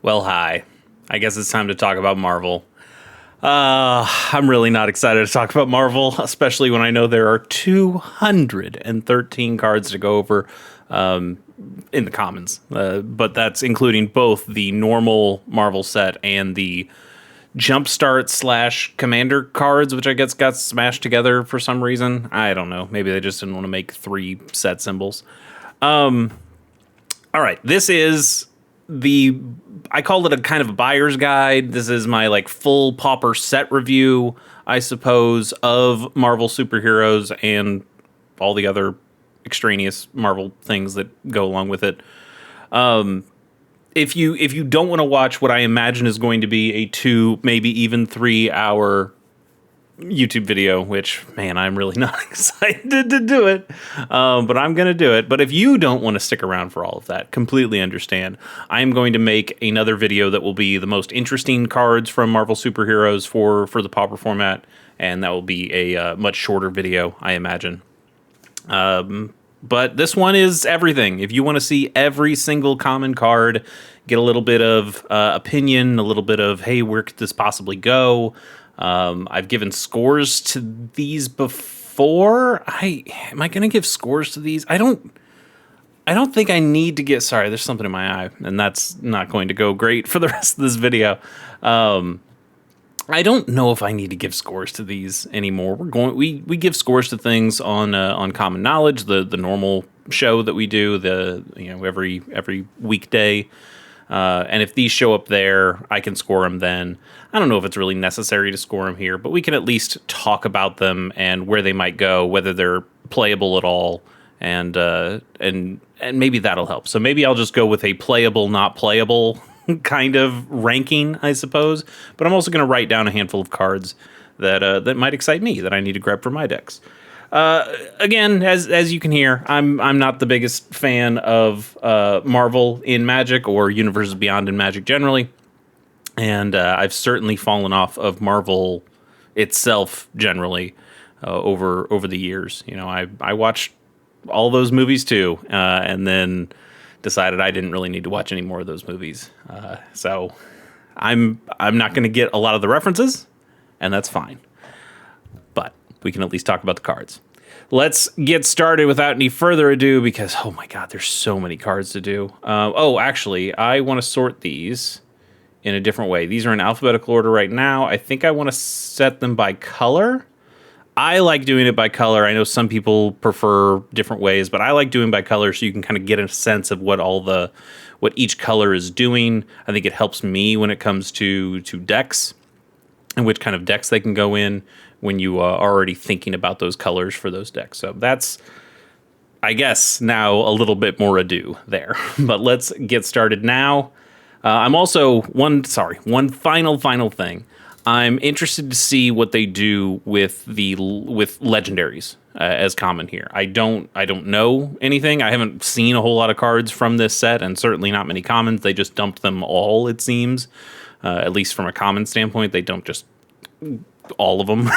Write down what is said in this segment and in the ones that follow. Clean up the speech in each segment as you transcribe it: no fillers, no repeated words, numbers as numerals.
Well, hi. I guess it's time to talk about Marvel. I'm really not excited to talk about Marvel, especially when I know there are 213 cards to go over in the commons. But that's including both the normal Marvel set and the Jumpstart / Commander cards, which I guess got smashed together for some reason. I don't know. Maybe they just didn't want to make 3 set symbols. All right, this is I call it a kind of a buyer's guide. This is my full Pauper set review, I suppose, of Marvel superheroes and all the other extraneous Marvel things that go along with it. If you don't want to watch what I imagine is going to be a 2, maybe even 3 hour YouTube video, which, man, I'm really not excited to do it, but I'm going to do it. But if you don't want to stick around for all of that, completely understand. I'm going to make another video that will be the most interesting cards from Marvel superheroes for the Pauper format, and that will be a much shorter video, I imagine. But this one is everything. If you want to see every single common card, get a little bit of opinion, a little bit of, hey, where could this possibly go? I've given scores to these before. Am I going to give scores to these? I don't think I need to get. Sorry, there's something in my eye, and that's not going to go great for the rest of this video. I don't know if I need to give scores to these anymore. We give scores to things on Common Knowledge, the normal show that we do, every weekday. And if these show up there, I can score them then. I don't know if it's really necessary to score them here, but we can at least talk about them and where they might go, whether they're playable at all, and maybe that'll help. So maybe I'll just go with a playable, not playable kind of ranking, I suppose. But I'm also going to write down a handful of cards that might excite me, that I need to grab for my decks. Again, as you can hear, I'm not the biggest fan of Marvel in Magic or Universes Beyond in Magic generally, and I've certainly fallen off of Marvel itself generally over the years. You know, I watched all those movies too, and then decided I didn't really need to watch any more of those movies. So I'm not going to get a lot of the references, and that's fine. But we can at least talk about the cards. Let's get started without any further ado, because, oh my god, there's so many cards to do. Actually, I want to sort these in a different way. These are in alphabetical order right now. I think I want to set them by color. I like doing it by color. I know some people prefer different ways, but I like doing by color so you can kind of get a sense of what each color is doing. I think it helps me when it comes to decks and which kind of decks they can go in when you are already thinking about those colors for those decks. So that's, I guess, now a little bit more ado there. But let's get started now. I'm also, one final thing. I'm interested to see what they do with legendaries as common here. I don't know anything. I haven't seen a whole lot of cards from this set, and certainly not many commons. They just dumped them all, it seems. At least from a common standpoint, they dumped just all of them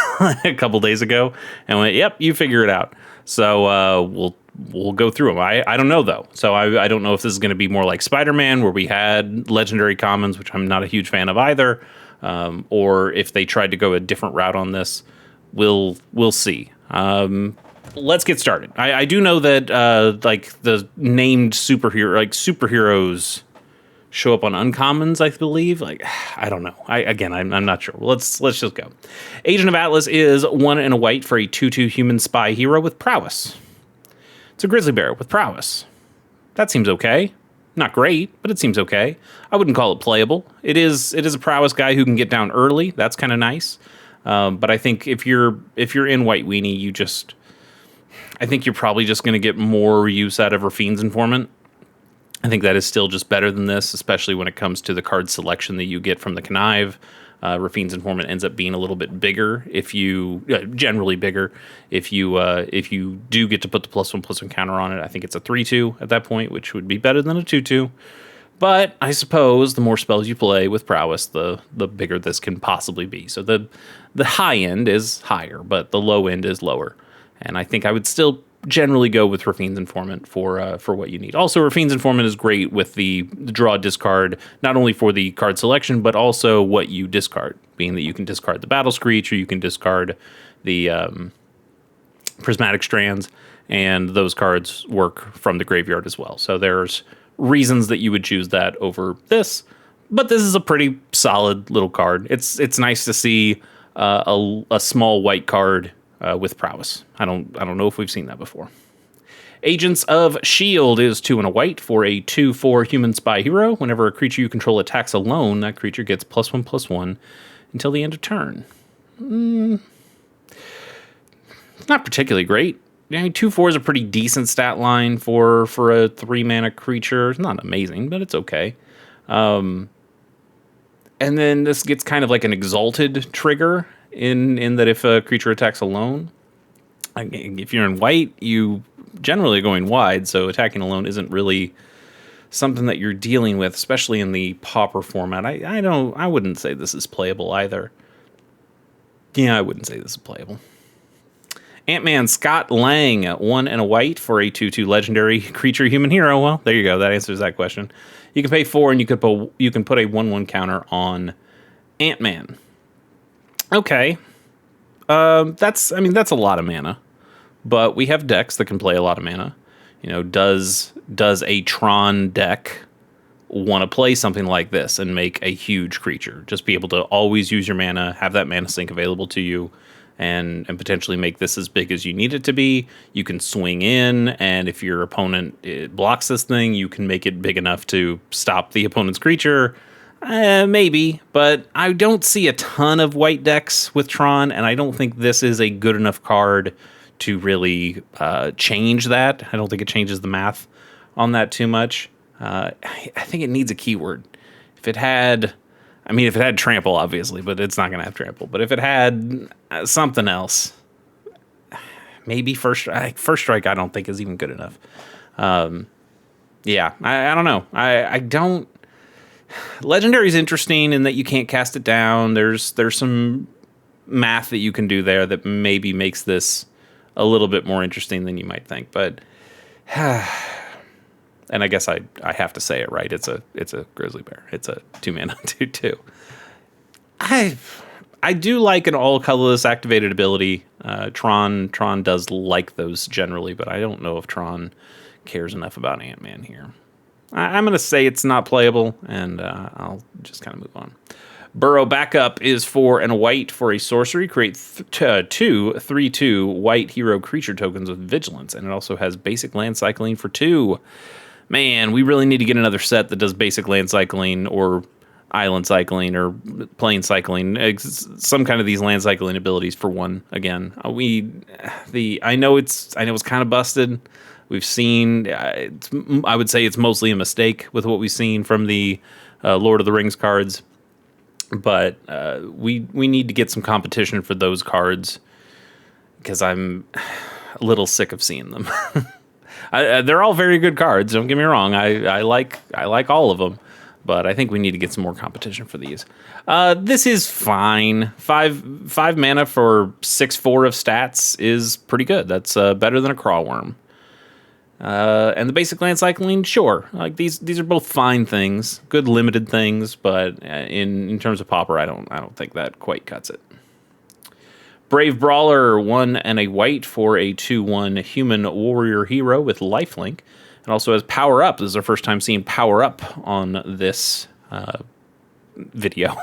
a couple days ago and went, yep, you figure it out. So we'll go through them. I don't know, though. So I don't know if this is going to be more like Spider-Man, where we had legendary commons, which I'm not a huge fan of either, or if they tried to go a different route on this. We'll see. Let's get started. I do know that the named superheroes show up on uncommons, I believe. I don't know. I'm not sure. Let's just go. Agent of Atlas is 1 and a white for a 2/2 human spy hero with prowess. It's a grizzly bear with prowess. That seems okay. Not great, but it seems okay. I wouldn't call it playable. It is a prowess guy who can get down early. That's kind of nice. But I think if you're in White Weenie, I think you're probably just going to get more use out of Rafine's Informant. I think that is still just better than this, especially when it comes to the card selection that you get from the Connive. Rafine's Informant ends up being a little bit bigger generally bigger if you do get to put the +1/+1 counter on it. I think it's a 3/2 at that point, which would be better than a 2/2. But I suppose the more spells you play with prowess, the bigger this can possibly be. So the high end is higher, but the low end is lower. And I think I would still generally go with Rafine's Informant for what you need. Also, Rafine's Informant is great with the draw discard, not only for the card selection, but also what you discard, being that you can discard the Battle Screech, or you can discard the Prismatic Strands, and those cards work from the graveyard as well. So there's reasons that you would choose that over this, but this is a pretty solid little card. It's nice to see a small white card with prowess. I don't know if we've seen that before. Agents of Shield is 2 and a white for a 2/4 human spy hero. Whenever a creature you control attacks alone, that creature gets +1/+1 until the end of turn. It's not particularly great. 2/4 is a pretty decent stat line for a 3 mana creature. It's not amazing, but it's okay. And then this gets kind of like an exalted trigger in that if a creature attacks alone, if you're in white, you generally are going wide, so attacking alone isn't really something that you're dealing with, especially in the Pauper format. I wouldn't say this is playable either. Yeah, I wouldn't say this is playable. Ant-Man Scott Lang, 1 and a white for a 2/2 legendary creature human hero. Well, there you go. That answers that question. You can pay 4, and you can put a 1/1 counter on Ant-Man. Okay, that's a lot of mana, but we have decks that can play a lot of mana. Does a Tron deck want to play something like this and make a huge creature? Just be able to always use your mana, have that mana sink available to you, and potentially make this as big as you need it to be. You can swing in, and if your opponent blocks this thing, you can make it big enough to stop the opponent's creature. Maybe, but I don't see a ton of white decks with Tron, and I don't think this is a good enough card to really change that. I don't think it changes the math on that too much. I think it needs a keyword. If it had trample, obviously, but it's not going to have trample. But if it had something else, maybe first strike. First strike, I don't think is even good enough. Yeah, I don't know. I don't. Legendary is interesting in that you can't cast it down. There's some math that you can do there that maybe makes this a little bit more interesting than you might think. But and I guess I have to say it right. It's a grizzly bear. It's a 2-mana 2/2. I do like an all colorless activated ability. Tron does like those generally, but I don't know if Tron cares enough about Ant-Man here. I'm going to say it's not playable, and I'll just kind of move on. Burrow Backup is 4 and a white for a sorcery. Create 2 3/2 white hero creature tokens with vigilance, and it also has basic land cycling for 2. Man, we really need to get another set that does basic land cycling or island cycling or plane cycling. Some kind of these land cycling abilities for 1 again. I know it's kind of busted. We've seen, I would say it's mostly a mistake with what we've seen from the Lord of the Rings cards, but we need to get some competition for those cards because I'm a little sick of seeing them. They're all very good cards. Don't get me wrong. I like all of them, but I think we need to get some more competition for these. This is fine. Five mana for 6/4 of stats is pretty good. That's better than a Crawl Worm. And the basic land cycling, sure. Like these are both fine things, good limited things, but in terms of Pauper, I don't think that quite cuts it. Brave Brawler, 1 and a white for a 2/1 human warrior hero with lifelink. It also has Power Up. This is our first time seeing Power Up on this video.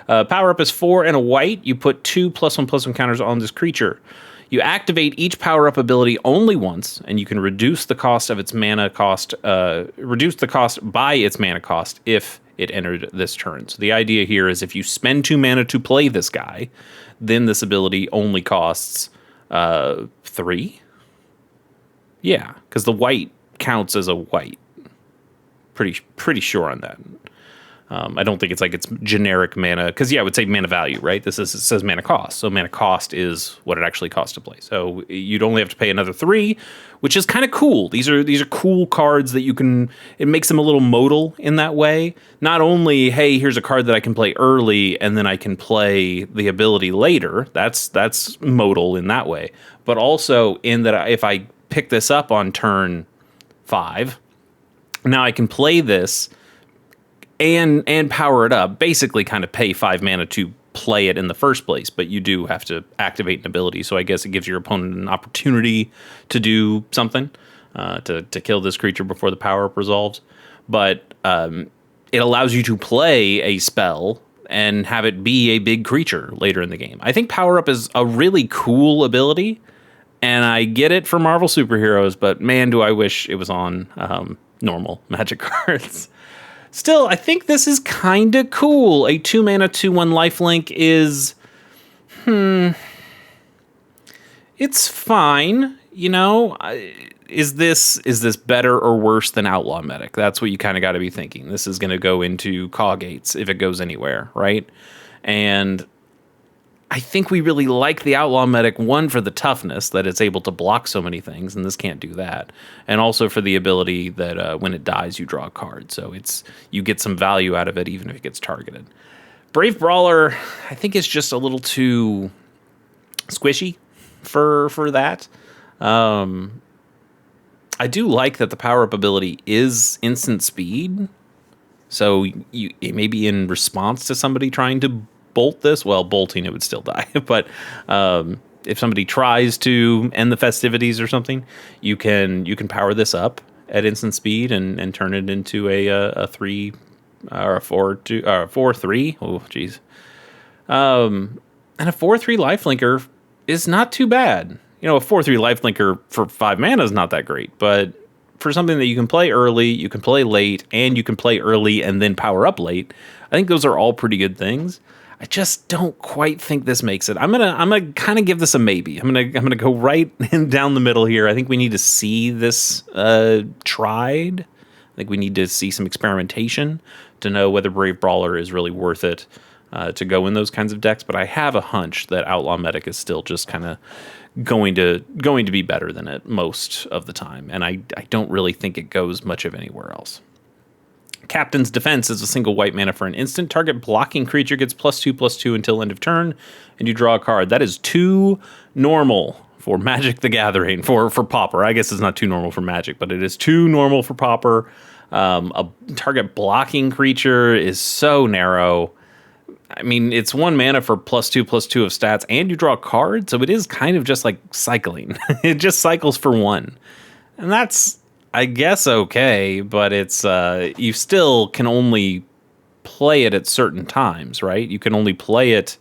Power Up is 4 and a white. You put 2 +1/+1 counters on this creature. You activate each power-up ability only once, and you can reduce the cost of its mana cost. Reduce the cost by its mana cost if it entered this turn. So the idea here is if you spend 2 mana to play this guy, then this ability only costs 3. Yeah, because the white counts as a white. Pretty sure on that. I don't think it's like it's generic mana, because I would say mana value, right? It says mana cost, so mana cost is what it actually costs to play. So you'd only have to pay another 3, which is kind of cool. These are cool cards that you can. It makes them a little modal in that way. Not only, hey, here's a card that I can play early, and then I can play the ability later. That's modal in that way, but also in that if I pick this up on turn 5. Now I can play this and power it up, basically kind of pay 5 mana to play it in the first place, but you do have to activate an ability, so I guess it gives your opponent an opportunity to do something, to kill this creature before the power-up resolves. But it allows you to play a spell and have it be a big creature later in the game. I think power-up is a really cool ability, and I get it for Marvel superheroes, but man, do I wish it was on normal Magic cards. Still, I think this is kind of cool. A 2-mana 2/1 lifelink is, it's fine. You know, is this better or worse than Outlaw Medic? That's what you kind of got to be thinking. This is going to go into Caw Gates if it goes anywhere, right? And I think we really like the Outlaw Medic, one, for the toughness, that it's able to block so many things, and this can't do that. And also for the ability that when it dies, you draw a card. So you get some value out of it, even if it gets targeted. Brave Brawler, I think, is just a little too squishy for that. I do like that the power-up ability is instant speed. So it may be in response to somebody trying to bolt this. Well, bolting, it would still die. But if somebody tries to end the festivities or something, you can power this up at instant speed and turn it into a 3 or a 4/2 or a 4/3. Oh, geez. And a 4/3 lifelinker is not too bad. You know, a 4/3 lifelinker for 5 mana is not that great, but for something that you can play early, you can play late, and you can play early and then power up late, I think those are all pretty good things. I just don't quite think this makes it. I'm gonna kind of give this a maybe. I'm gonna go right down the middle here. I think we need to see this tried. I think we need to see some experimentation to know whether Brave Brawler is really worth it to go in those kinds of decks. But I have a hunch that Outlaw Medic is still just kind of going to be better than it most of the time, and I don't really think it goes much of anywhere else. Captain's Defense is a single white mana for an instant. Target blocking creature gets +2/+2 until end of turn, and you draw a card. That is too normal for Magic the Gathering, for Pauper. I guess it's not too normal for Magic, but it is too normal for Pauper. A target blocking creature is so narrow. I mean, it's 1 mana for +2/+2 of stats, and you draw a card, so it is kind of just like cycling. It just cycles for 1. And that's, I guess, okay, but it's you still can only play it at certain times, right? You can only play it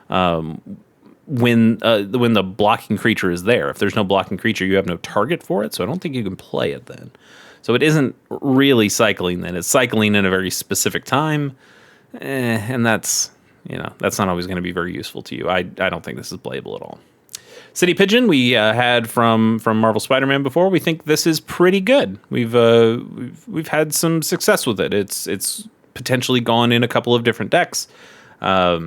when the blocking creature is there. If there's no blocking creature, you have no target for it, so I don't think you can play it then. So it isn't really cycling then. It's cycling in a very specific time, and that's not always going to be very useful to you. I don't think this is playable at all. City Pigeon we had from Marvel Spider-Man before. We think this is pretty good. We've had some success with it. It's potentially gone in a couple of different decks. I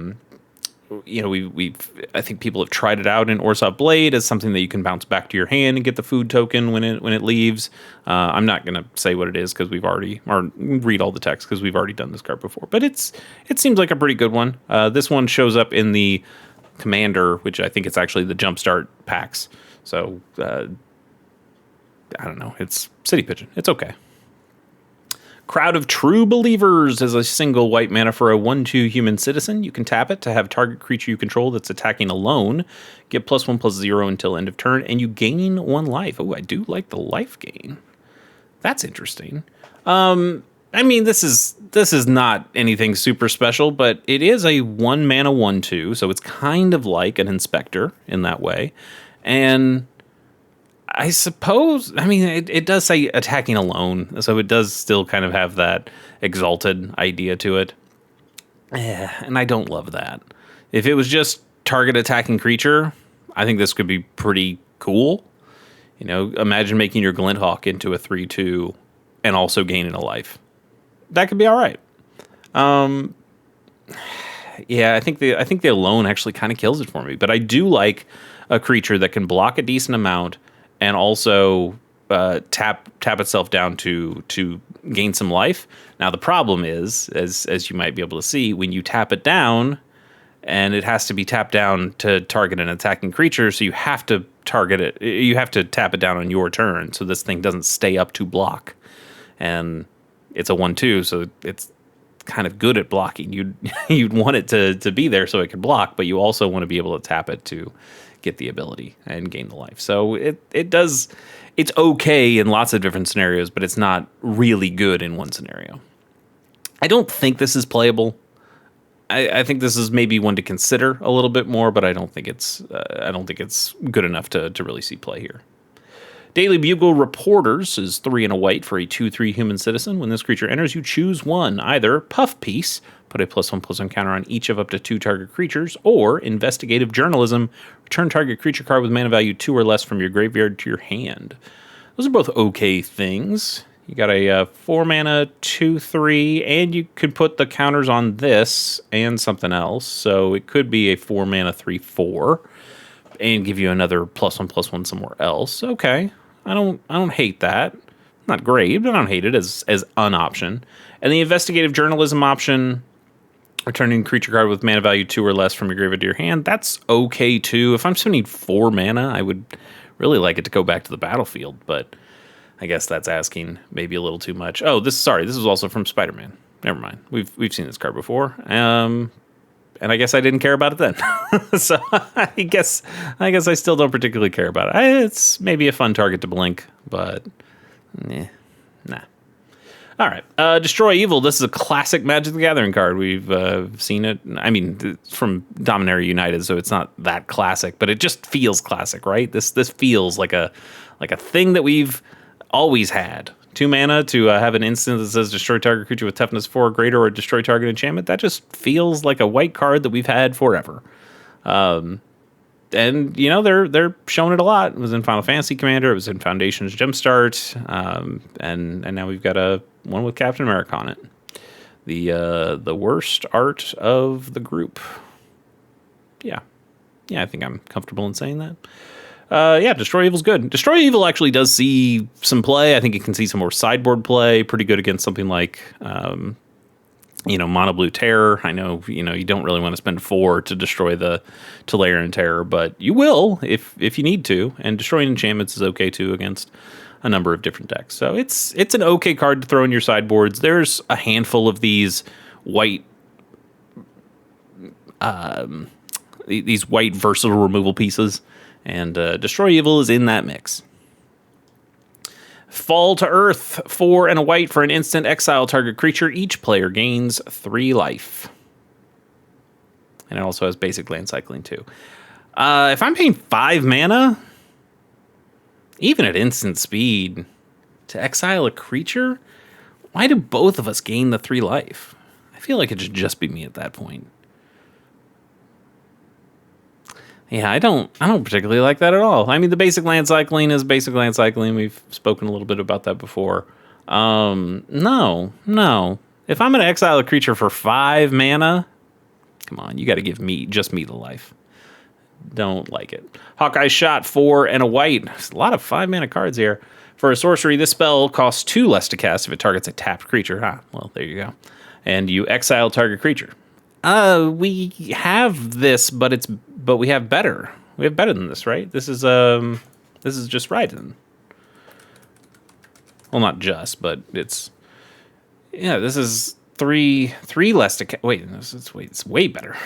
think people have tried it out in Orsop Blade as something that you can bounce back to your hand and get the food token when it leaves. I'm not going to say what it is because read all the text because we've already done this card before. But it seems like a pretty good one. This one shows up in the Commander, which I think it's actually the Jumpstart packs. So I don't know. It's City Pigeon. It's okay. Crowd of True Believers is a single white mana for a 1/2 human citizen. You can tap it to have target creature you control that's attacking alone get +1/+0 until end of turn, and you gain 1 life. Oh, I do like the life gain. That's interesting. I mean, this is not anything super special, but it is a 1 mana 1/2, so it's kind of like an Inspector in that way. And I suppose, I mean, it does say attacking alone, so it does still kind of have that exalted idea to it. And I don't love that. If it was just target attacking creature, I think this could be pretty cool. You know, imagine making your Glinthawk into a 3/2 and also gaining a life. That could be all right. Yeah, I think the alone actually kind of kills it for me, but I do like a creature that can block a decent amount and also tap itself down to gain some life. Now the problem is, as you might be able to see, when you tap it down, and it has to be tapped down to target an attacking creature, so you have to target it. You have to tap it down on your turn, so this thing doesn't stay up to block. And it's a 1/2, so it's kind of good at blocking. You'd want it to be there so it could block, but you also want to be able to tap it to get the ability and gain the life. So it's okay in lots of different scenarios, but it's not really good in one scenario. I don't think this is playable. I think this is maybe one to consider a little bit more, but I don't think it's good enough to really see play here. Daily Bugle Reporters is 3 and a white for a 2/3 human citizen. When this creature enters, you choose one. Either Puff Piece, put a +1/+1 counter on each of up to 2 target creatures, or Investigative Journalism, return target creature card with mana value 2 or less from your graveyard to your hand. Those are both okay things. You got a 4 mana 2/3, and you could put the counters on this and something else. So it could be a 4 mana 3/4 and give you another +1/+1 somewhere else. Okay, I don't hate that. Not great, but I don't hate it as an option. And the Investigative Journalism option, returning creature card with mana value 2 or less from your graveyard to your hand, that's okay too. If I'm spending 4 mana, I would really like it to go back to the battlefield, but I guess that's asking maybe a little too much. Oh, this is also from Spider-Man. Never mind. We've seen this card before. And I guess I didn't care about it then. So I guess I still don't particularly care about it. It's maybe a fun target to blink, but nah. All right. Destroy Evil. This is a classic Magic the Gathering card. We've seen it. I mean, it's from Dominaria United, so it's not that classic, but it just feels classic, right? This feels like a thing that we've always had. 2 mana to have an instant that says destroy target creature with toughness 4 or greater, or destroy target enchantment. That just feels like a white card that we've had forever. And they're showing it a lot. It was in Final Fantasy Commander. It was in Foundation's Jumpstart. And now we've got a one with Captain America on it. The worst art of the group. Yeah, I think I'm comfortable in saying that. Destroy Evil's good. Destroy Evil actually does see some play. I think it can see some more sideboard play. Pretty good against something like, Mono Blue Terror. I know, you don't really want to spend 4 to layer in Terror, but you will if you need to. And destroying enchantments is okay too against a number of different decks. So it's an okay card to throw in your sideboards. There's a handful of these white versatile removal pieces. And Destroy Evil is in that mix. Fall to Earth, 4 and a white for an instant exile target creature. Each player gains 3 life. And it also has basic land cycling too. If I'm paying 5 mana, even at instant speed, to exile a creature, why do both of us gain the 3 life? I feel like it should just be me at that point. Yeah, I don't particularly like that at all. I mean, the basic land cycling is basic land cycling. We've spoken a little bit about that before. No. If I'm going to exile a creature for 5 mana, come on, you got to give just me the life. Don't like it. Hawkeye Shot, 4 and a white. There's a lot of 5 mana cards here. For a sorcery, this spell costs 2 less to cast if it targets a tapped creature. Well, there you go. And you exile target creature. We have this, but we have better. We have better than this, right? This is just right then. Well, not just, but it's this is 3 less to wait. It's way better.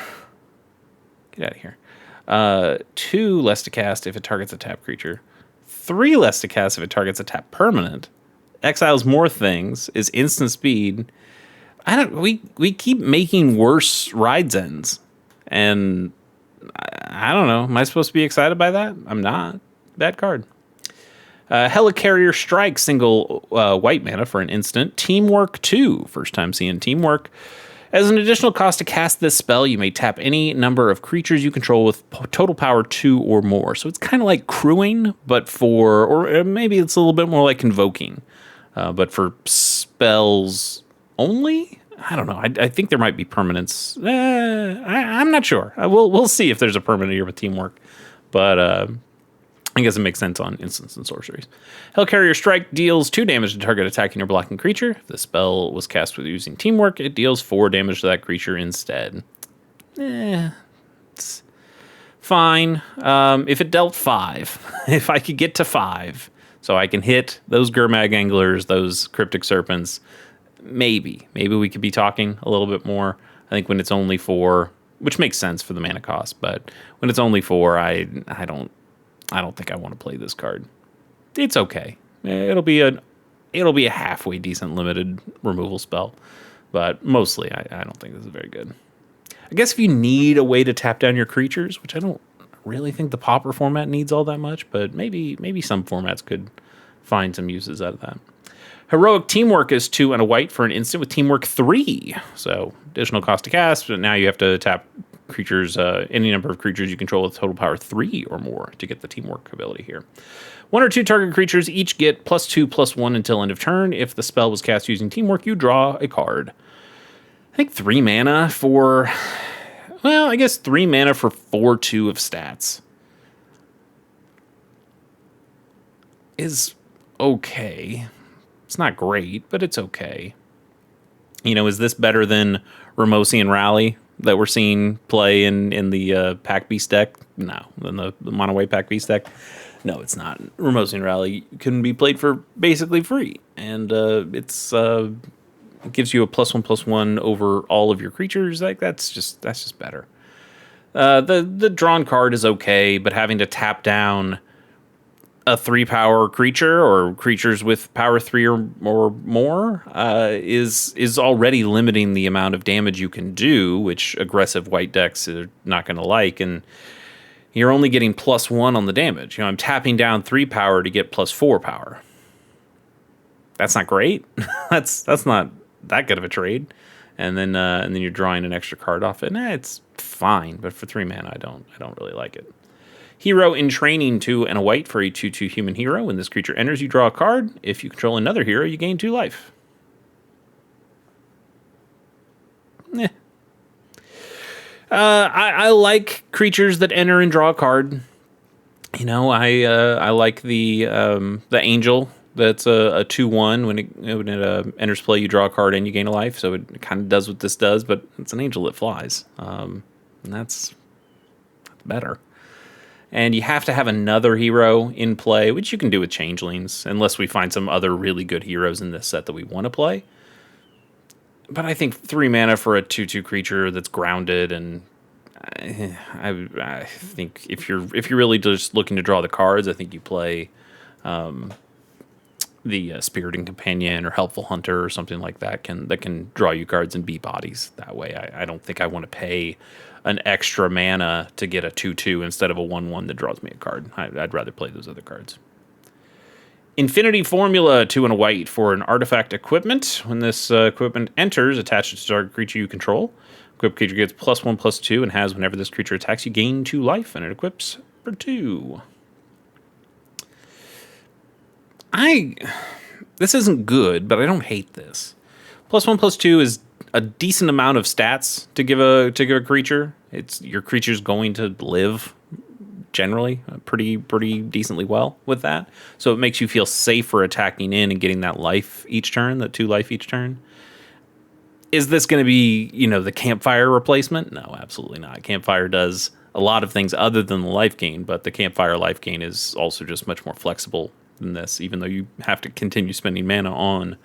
Get out of here. 2 less to cast if it targets a tapped creature. 3 less to cast if it targets a tapped permanent. Exiles more things. Is instant speed. We keep making worse rides ends, and I don't know. Am I supposed to be excited by that? I'm not. Bad card. Helicarrier Strike, single white mana for an instant. Teamwork 2. First time seeing Teamwork. As an additional cost to cast this spell, you may tap any number of creatures you control with total power 2 or more. So it's kind of like crewing, but or maybe it's a little bit more like invoking, but for spells only. I don't know. I think there might be permanents. I'm not sure. We'll see if there's a permanent here with Teamwork, but I guess it makes sense on instants and sorceries. Helicarrier Strike deals 2 damage to target attacking or blocking creature. If the spell was cast with using Teamwork, it deals 4 damage to that creature instead. It's fine. If it dealt 5, if I could get to 5, so I can hit those Gurmag Anglers, those Cryptic Serpents, maybe we could be talking a little bit more. I think when it's only 4, which makes sense for the mana cost, but when it's only 4, I don't think I want to play this card. It's okay. It'll be a halfway decent limited removal spell, but mostly I don't think this is very good. I guess if you need a way to tap down your creatures, which I don't really think the Pauper format needs all that much, but maybe some formats could find some uses out of that. Heroic Teamwork is 2 and a white for an instant with Teamwork 3. So additional cost to cast, but now you have to tap creatures, any number of creatures you control with total power 3 or more to get the Teamwork ability here. 1 or 2 target creatures each get +2/+1 until end of turn. If the spell was cast using Teamwork, you draw a card. I think 3 mana for... Well, I guess 3 mana for 4/2 of stats is okay. It's not great, but it's okay. You know, is this better than Ramosian Rally that we're seeing play in the Pack Beast deck? No. In the Mono White Pack Beast deck? No, it's not. Ramosian Rally can be played for basically free, and it gives you a +1/+1 over all of your creatures. Like that's just better. The drawn card is okay, but having to tap down a 3-power creature or creatures with power 3 or more is already limiting the amount of damage you can do, which aggressive white decks are not going to like, and you're only getting +1 on the damage. You know, I'm tapping down 3 power to get +4 power. That's not great. that's not that good of a trade. And then you're drawing an extra card off it. It's fine, but for 3 mana, I don't really like it. Hero in Training, 2 and a white for a 2/2 human hero. When this creature enters, you draw a card. If you control another hero, you gain 2 life. I like creatures that enter and draw a card. You know, I like the Angel. That's a 2/1. When it enters play, you draw a card and you gain a life. So it kind of does what this does, but it's an Angel that flies. And that's better. And you have to have another hero in play, which you can do with Changelings, unless we find some other really good heroes in this set that we want to play. But I think 3 mana for a 2/2 creature that's grounded, and I think if you're really just looking to draw the cards, I think you play the Spiriting Companion or Helpful Hunter or something like that that can draw you cards and be bodies that way. I don't think I want to pay an extra mana to get a 2/2 instead of a 1/1 that draws me a card. I'd rather play those other cards. Infinity Formula, 2 and a white for an artifact equipment. When this equipment enters, attach it to target creature you control. Equipped creature gets +1/+2 and has whenever this creature attacks you gain 2 life, and it equips for 2. This isn't good, but I don't hate this. +1/+2 is a decent amount of stats to give a creature. Your creature's going to live generally pretty decently well with that. So it makes you feel safer attacking in and getting that life each turn, that 2 life each turn. Is this going to be, the Campfire replacement? No, absolutely not. Campfire does a lot of things other than the life gain, but the Campfire life gain is also just much more flexible than this. Even though you have to continue spending mana on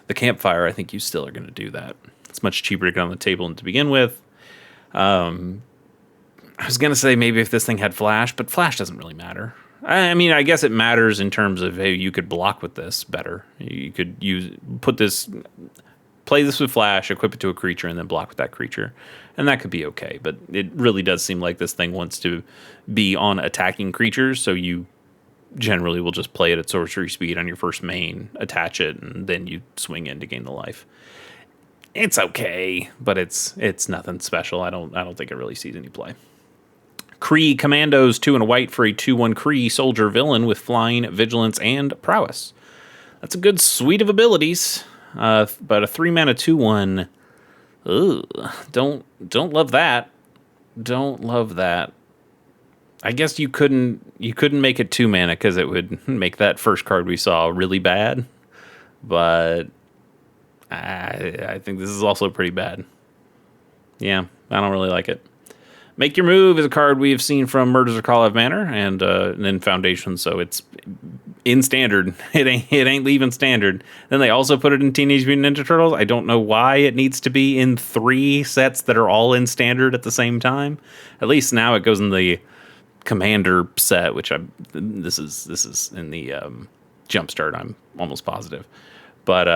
the Campfire, I think you still are going to do that. It's much cheaper to get on the table to begin with. I was going to say maybe if this thing had Flash, but Flash doesn't really matter. I mean, I guess it matters in terms of, hey, you could block with this better. You could play this with Flash, equip it to a creature, and then block with that creature. And that could be okay, but it really does seem like this thing wants to be on attacking creatures, so you generally will just play it at sorcery speed on your first main, attach it, and then you swing in to gain the life. It's okay, but it's nothing special. I don't think it really sees any play. Kree Commandos, 2 and a white for a 2/1 Kree soldier villain with flying, vigilance, and prowess. That's a good suite of abilities, but a 3 mana 2/1. Don't love that. Don't love that. I guess you couldn't make it 2 mana because it would make that first card we saw really bad. But I think this is also pretty bad. Yeah, I don't really like it. Make Your Move is a card we have seen from Murders of Carlisle Manor and then Foundation, so it's in Standard. It ain't leaving Standard. Then they also put it in Teenage Mutant Ninja Turtles. I don't know why it needs to be in 3 sets that are all in Standard at the same time. At least now it goes in the Commander set, which this is in the Jumpstart. I'm almost positive, but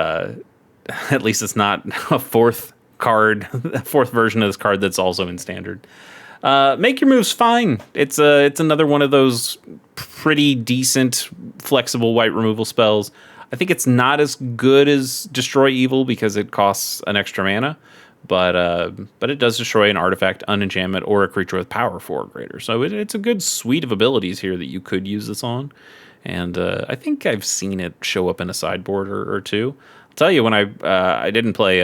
at least it's not a fourth version of this card that's also in Standard. Make Your Move's fine. It's another one of those pretty decent, flexible white removal spells. I think it's not as good as Destroy Evil because it costs an extra mana, but it does destroy an artifact, an enchantment, or a creature with power 4 or greater. So it's a good suite of abilities here that you could use this on. And I think I've seen it show up in a sideboard or two. I'll tell you, when I didn't play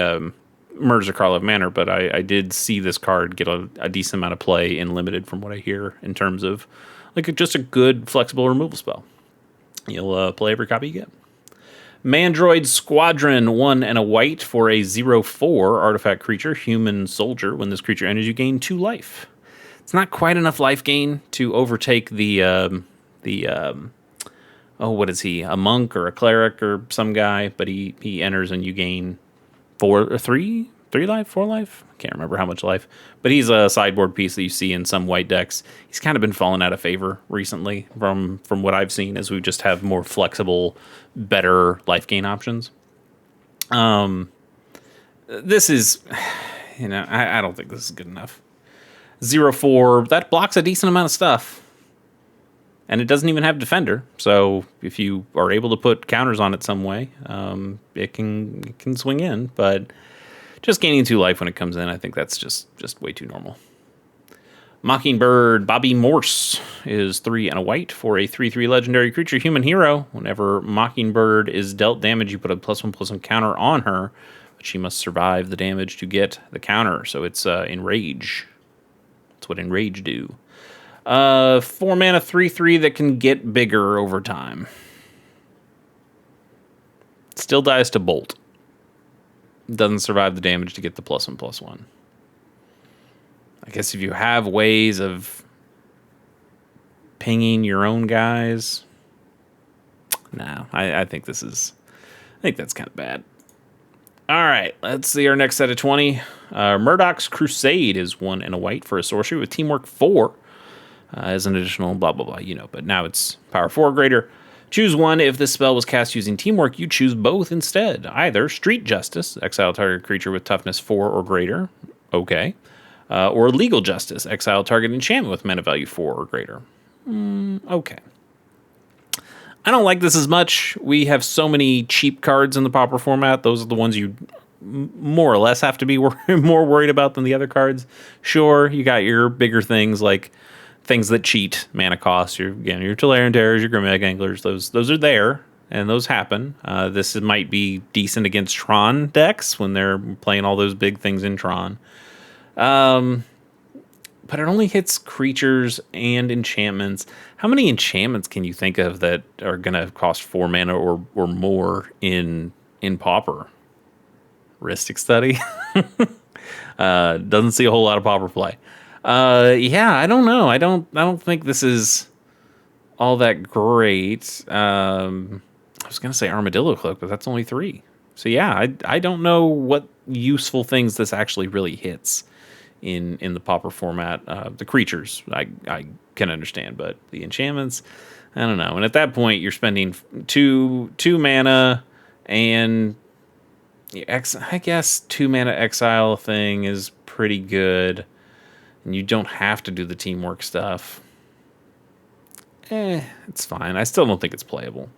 Murders of Carlisle Manor, but I did see this card get a decent amount of play in Limited from what I hear in terms of like just a good flexible removal spell. You'll play every copy you get. Mandroid Squadron, 1 and a white for a 0/4 artifact creature, human soldier. When this creature enters, you gain 2 life. It's not quite enough life gain to overtake the what is he? A monk or a cleric or some guy, but he enters and you gain 4 life, 4 life. I can't remember how much life, but he's a sideboard piece that you see in some white decks. He's kind of been falling out of favor recently from what I've seen, as we just have more flexible, better life gain options. This is, I don't think this is good enough. 0/4, that blocks a decent amount of stuff. And it doesn't even have Defender, so if you are able to put counters on it some way, it can swing in. But just gaining 2 life when it comes in, I think that's just way too normal. Mockingbird Bobby Morse is 3 and a white for a 3/3 legendary creature, human hero. Whenever Mockingbird is dealt damage, you put a +1/+1 counter on her, but she must survive the damage to get the counter. So it's Enrage. That's what Enrage do. 4 mana 3/3 that can get bigger over time. Still dies to Bolt. Doesn't survive the damage to get the +1/+1. I guess if you have ways of pinging your own guys, no, I think that's kind of bad. All right, let's see our next set of 20. Murdoch's Crusade is 1 and a white for a sorcery with Teamwork 4. As an additional blah, blah, blah, but now it's power 4 or greater. Choose one. If this spell was cast using Teamwork, you choose both instead. Either Street Justice, exile target creature with toughness 4 or greater. Okay. Or Legal Justice, exile target enchantment with mana value 4 or greater. Okay. I don't like this as much. We have so many cheap cards in the Pauper format. Those are the ones you more or less have to be more worried about than the other cards. Sure, you got your bigger things like things that cheat mana costs, your Tolarian Terrors, your Grimag Anglers, those are there, and those happen. This might be decent against Tron decks when they're playing all those big things in Tron. But it only hits creatures and enchantments. How many enchantments can you think of that are going to cost 4 mana or more in Pauper? Rhystic Study? Doesn't see a whole lot of Pauper play. I don't know. I don't think this is all that great. I was gonna say Armadillo Cloak, but that's only 3. So yeah, I don't know what useful things this actually really hits in the Pauper format. The creatures I can understand, but the enchantments, I don't know. And at that point, you're spending two mana, and I guess 2 mana exile thing is pretty good. And you don't have to do the teamwork stuff. It's fine. I still don't think it's playable.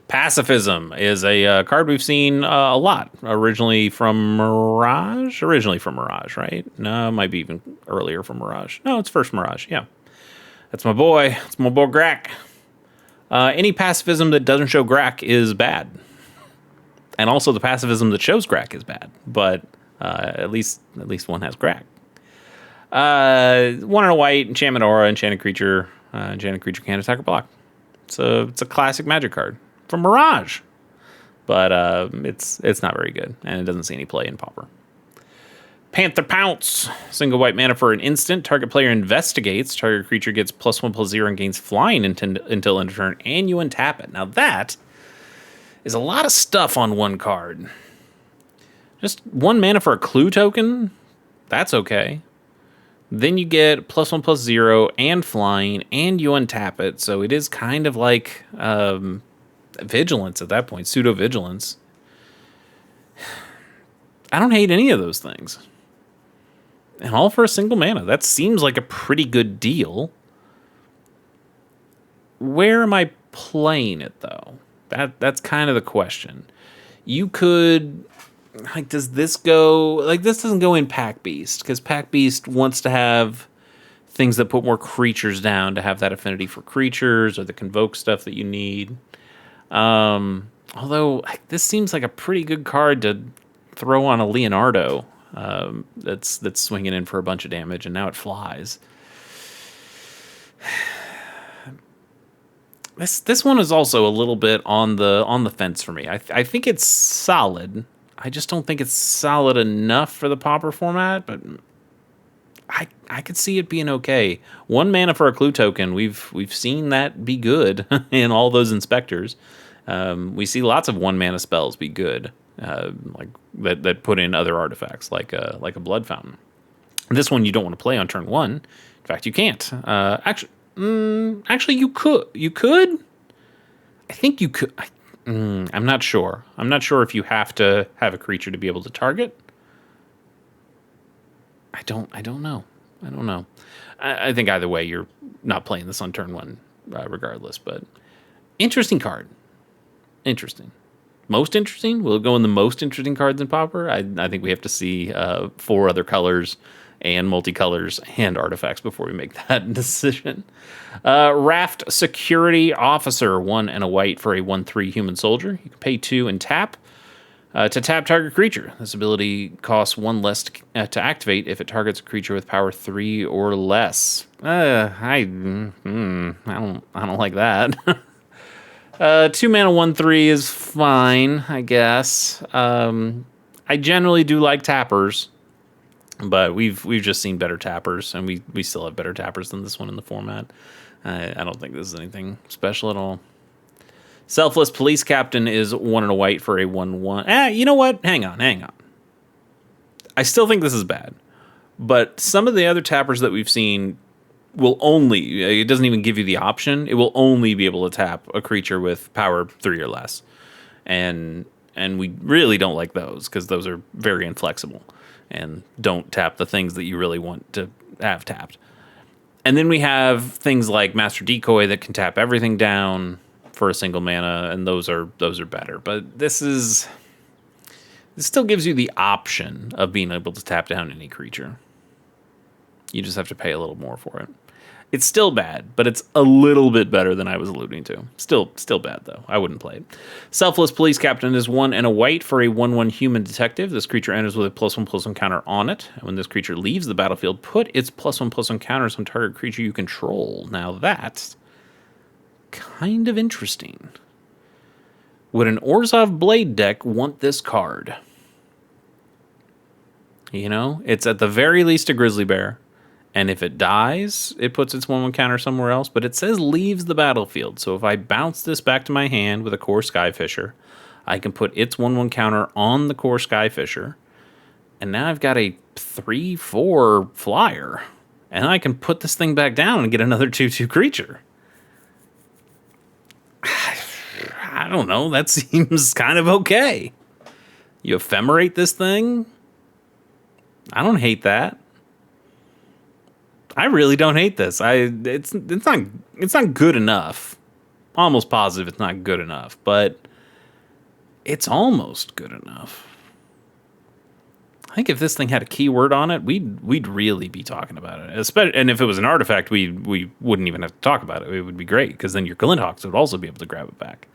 Pacifism is a card we've seen a lot. Originally from Mirage, right? No, it might be even earlier from Mirage. No, it's first Mirage, yeah. That's my boy. It's my boy Grack. Any pacifism that doesn't show Grack is bad. And also the pacifism that shows Grack is bad. But at least one has Grack. 1 and a white, enchantment aura, enchanted creature can't attack or block. It's a classic Magic card from Mirage, but it's not very good, and it doesn't see any play in Pauper. Panther Pounce. Single white mana for an instant. Target player investigates. Target creature gets +1/+0 and gains flying until end of turn, and you untap it. Now that is a lot of stuff on one card. Just 1 mana for a clue token? That's okay. Then you get +1/+0 and flying, and you untap it. So it is kind of like vigilance at that point, pseudo vigilance. I don't hate any of those things. And all for a single mana. That seems like a pretty good deal. Where am I playing it, though? That's kind of the question. You could... Like, does this go... Like, this doesn't go in Pack Beast, because Pack Beast wants to have things that put more creatures down to have that affinity for creatures or the convoke stuff that you need. Although, this seems like a pretty good card to throw on a Leonardo that's swinging in for a bunch of damage, and now it flies. This one is also a little bit on the fence for me. I think it's solid. I just don't think it's solid enough for the Pauper format, but I could see it being okay. 1 mana for a clue token. We've seen that be good in all those inspectors. We see lots of 1 mana spells be good. Like that put in other artifacts, like a blood fountain. This one you don't want to play on turn 1. In fact, you can't. Actually, you could. You could. I think you could. I'm not sure. I'm not sure if you have to have a creature to be able to target. I don't know. I don't know. I think either way, you're not playing this on turn 1, regardless. But interesting card. Interesting. Most interesting? Will it go in the most interesting cards in Pauper? I think we have to see 4 other colors and multicolors and artifacts before we make that decision. Raft Security Officer, 1 and a white for a 1/3 human soldier. You can pay 2 and tap to tap target creature. This ability costs 1 less to activate if it targets a creature with power 3 or less. I don't like that. 2 mana 1/3 is fine, I guess. I generally do like tappers, but we've just seen better tappers, and we still have better tappers than this one in the format. I don't think this is anything special at all. Selfless Police Captain is 1 and a white for a 1/1. You know what? Hang on. I still think this is bad, but some of the other tappers that we've seen will only, it doesn't even give you the option, it will only be able to tap a creature with power 3 or less. And we really don't like those, because those are very inflexible and don't tap the things that you really want to have tapped. And then we have things like Master Decoy that can tap everything down for a single mana, and those are better. But this still gives you the option of being able to tap down any creature. You just have to pay a little more for it. It's still bad, but it's a little bit better than I was alluding to. Still bad, though. I wouldn't play it. Selfless Police Captain is 1 and a white for a 1/1 human detective. This creature enters with a +1/+1 counter on it. And when this creature leaves the battlefield, put its +1/+1 counters on target creature you control. Now that's kind of interesting. Would an Orzhov Blade deck want this card? You know, it's at the very least a Grizzly Bear. And if it dies, it puts its 1/1 counter somewhere else. But it says leaves the battlefield. So if I bounce this back to my hand with a Core Skyfisher, I can put its 1/1 counter on the Core Skyfisher. And now I've got a 3/4 flyer. And I can put this thing back down and get another 2/2 creature. I don't know. That seems kind of okay. You ephemerate this thing? I don't hate that. I really don't hate this. It's not good enough. Almost positive it's not good enough, but it's almost good enough. I think if this thing had a keyword on it, we'd really be talking about it. Especially, and if it was an artifact, we wouldn't even have to talk about it. It would be great, because then your Glinthawks would also be able to grab it back.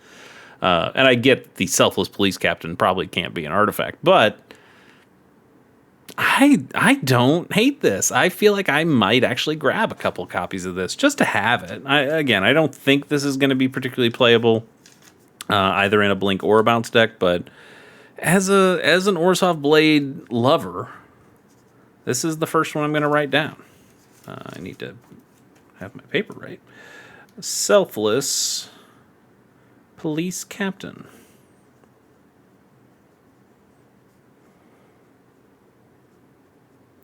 And I get the Selfless Police Captain probably can't be an artifact, but I don't hate this. I feel like I might actually grab a couple copies of this just to have it. I don't think this is going to be particularly playable either in a blink or a bounce deck, but as an Orzhov Blade lover, This is the first one I'm going to write down. I need to have my paper right. Selfless police captain.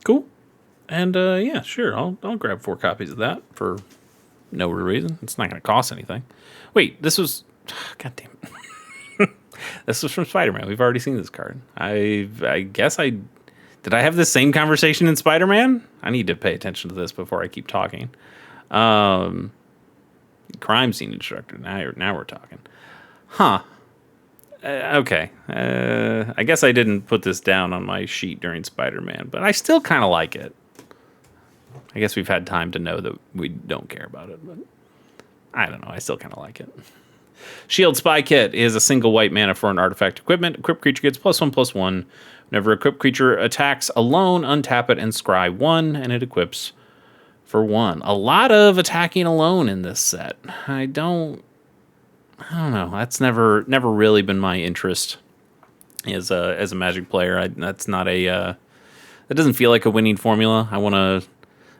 Cool. And yeah, sure. I'll grab 4 copies of that for no reason. It's not going to cost anything. Wait, this was. God damn it. This was from Spider-Man. We've already seen this card. I guess I. Did I have the same conversation in Spider-Man? I need to pay attention to this before I keep talking. Crime scene instructor. Now we're talking. Huh. Okay. I guess I didn't put this down on my sheet during Spider-Man, but I still kind of like it. I guess we've had time to know that we don't care about it, but I don't know. I still kind of like it. Shield Spy Kit is a single white mana for an artifact equipment. Equipped creature gets +1/+1. Whenever equipped creature attacks alone, untap it and scry 1, and it equips for 1. A lot of attacking alone in this set. I don't know. That's never really been my interest as a Magic player. That's not a. That doesn't feel like a winning formula. I want to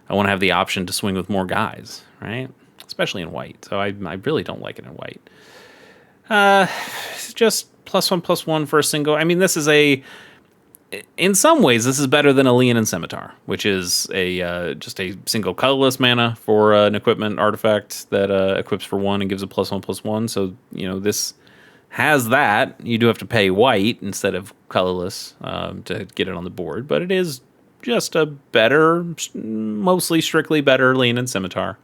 have the option to swing with more guys, right? Especially in white. So I really don't like it in white. It's just +1/+1 for a single. I mean, this is in some ways, this is better than Alien and Scimitar, which is just a single colorless mana for an equipment artifact that equips for 1 and gives a +1/+1. So, this has that. You do have to pay white instead of colorless to get it on the board, but it is just a better, mostly strictly better Alien and Scimitar.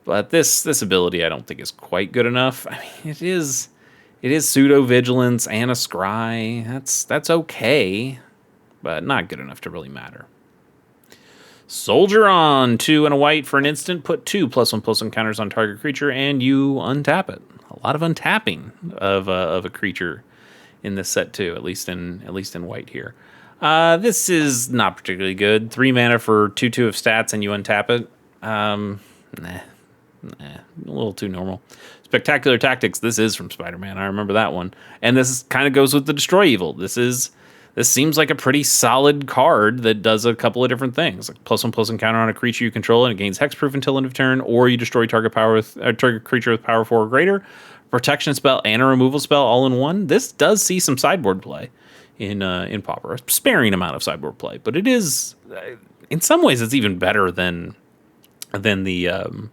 But this ability I don't think is quite good enough. I mean, it is pseudo vigilance and a scry. That's okay, but not good enough to really matter. Soldier on 2 and a white for an instant. Put 2 +1/+1 counters on target creature, and you untap it. A lot of untapping of a creature in this set too. At least in white here. This is not particularly good. 3 mana for 2/2 of stats, and you untap it. A little too normal. Spectacular Tactics. This is from Spider-Man. I remember that one. And this kind of goes with the Destroy Evil. This seems like a pretty solid card that does a couple of different things. Like +1/+1 counter on a creature you control, and it gains hexproof until end of turn, or you destroy target creature with power 4 or greater. Protection spell and a removal spell all in one. This does see some sideboard play in Pauper. A sparing amount of sideboard play, but it is in some ways it's even better than the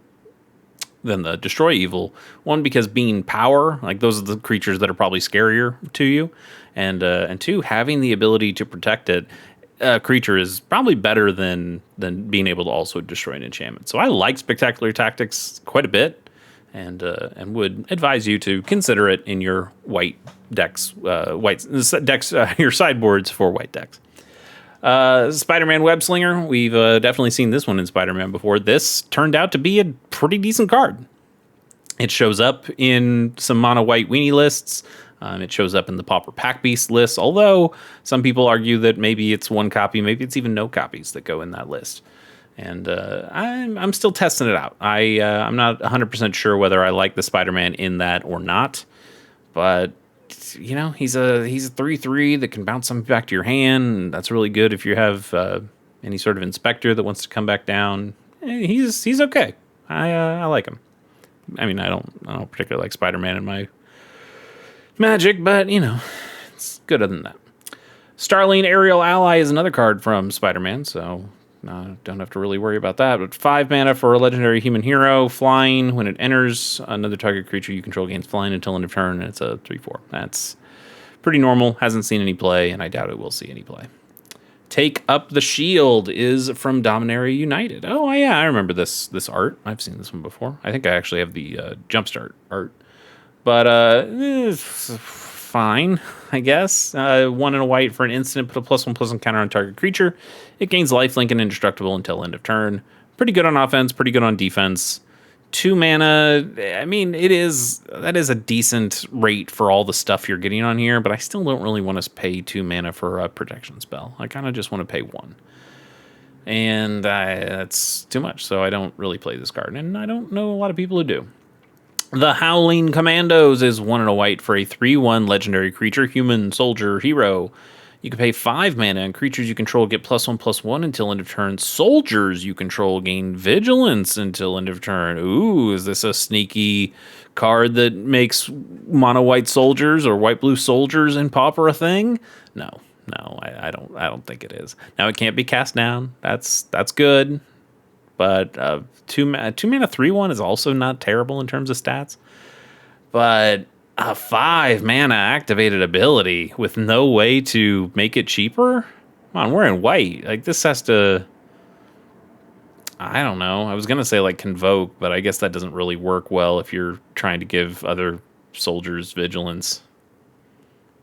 Destroy Evil one, because being power, like those are the creatures that are probably scarier to you, and 2, having the ability to protect it, a creature is probably better than being able to also destroy an enchantment. So I like Spectacular Tactics quite a bit, and would advise you to consider it in your white decks, your sideboards for white decks. Spider-Man Web Slinger. We've definitely seen this one in Spider-Man before. This turned out to be a pretty decent card. It shows up in some mono white weenie lists. It shows up in the Pauper Pack Beast list, although some people argue that maybe it's 1 copy, maybe it's even no copies that go in that list. And I'm still testing it out. I'm not 100% sure whether I like the Spider-Man in that or not, but he's a 3/3 that can bounce something back to your hand. That's really good if you have any sort of inspector that wants to come back down. He's okay. I like him. I mean, I don't particularly like Spider-Man in my Magic, but it's good other than that. Starling Aerial Ally is another card from Spider-Man, so don't have to really worry about that. But 5 mana for a legendary human hero, flying. When it enters, another target creature you control gains flying until end of turn, and it's a 3/4. That's pretty normal. Hasn't seen any play, and I doubt it will see any play. Take Up the Shield is from Dominaria United. Oh, yeah, I remember this art. I've seen this one before. I think I actually have the Jumpstart art. But it's fine, I guess. 1 and a white for an instant. Put a +1/+1 counter on target creature. It gains lifelink and indestructible until end of turn. Pretty good on offense, pretty good on defense. 2 mana. I mean, that is a decent rate for all the stuff you're getting on here, but I still don't really want to pay 2 mana for a protection spell. I kind of just want to pay 1. And that's too much, so I don't really play this card, and I don't know a lot of people who do. The Howling Commandos is 1 and a white for a 3/1 legendary creature, human soldier hero. You can pay 5 mana, and creatures you control get +1/+1 until end of turn. Soldiers you control gain vigilance until end of turn. Ooh, is this a sneaky card that makes mono white soldiers or white blue soldiers in Pauper a thing? No, I don't think it is. Now it can't be cast down. That's good, but two mana 3/1 is also not terrible in terms of stats. But a 5 mana activated ability with no way to make it cheaper? Come on, we're in white. Like, this has to... I don't know. I was going to say, like, convoke, but I guess that doesn't really work well if you're trying to give other soldiers vigilance.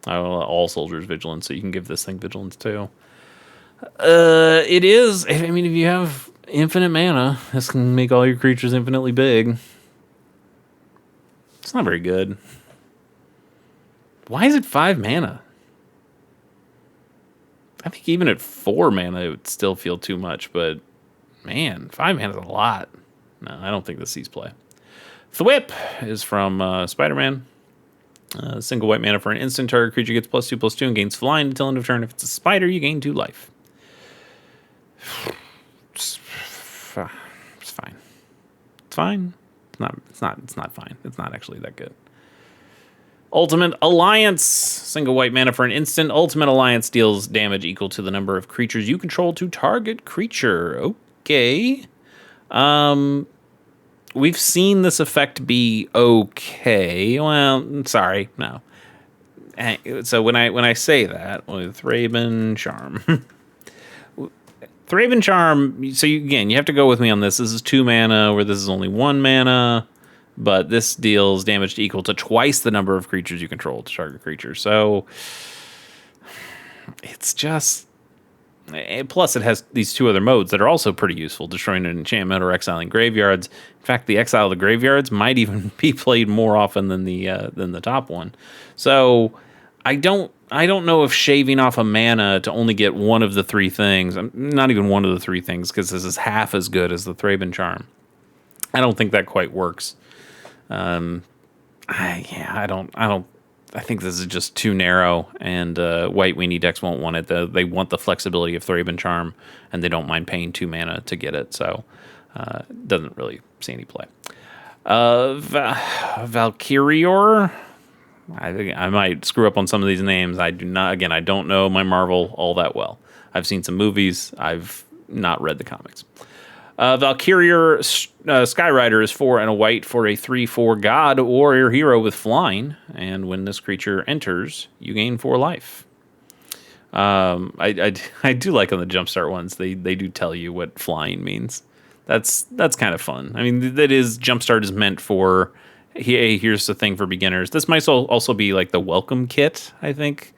All soldiers vigilance, so you can give this thing vigilance, too. It is... I mean, if you have infinite mana, this can make all your creatures infinitely big. It's not very good. Why is it 5 mana? I think even at 4 mana, it would still feel too much, but man, 5 mana is a lot. No, I don't think this sees play. Thwip is from Spider-Man. Single white mana for an instant. Target creature gets +2/+2 and gains flying until end of turn. If it's a spider, you gain 2 life. It's fine. It's fine. It's not fine. It's not actually that good. Ultimate Alliance. Single white mana for an instant. Ultimate Alliance deals damage equal to the number of creatures you control to target creature. Okay. We've seen this effect be okay. Well, sorry, no. So when I say that, with Thraben Charm. Thraben Charm, so you have to go with me on this. This is 2 mana, where this is only 1 mana. But this deals damage equal to twice the number of creatures you control to target creature. So it's just... Plus, it has these 2 other modes that are also pretty useful, destroying an enchantment or exiling graveyards. In fact, the exile of the graveyards might even be played more often than the top one. So I don't know if shaving off a mana to only get one of the 3 things, not even one of the 3 things, because this is half as good as the Thraben Charm. I don't think that quite works. I think this is just too narrow, and white weenie decks won't want it. They want the flexibility of Thraben Charm, and they don't mind paying 2 mana to get it, so doesn't really see any play. Valkyrior. I think I might screw up on some of these names. I don't know my Marvel all that well. I've seen some movies. I've not read the comics. Valkyrior Skyrider is 4 and a white for a 3/4 god warrior hero with flying, and when this creature enters, you gain 4 life. I do like on the jumpstart ones. They do tell you what flying means. That's kind of fun. I mean, that is jumpstart is meant for. Hey, here's the thing for beginners. This might also be like the welcome kit. I think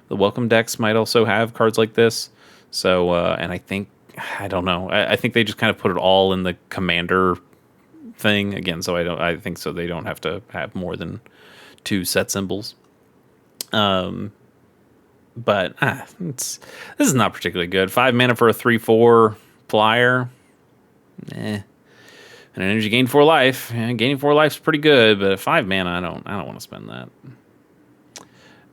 the welcome decks might also have cards like this. So, and I don't know. I think they just kind of put it all in the commander thing again. So I think so they don't have to have more than 2 set symbols. But this is not particularly good. 5 mana for a 3/4 flyer. And an energy gain 4 life. Yeah, gaining 4 life is pretty good, but at 5 mana, I don't want to spend that.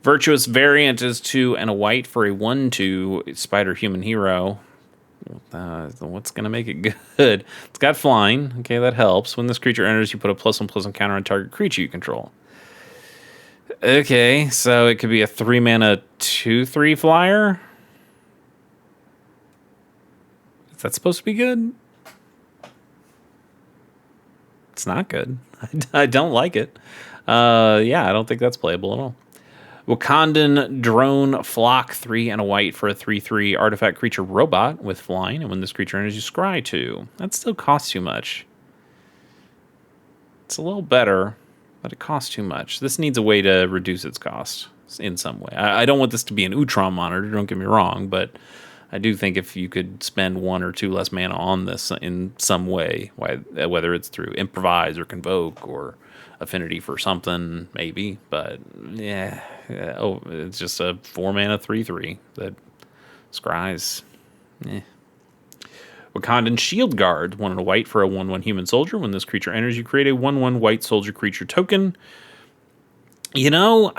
Virtuous Variant is 2 and a white for a 1/2 spider human hero. What's going to make it good? It's got flying. Okay, that helps. When this creature enters, you put a +1/+1 counter on target creature you control. Okay, so it could be a 3 mana 2/3 flyer. Is that supposed to be good? It's not good. I don't like it. I don't think that's playable at all. Wakandan Drone Flock, 3 and a white for a 3/3 artifact creature robot with flying, and when this creature enters, you scry 2. That still costs too much. It's a little better, but it costs too much. This needs a way to reduce its cost in some way. I don't want this to be an Utrom monitor, don't get me wrong, but I do think if you could spend 1 or 2 less mana on this in some way, whether it's through improvise or convoke or affinity for something, maybe, but it's just a 4 mana 3/3 that scries. Wakandan Shield Guard, 1 and a white for a 1/1 human soldier. When this creature enters, you create a 1/1 white soldier creature token. You know,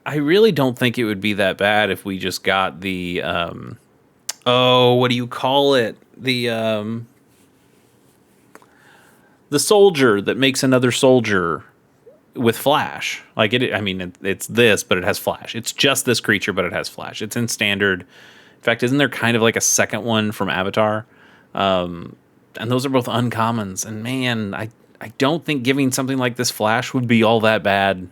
I really don't think it would be that bad if we just got the oh, what do you call it? The soldier that makes another soldier with flash. Like it, I mean, it's this, but it has flash. It's just this creature, but it has flash. It's in standard. In fact, isn't there kind of like a second one from Avatar? And those are both uncommons. And man, I don't think giving something like this flash would be all that bad.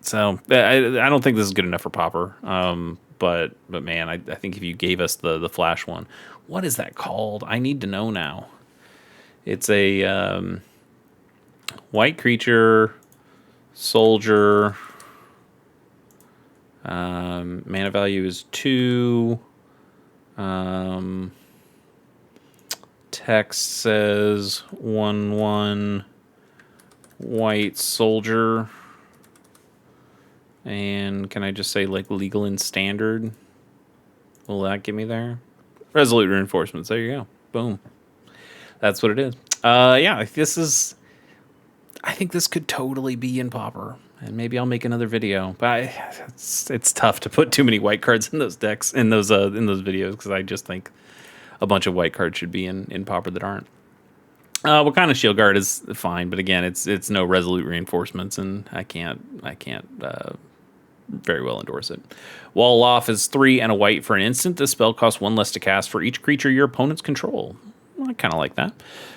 So I don't think this is good enough for Pauper. But man, I think if you gave us the flash one, what is that called? I need to know now. It's a white creature, soldier. Mana value is 2. Text says 1/1 white soldier. And can I just say like legal and standard? Will that get me there? Resolute reinforcements. There you go. Boom. That's what it is. Yeah, this is. I think this could totally be in Pauper, and maybe I'll make another video. But it's tough to put too many white cards in those decks in those videos because I just think a bunch of white cards should be in Pauper that aren't. What kind of shield guard is fine, but again, it's no resolute reinforcements, and I can't very well endorse it. Wall off is 3 and a white for an instant. This spell costs 1 less to cast for each creature your opponents control. I kind of like that.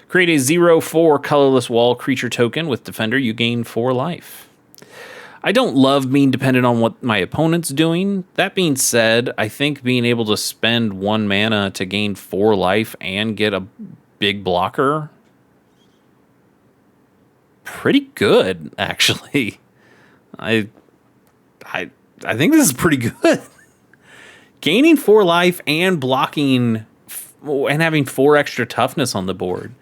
Create a 0/4 colorless wall creature token with Defender. You gain 4 life. I don't love being dependent on what my opponent's doing. That being said, I think being able to spend 1 mana to gain 4 life and get a big blocker, pretty good, actually. I think this is pretty good. Gaining 4 life and blocking and having 4 extra toughness on the board.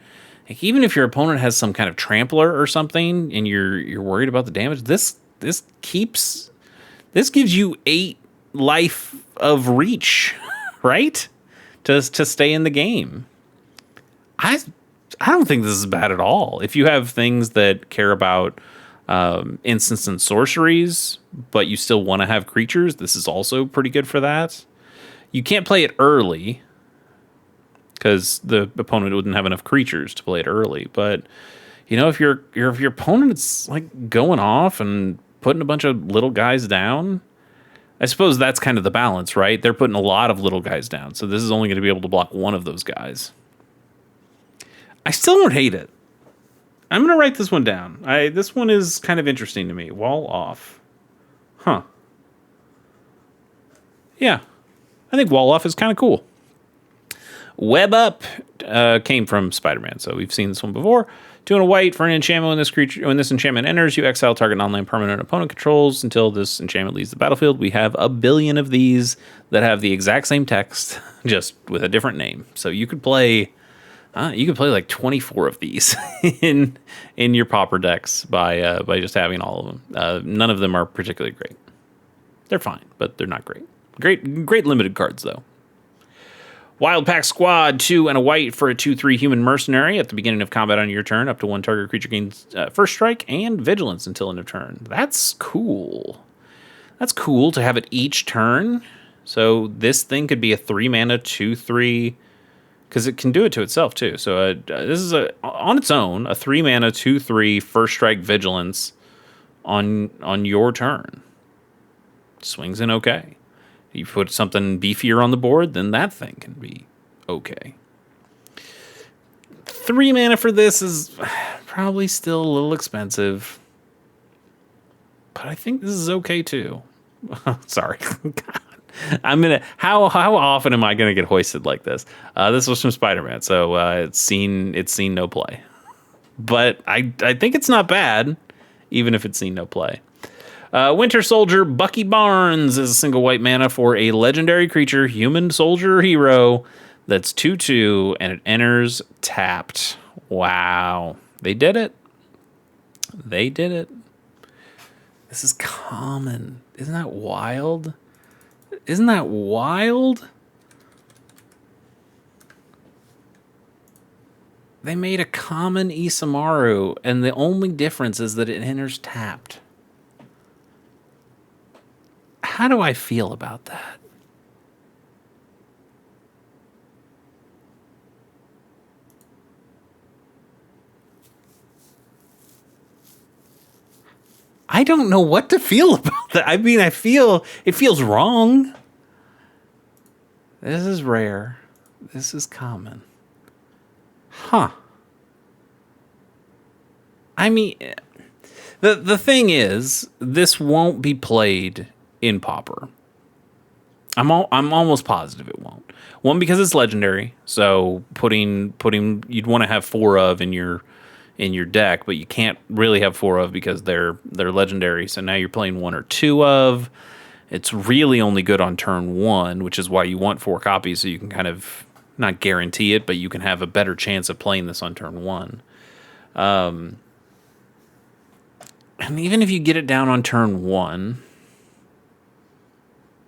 Like, even if your opponent has some kind of trampler or something and you're worried about the damage, this gives you 8 life of reach, right? To stay in the game. I don't think this is bad at all. If you have things that care about instants and sorceries, but you still want to have creatures, this is also pretty good for that. You can't play it early because the opponent wouldn't have enough creatures to play it early. But you know, if your opponent's like going off and putting a bunch of little guys down, I suppose that's kind of the balance, right? They're putting a lot of little guys down, so this is only going to be able to block one of those guys. I still don't hate it. I'm going to write this one down. This one is kind of interesting to me. Wall off. Huh. Yeah. I think wall off is kind of cool. Web up came from Spider-Man, so we've seen this one before. 2 and a white for an enchantment. When this enchantment enters, you exile target non-land permanent opponent controls until this enchantment leaves the battlefield. We have a billion of these that have the exact same text, just with a different name. So you could play like 24 of these in your Pauper decks by just having all of them. None of them are particularly great. They're fine, but they're not great. Great limited cards though. Wild Pack Squad, 2 and a white for a 2/3 human mercenary. At the beginning of combat on your turn, up to 1 target creature gains first strike and vigilance until end of turn. That's cool. That's cool to have it each turn. So this thing could be a 3 mana 2/3, because it can do it to itself too. So this is on its own a 3 mana 2/3 first strike vigilance on your turn. Swings in okay. You put something beefier on the board, then that thing can be okay. 3 mana for this is probably still a little expensive, but I think this is okay too. Sorry. God. How often am I gonna get hoisted like this? This was from Spider-Man, so it's seen no play. But I think it's not bad, even if it's seen no play. Winter Soldier Bucky Barnes is a single white mana for a legendary creature, human soldier hero, that's 2/2, and it enters tapped. Wow. They did it. They did it. This is common. Isn't that wild? Isn't that wild? They made a common Isamaru, and the only difference is that it enters tapped. How do I feel about that? I don't know what to feel about that. I mean, I feel it feels wrong. This is rare. This is common. Huh. I mean, the thing is, this won't be played in Pauper. I'm almost positive it won't. One, because it's legendary, so putting you'd want to have 4 of in your deck, but you can't really have 4 of because they're legendary. So now you're playing 1 or 2 of. It's really only good on turn 1, which is why you want 4 copies, so you can kind of not guarantee it, but you can have a better chance of playing this on turn 1. And even if you get it down on turn 1,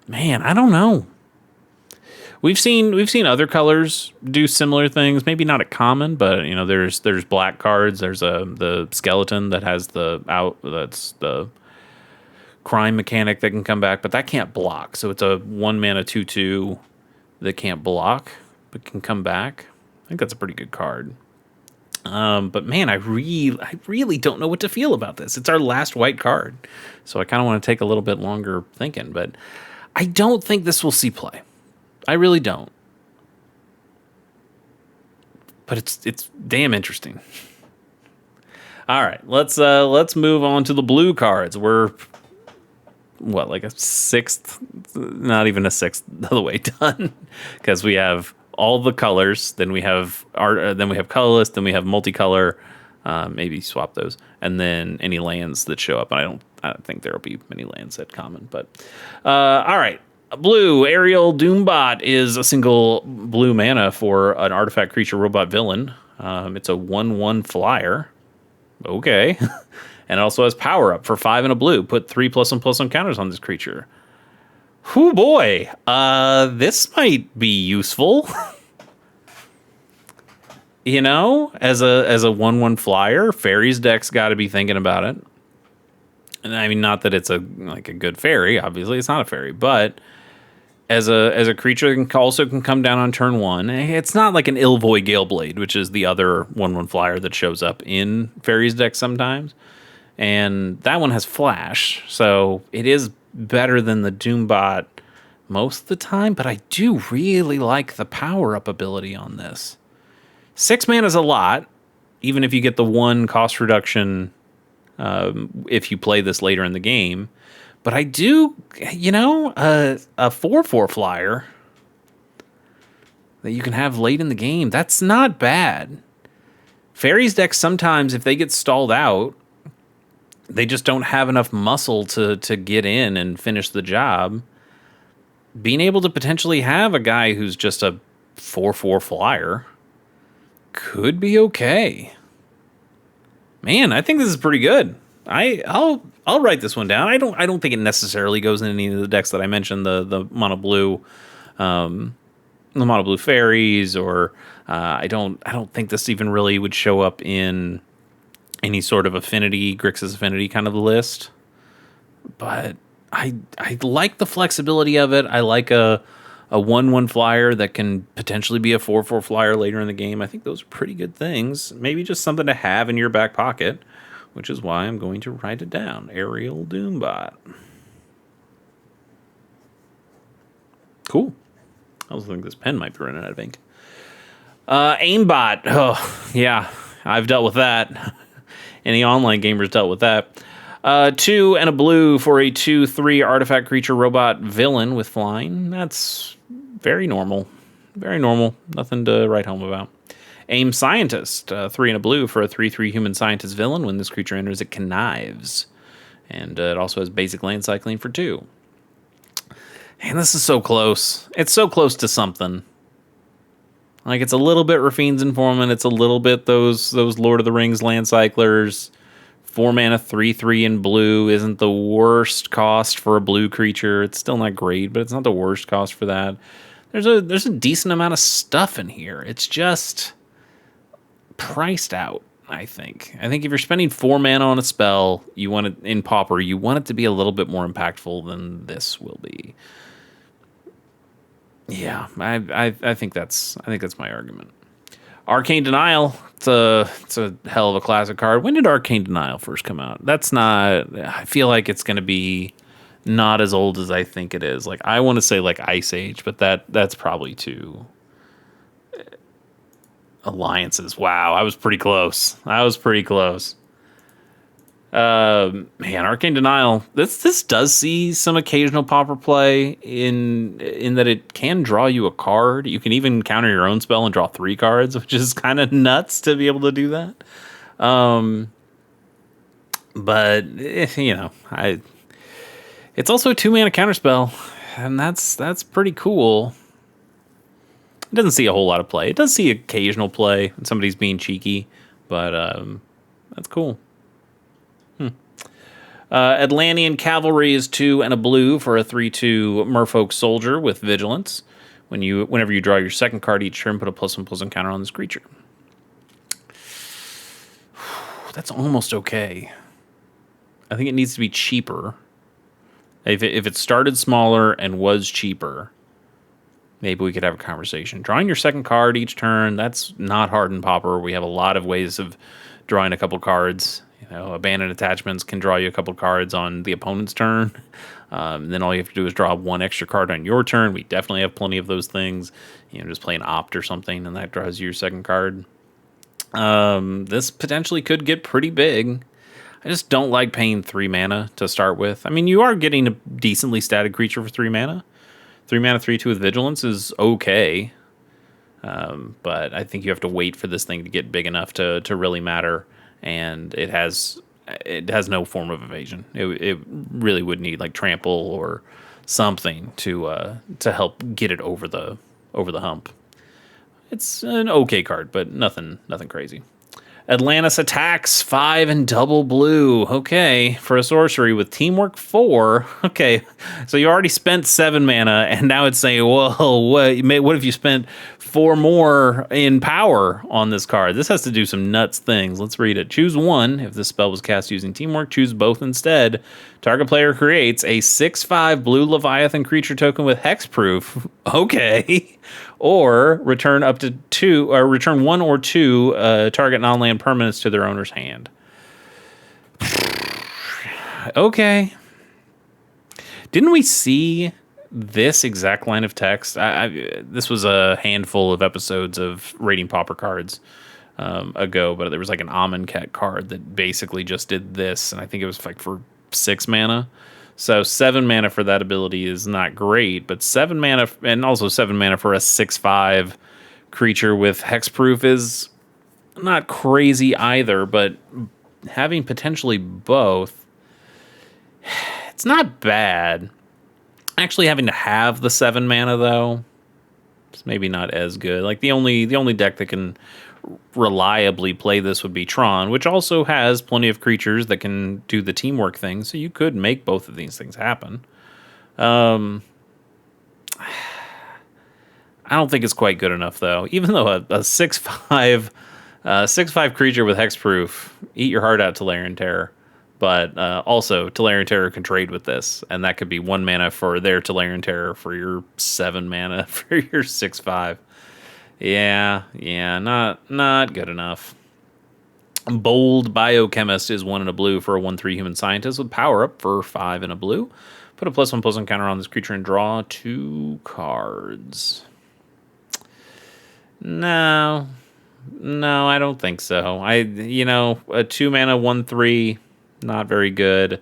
man, I don't know. We've seen other colors do similar things. Maybe not at common, but there's black cards. There's the skeleton that has that's the crime mechanic that can come back, but that can't block. So it's a 1 mana 2/2 that can't block but can come back. I think that's a pretty good card. But man, I really don't know what to feel about this. It's our last white card, so I kind of want to take a little bit longer thinking. But I don't think this will see play. I really don't. But it's damn interesting. All right, let's move on to the blue cards. We're like a sixth, not even a sixth of the way done, because we have all the colors. Then we have art. Then we have colorless. Then we have multicolor. Maybe swap those, and then any lands that show up. I don't think there will be many lands at common. But all right. Blue Aerial Doombot is a single blue mana for an artifact creature robot villain. It's a 1/1 flyer. Okay. And it also has power up for 5 and a blue. Put 3+1/+1 counters on this creature. Whoo boy. This might be useful. As a 1/1 flyer, Fairies deck's got to be thinking about it. And I mean, not that it's a good fairy. Obviously, it's not a fairy, but as a creature that can come down on turn 1. It's not like an Ilvoy Galeblade, which is the other 1/1 flyer that shows up in Fairies deck sometimes. And that one has flash, so it is better than the Doombot most of the time, but I do really like the power up ability on this. 6 mana is a lot, even if you get the 1 cost reduction if you play this later in the game. But I do, a 4/4 flyer that you can have late in the game, that's not bad. Fairies decks sometimes, if they get stalled out, they just don't have enough muscle to get in and finish the job. Being able to potentially have a guy who's just a 4/4 flyer could be okay. Man, I think this is pretty good. I'll write this one down. I don't think it necessarily goes in any of the decks that I mentioned, the mono blue, the mono blue fairies, or I don't think this even really would show up in any sort of affinity, Grixis affinity kind of list. But I like the flexibility of it. I like a 1/1 flyer that can potentially be a 4/4 flyer later in the game. I think those are pretty good things. Maybe just something to have in your back pocket, which is why I'm going to write it down. Aerial Doombot. Cool. I also think this pen might be running out of ink. Aimbot. Oh, yeah. I've dealt with that. Any online gamers dealt with that. 2 and a blue for a 2/3 artifact creature robot villain with flying. That's very normal. Very normal. Nothing to write home about. Aim Scientist. 3 and a blue for a 3/3 human scientist villain. When this creature enters, it connives. And it also has basic land cycling for 2. And this is so close. It's so close to something. Like, it's a little bit Rafine's Informant. It's a little bit those Lord of the Rings land cyclers. 4 mana, 3/3 in blue isn't the worst cost for a blue creature. It's still not great, but it's not the worst cost for that. There's a decent amount of stuff in here. It's just priced out. I think if you're spending 4 mana on a spell, you want it in Pauper. You want it to be a little bit more impactful than this will be. Yeah, I think that's my argument. Arcane Denial. It's a hell of a classic card. When did Arcane Denial first come out? That's not. I feel like it's going to be not as old as I think it is. Like I want to say like Ice Age, but that's probably too. Alliances. Wow, I was pretty close. Man, Arcane Denial. This does see some occasional Pauper play in that it can draw you a card. You can even counter your own spell and draw 3 cards, which is kind of nuts to be able to do that. But it's also a 2 mana counterspell, and that's pretty cool. It doesn't see a whole lot of play. It does see occasional play when somebody's being cheeky, but that's cool. Atlantean Cavalry is 2 and a blue for a 3/2 Merfolk Soldier with Vigilance. Whenever you draw your second card each turn, put a +1/+1 counter on this creature. That's almost okay. I think it needs to be cheaper. If it started smaller and was cheaper, maybe we could have a conversation. Drawing your second card each turn, that's not hard in Pauper. We have a lot of ways of drawing a couple cards. Abandoned Attachments can draw you a couple cards on the opponent's turn. Then all you have to do is draw 1 extra card on your turn. We definitely have plenty of those things. Just play an Opt or something, and that draws you your second card. This potentially could get pretty big. I just don't like paying 3 mana to start with. I mean, you are getting a decently statted creature for 3 mana. 3 mana, 3/2 with Vigilance is okay. But I think you have to wait for this thing to get big enough to really matter. And it has no form of evasion. It really would need like trample or something to help get it over the hump. It's an okay card, but nothing crazy. Atlantis Attacks, 5 and double blue. Okay, for a sorcery with Teamwork 4. Okay, so you already spent 7 mana, and now it's saying, whoa, what if you spent 4 more in power on this card? This has to do some nuts things. Let's read it. Choose 1 if this spell was cast using Teamwork. Choose both instead. Target player creates a 6/5 blue Leviathan creature token with hexproof. Okay. Or return up to 2, or return 1 or 2 target non-land permanents to their owner's hand. Okay. Didn't we see this exact line of text? This was a handful of episodes of Rating Pauper cards ago, but there was like an Amonkhet card that basically just did this, and I think it was like for 6 mana. So 7 mana for that ability is not great, but 7 mana, and also 7 mana for a 6/5 creature with hexproof is not crazy either, but having potentially both, it's not bad. Actually having to have the 7 mana, though, it's maybe not as good. Like the only deck that can reliably play this would be Tron, which also has plenty of creatures that can do the teamwork thing, so you could make both of these things happen. I don't think it's quite good enough, though. Even though a 6/5 6/5 creature with hexproof, eat your heart out, Tolarian Terror. But also, Tolarian Terror can trade with this, and that could be 1 mana for their Tolarian Terror for your 7 mana for your 6/5. Yeah, not good enough. Bold Biochemist is 1 and a blue for a 1/3 human scientist with power up for 5 and a blue. Put a +1/+1 counter on this creature and draw 2 cards. No, I don't think so. A 2 mana 1/3, not very good.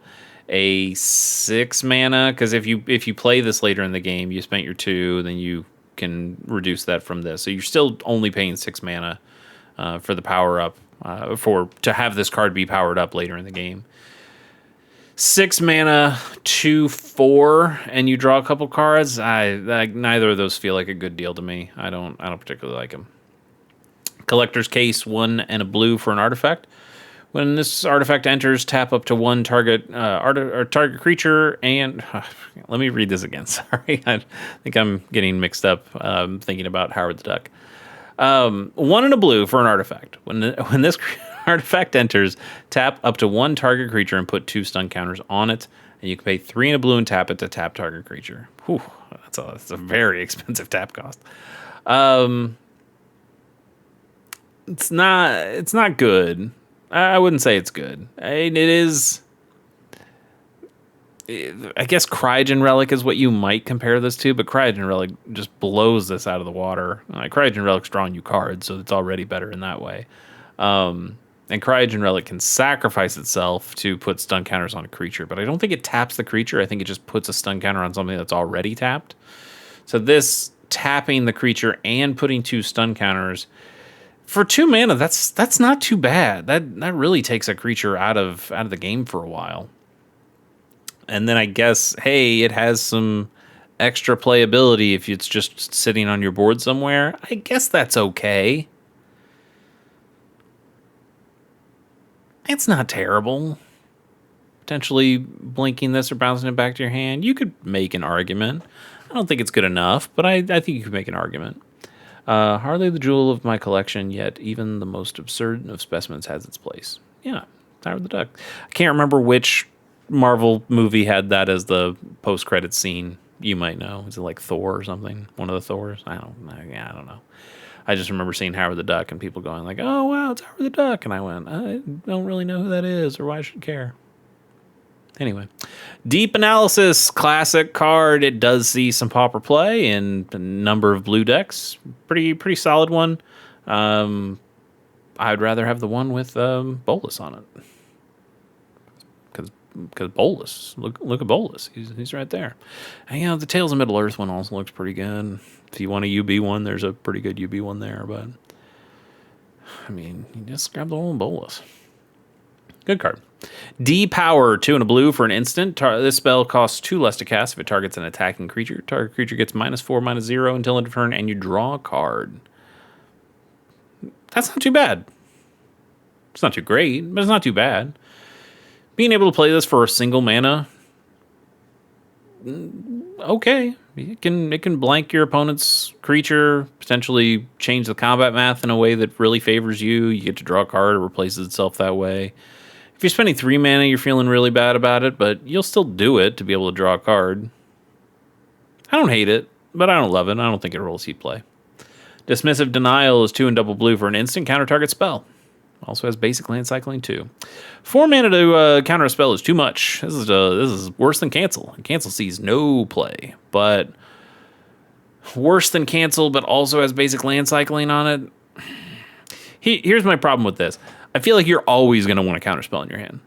A 6 mana, because if you play this later in the game, you spent your 2, then you can reduce that from this. So you're still only paying 6 mana for the power up to have this card be powered up later in the game. 6 mana, 2/4, and you draw a couple cards. Neither of those feel like a good deal to me. I don't particularly like them. Collector's Case, 1 and a blue for an artifact. When this artifact enters, tap up to 1 target target creature, and let me read this again. Sorry, I think I'm getting mixed up thinking about Howard the Duck. One and a blue for an artifact. When this artifact enters, tap up to one target creature and put 2 stun counters on it. And you can pay 3 and a blue and tap it to tap target creature. Whew, that's a very expensive tap cost. It's not good. I wouldn't say it's good. It is. I guess Cryogen Relic is what you might compare this to, but Cryogen Relic just blows this out of the water. Cryogen Relic's drawing you cards, so it's already better in that way. And Cryogen Relic can sacrifice itself to put stun counters on a creature, but I don't think it taps the creature. I think it just puts a stun counter on something that's already tapped. So this tapping the creature and putting 2 stun counters for 2 mana, that's not too bad. That really takes a creature out of the game for a while. And then I guess, hey, it has some extra playability if it's just sitting on your board somewhere. I guess that's okay. It's not terrible. Potentially blinking this or bouncing it back to your hand. You could make an argument. I don't think it's good enough, but I think you could make an argument. Hardly the jewel of my collection, yet even the most absurd of specimens has its place. Yeah, Howard the Duck. I can't remember which Marvel movie had that as the post-credit scene. You might know. Is it like Thor or something? One of the Thors? I don't know. I just remember seeing Howard the Duck and people going like, "Oh wow, it's Howard the Duck," and I went, "I don't really know who that is or why I should care." Anyway, Deep Analysis, classic card. It does see some Pauper play in a number of blue decks. Pretty solid one. I'd rather have the one with Bolus on it. Because Bolus, look at Bolus, he's right there. And the Tales of Middle Earth one also looks pretty good. If you want a UB one, there's a pretty good UB one there. But I mean, you just grab the one with Bolus. Good card. D-Power, 2 and a blue for an instant. This spell costs 2 less to cast if it targets an attacking creature. Target creature gets -4/-0 until end of turn, and you draw a card. That's not too bad. It's not too great, but it's not too bad. Being able to play this for a single mana, okay. It can blank your opponent's creature, potentially change the combat math in a way that really favors you. You get to draw a card, it replaces itself that way. If you're spending 3 mana, you're feeling really bad about it, but you'll still do it to be able to draw a card. I don't hate it, but I don't love it. I don't think it rolls heat play. Dismissive Denial is 2 and double blue for an instant counter target spell. Also has basic land cycling too. 4 mana to counter a spell is too much. This is worse than Cancel. Cancel sees no play, but worse than Cancel, but also has basic land cycling on it. Here's my problem with this. I feel like you're always going to want a counter spell in your hand.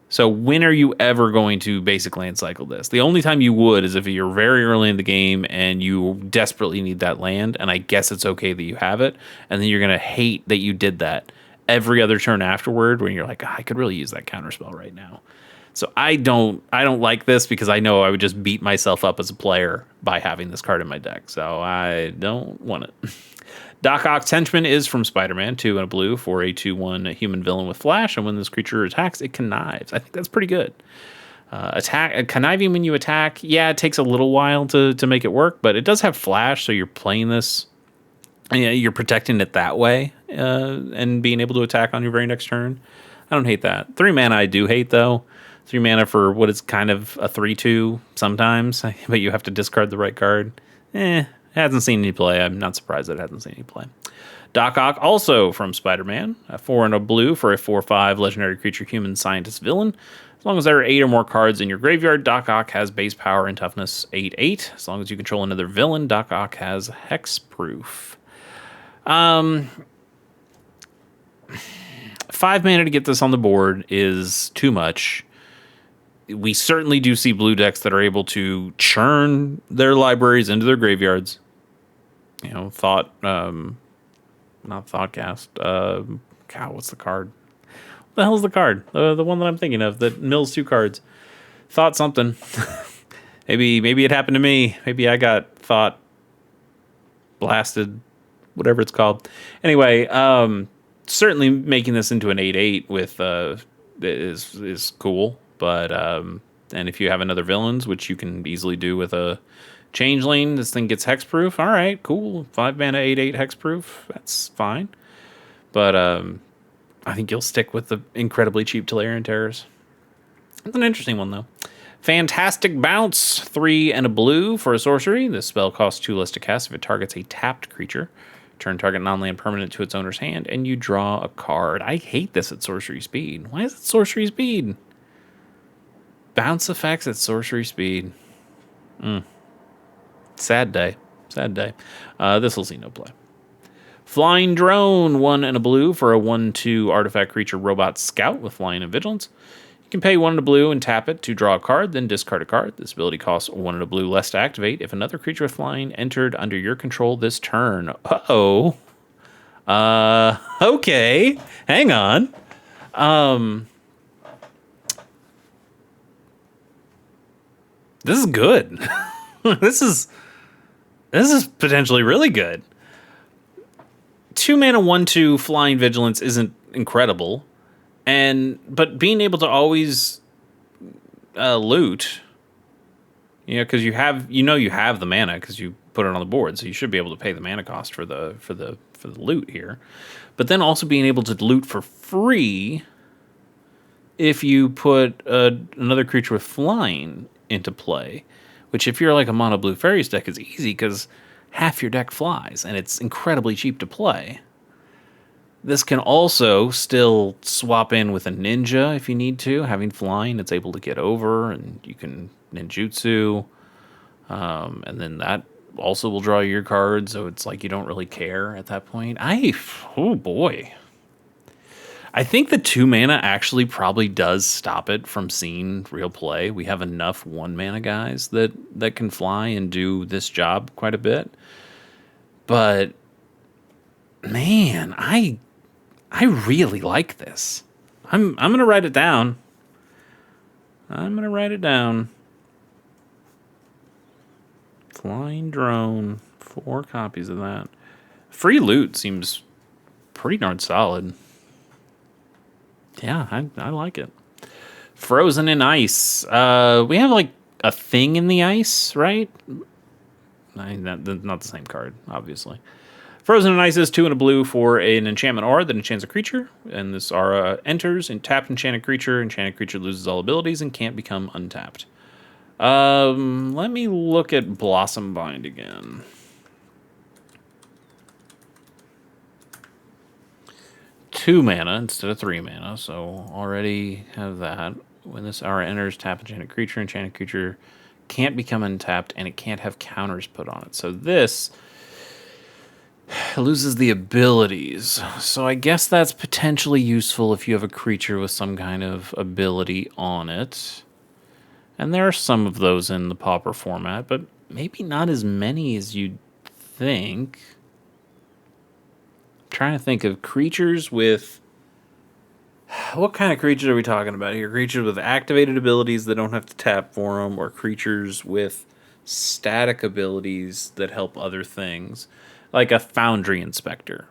So when are you ever going to basic land cycle this? The only time you would is if you're very early in the game and you desperately need that land, and I guess it's okay that you have it, and then you're going to hate that you did that every other turn afterward when you're like, I could really use that counterspell right now. So I don't like this because I know I would just beat myself up as a player by having this card in my deck. So I don't want it. Doc Ock's Henchman is from Spider-Man, 2 and a blue for a 2/1 human villain with flash, and when this creature attacks, it connives. I think that's pretty good. Conniving when you attack, yeah, it takes a little while to make it work, but it does have flash, so you're playing this, you're protecting it that way, and being able to attack on your very next turn. I don't hate that. 3 mana I do hate, though. 3 mana for what is kind of a 3/2 sometimes, but you have to discard the right card. Hasn't seen any play. I'm not surprised that it hasn't seen any play. Doc Ock, also from Spider-Man, a 4 and a blue for a 4/5 legendary creature human scientist villain. As long as there are 8 or more cards in your graveyard, Doc Ock has base power and toughness 8/8. As long as you control another villain, Doc Ock has hexproof. 5 mana to get this on the board is too much. We certainly do see blue decks that are able to churn their libraries into their graveyards. Not Thoughtcast. What's the card? What the hell's the card? The one that I'm thinking of that mills 2 cards. Thought something. maybe it happened to me. Maybe I got thought blasted, whatever it's called. Anyway, certainly making this into an 8/8 with is cool. But and if you have another villains, which you can easily do with a Changeling, this thing gets hexproof. All right, cool. 5 mana, 8/8 hexproof. That's fine. But I think you'll stick with the incredibly cheap Tolarian Terrors. It's an interesting one, though. Fantastic Bounce, 3 and a blue for a sorcery. This spell costs 2 less to cast if it targets a tapped creature. Turn target non-land permanent to its owner's hand, and you draw a card. I hate this at sorcery speed. Why is it sorcery speed? Bounce effects at sorcery speed. Sad day. Sad day. This will see no play. Flying Drone, 1 and a blue for a 1/2 artifact creature robot scout with flying and vigilance. You can pay 1 and a blue and tap it to draw a card, then discard a card. This ability costs 1 and a blue less to activate if another creature with flying entered under your control this turn. Uh-oh. Okay. Hang on. This is good. This is potentially really good. 2 mana, 1/2 flying vigilance isn't incredible. But being able to always loot, because you have the mana because you put it on the board, so you should be able to pay the mana cost for the loot here. But then also being able to loot for free if you put another creature with flying into play, which if you're like a mono blue fairies deck is easy because half your deck flies and it's incredibly cheap to play. This can also still swap in with a ninja if you need to. Having flying, it's able to get over, and you can ninjutsu. And then that also will draw your card, so it's like you don't really care at that point. Oh boy. I think the 2 mana actually probably does stop it from seeing real play. We have enough 1 mana guys that can fly and do this job quite a bit. But man, I really like this. I'm gonna write it down. Flying Drone, 4 copies of that. Free loot seems pretty darn solid. Yeah, I like it. Frozen in Ice. We have like a thing in the ice, right? Not the same card, obviously. Frozen in Ice is 2 and a blue for an enchantment aura that enchants a creature. And this aura enters and tapped enchanted creature. Enchanted creature loses all abilities and can't become untapped. Let me look at Blossom Bind again. Two mana instead of 3 mana, so already have that. When this aura enters, tap enchanted creature can't become untapped, and it can't have counters put on it. So this loses the abilities. So I guess that's potentially useful if you have a creature with some kind of ability on it. And there are some of those in the Pauper format, but maybe not as many as you'd think. I'm trying to think of creatures with... What kind of creatures are we talking about here? Creatures with activated abilities that don't have to tap for them, or creatures with static abilities that help other things, like a Foundry Inspector,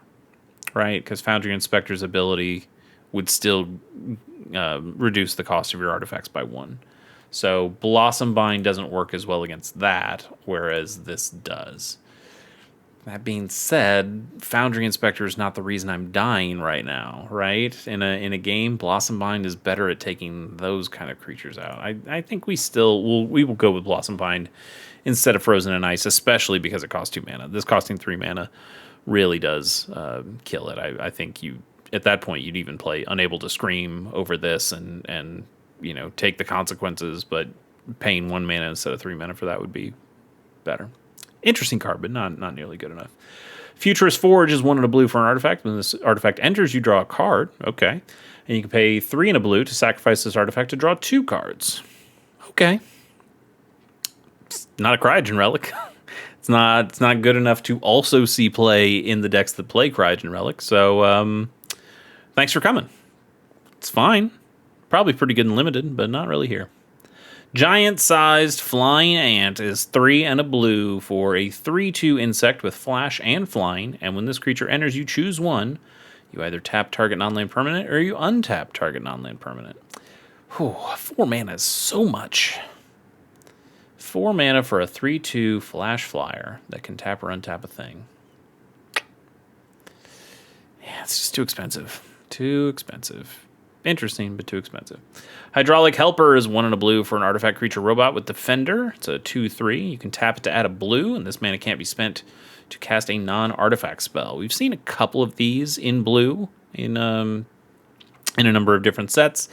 right? Because Foundry Inspector's ability would still reduce the cost of your artifacts by 1. So Blossom Bind doesn't work as well against that, whereas this does. That being said, Foundry Inspector is not the reason I'm dying right now, right? In a game, Blossom Bind is better at taking those kind of creatures out. I think we will go with Blossom Bind instead of Frozen in Ice, especially because it costs 2 mana. This costing 3 mana really does kill it. I think at that point you'd even play Unable to Scream over this and take the consequences, but paying 1 mana instead of 3 mana for that would be better. Interesting card, but not nearly good enough. Futurist Forge is 1 and a blue for an artifact. When this artifact enters, you draw a card. Okay. And you can pay 3 and a blue to sacrifice this artifact to draw 2 cards. Okay. It's not a Cryogen Relic. It's not good enough to also see play in the decks that play Cryogen Relic. So thanks for coming. It's fine. Probably pretty good and limited, but not really here. Giant-sized Flying Ant is 3 and a blue for a 3/2 insect with flash and flying, and when this creature enters, you choose 1. You either tap target non-land permanent, or you untap target non-land permanent. Whew, 4 mana is so much. 4 mana for a 3/2 flash flyer that can tap or untap a thing. Yeah, it's just too expensive. Too expensive. Interesting, but too expensive. Hydraulic Helper is 1 and a blue for an artifact creature robot with Defender. It's a 2/3. You can tap it to add a blue, and this mana can't be spent to cast a non-artifact spell. We've seen a couple of these in blue in a number of different sets.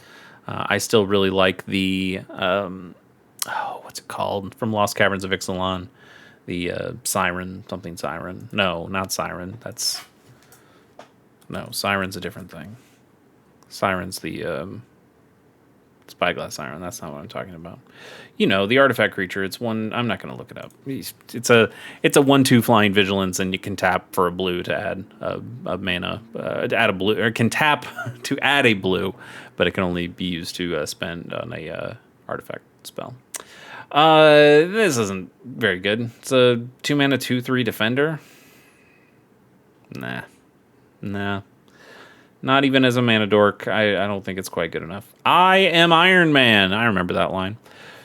I still really like the what's it called from Lost Caverns of Ixalan? The Siren, something Siren. No, not Siren. Siren's a different thing. Siren's the Spyglass Siren. That's not what I'm talking about. You know, the artifact creature. It's one. I'm not going to look it up. It's a 1/2 flying vigilance, and you can tap for a blue to add a mana. To add a blue, or can tap to add a blue, but it can only be used to spend on a artifact spell. This isn't very good. It's a 2 mana 2/3 defender. Nah. Not even as a mana dork. I don't think it's quite good enough. I am Iron Man. I remember that line.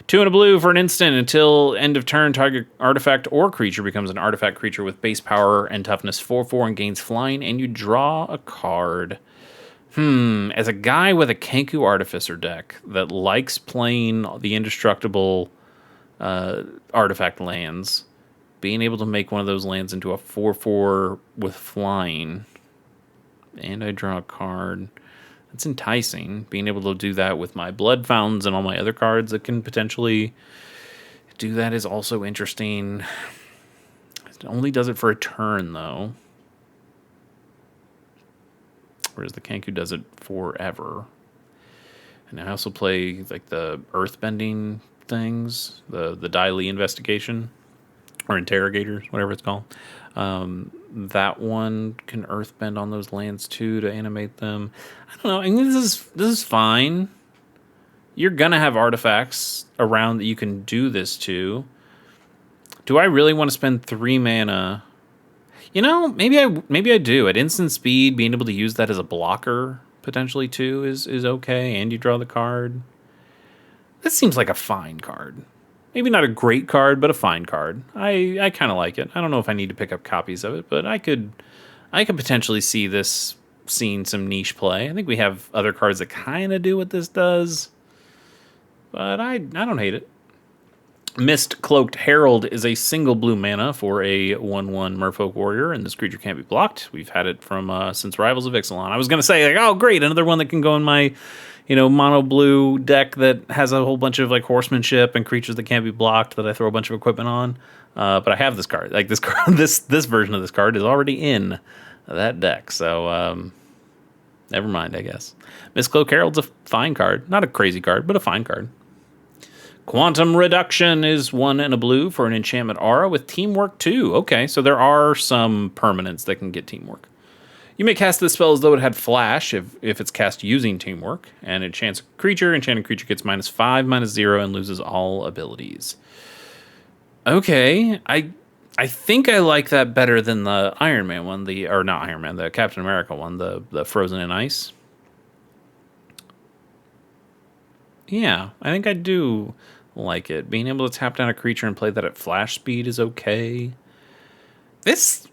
2 and a blue for an instant until end of turn. Target artifact or creature becomes an artifact creature with base power and toughness 4/4 and gains flying, and you draw a card. As a guy with a Kenku Artificer deck that likes playing the indestructible artifact lands, being able to make one of those lands into a 4/4 with flying, and I draw a card, that's enticing. Being able to do that with my Blood Fountains and all my other cards that can potentially do that is also interesting. It only does it for a turn, though. Whereas the Kenku does it forever. And I also play like the earthbending things, the Dai investigation, or interrogators, whatever it's called. That one can earthbend on those lands too to animate them. I don't know. I mean, this is fine. You're gonna have artifacts around that you can do this to. Do I really want to spend 3 mana? You know, maybe I do. At instant speed, being able to use that as a blocker potentially too is okay, and you draw the card. This seems like a fine card. Maybe not a great card, but a fine card. I kind of like it. I don't know if I need to pick up copies of it, but I could potentially see this seeing some niche play. I think we have other cards that kind of do what this does, but I don't hate it. Mist Cloaked Herald is a single blue mana for a 1/1 Merfolk Warrior, and this creature can't be blocked. We've had it from since Rivals of Ixalan. I was going to say, like, oh, great, another one that can go in my mono blue deck that has a whole bunch of like horsemanship and creatures that can't be blocked that I throw a bunch of equipment on. But I have this card. Like this card, this version of this card is already in that deck. So never mind, I guess. Mistcloak Herald's a fine card. Not a crazy card, but a fine card. Quantum Reduction is 1 and a blue for an enchantment aura with Teamwork 2. Okay, so there are some permanents that can get Teamwork. You may cast this spell as though it had Flash if it's cast using Teamwork, and enchants a creature. Enchanted creature gets -5/-0 and loses all abilities. Okay, I think I like that better than the Iron Man one, the Captain America one, the Frozen in Ice. Yeah, I think I do like it. Being able to tap down a creature and play that at flash speed is okay. This...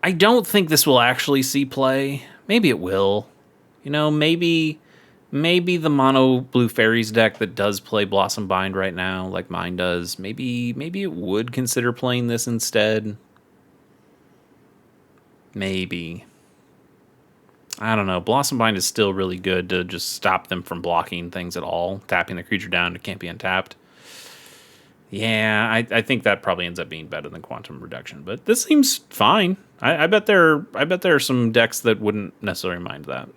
I don't think this will actually see play. Maybe it will. Maybe the mono blue fairies deck that does play Blossom Bind right now, like mine does, maybe it would consider playing this instead. Maybe. I don't know. Blossom Bind is still really good to just stop them from blocking things at all. Tapping the creature down, it can't be untapped. Yeah, I think that probably ends up being better than Quantum Reduction, but this seems fine. I bet there are some decks that wouldn't necessarily mind that.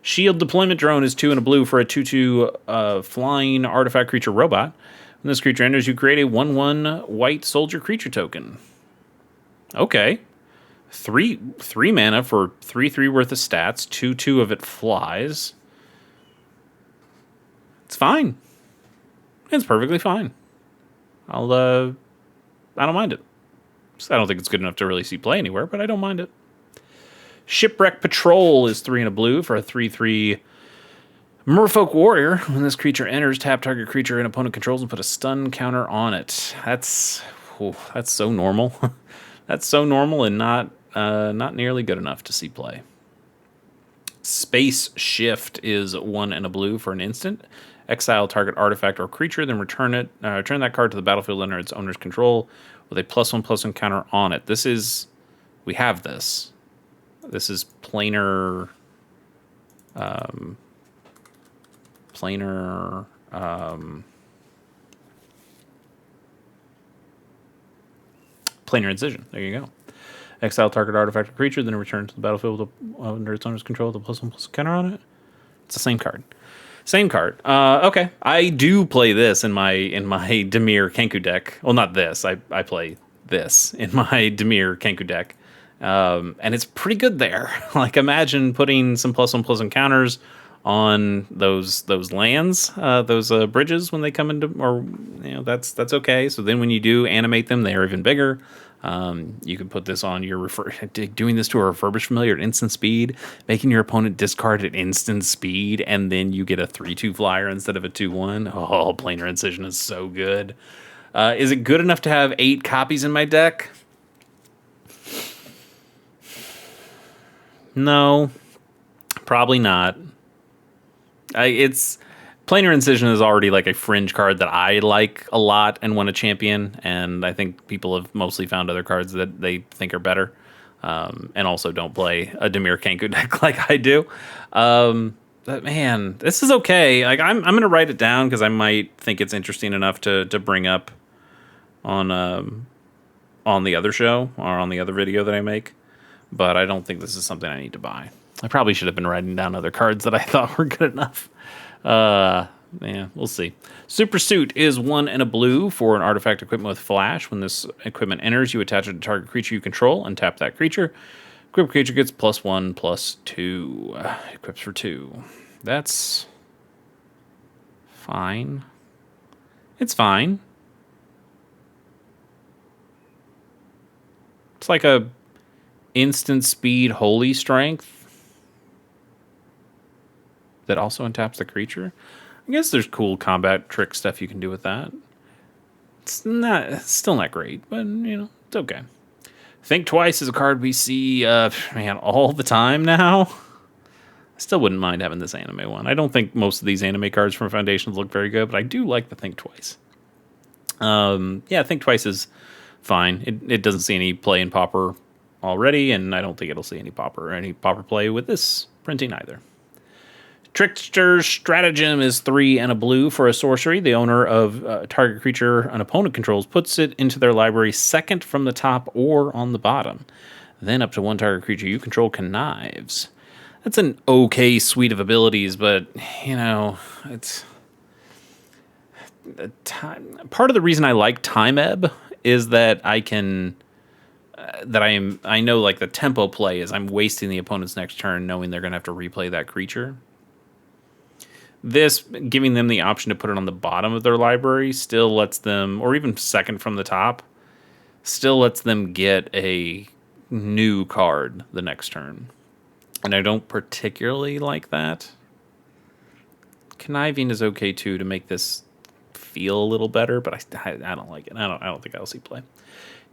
Shield Deployment Drone is 2 and a blue for a 2/2 flying artifact creature robot. When this creature enters, you create a 1/1 white soldier creature token. Okay. 3 mana for 3/3 worth of stats. 2/2 of it flies. It's fine. It's perfectly fine. I don't mind it. I don't think it's good enough to really see play anywhere, but I don't mind it. Shipwreck Patrol is 3 and a blue for a 3/3 Merfolk Warrior. When this creature enters, tap target creature an opponent controls and put a stun counter on it. That's so normal. That's so normal and not nearly good enough to see play. Space Shift is 1 and a blue for an instant. Exile target artifact or creature, then return that card to the battlefield under its owner's control with a +1/+1 counter on it. We have this. This is planar incision. There you go. Exile target artifact or creature, then return to the battlefield under its owner's control with a +1/+1 counter on it. It's the same card. Same card. Okay, I do play this in my Dimir Kenku deck. Well, not this. I play this in my Dimir Kenku deck, and it's pretty good there. Like, imagine putting some +1/+1 counters on those lands, those bridges when they come into, or that's okay. So then when you do animate them, they are even bigger. You can put this on your doing this to a refurbished familiar at instant speed, making your opponent discard at instant speed, and then you get a 3/2 flyer instead of a 2/1. Oh, planar incision is so good. Is it good enough to have 8 copies in my deck? No, probably not. It's Planar Incision is already like a fringe card that I like a lot and want to champion, and I think people have mostly found other cards that they think are better, and also don't play a Dimir Kenku deck like I do. But man, this is okay. Like, I'm gonna write it down because I might think it's interesting enough to bring up on the other show or on the other video that I make. But I don't think this is something I need to buy. I probably should have been writing down other cards that I thought were good enough. Yeah, we'll see. Super Suit is 1 and a blue for an artifact equipment with flash. When this equipment enters, you attach it to target creature you control and tap that creature. Equipped creature gets +1/+2. Equips for 2. That's fine. It's fine. It's like a instant speed holy strength that also untaps the creature. I guess there's cool combat trick stuff you can do with that. It's still not great, but it's okay. Think Twice is a card we see all the time now. I still wouldn't mind having this anime one. I don't think most of these anime cards from Foundations look very good, but I do like the Think Twice. Think Twice is fine. It doesn't see any play in Pauper already, and I don't think it'll see any Pauper play with this printing either. Trickster's Stratagem is 3 and a blue for a sorcery. The owner of a target creature an opponent controls puts it into their library second from the top or on the bottom. Then up to 1 target creature you control connives. That's an okay suite of abilities, but it's part of the reason I like Time Ebb is that I know like the tempo play is I'm wasting the opponent's next turn knowing they're going to have to replay that creature. This, giving them the option to put it on the bottom of their library, still lets them, or even second from the top, still lets them get a new card the next turn. And I don't particularly like that. Conniving is okay too to make this feel a little better, but I don't like it. I don't think I'll see play.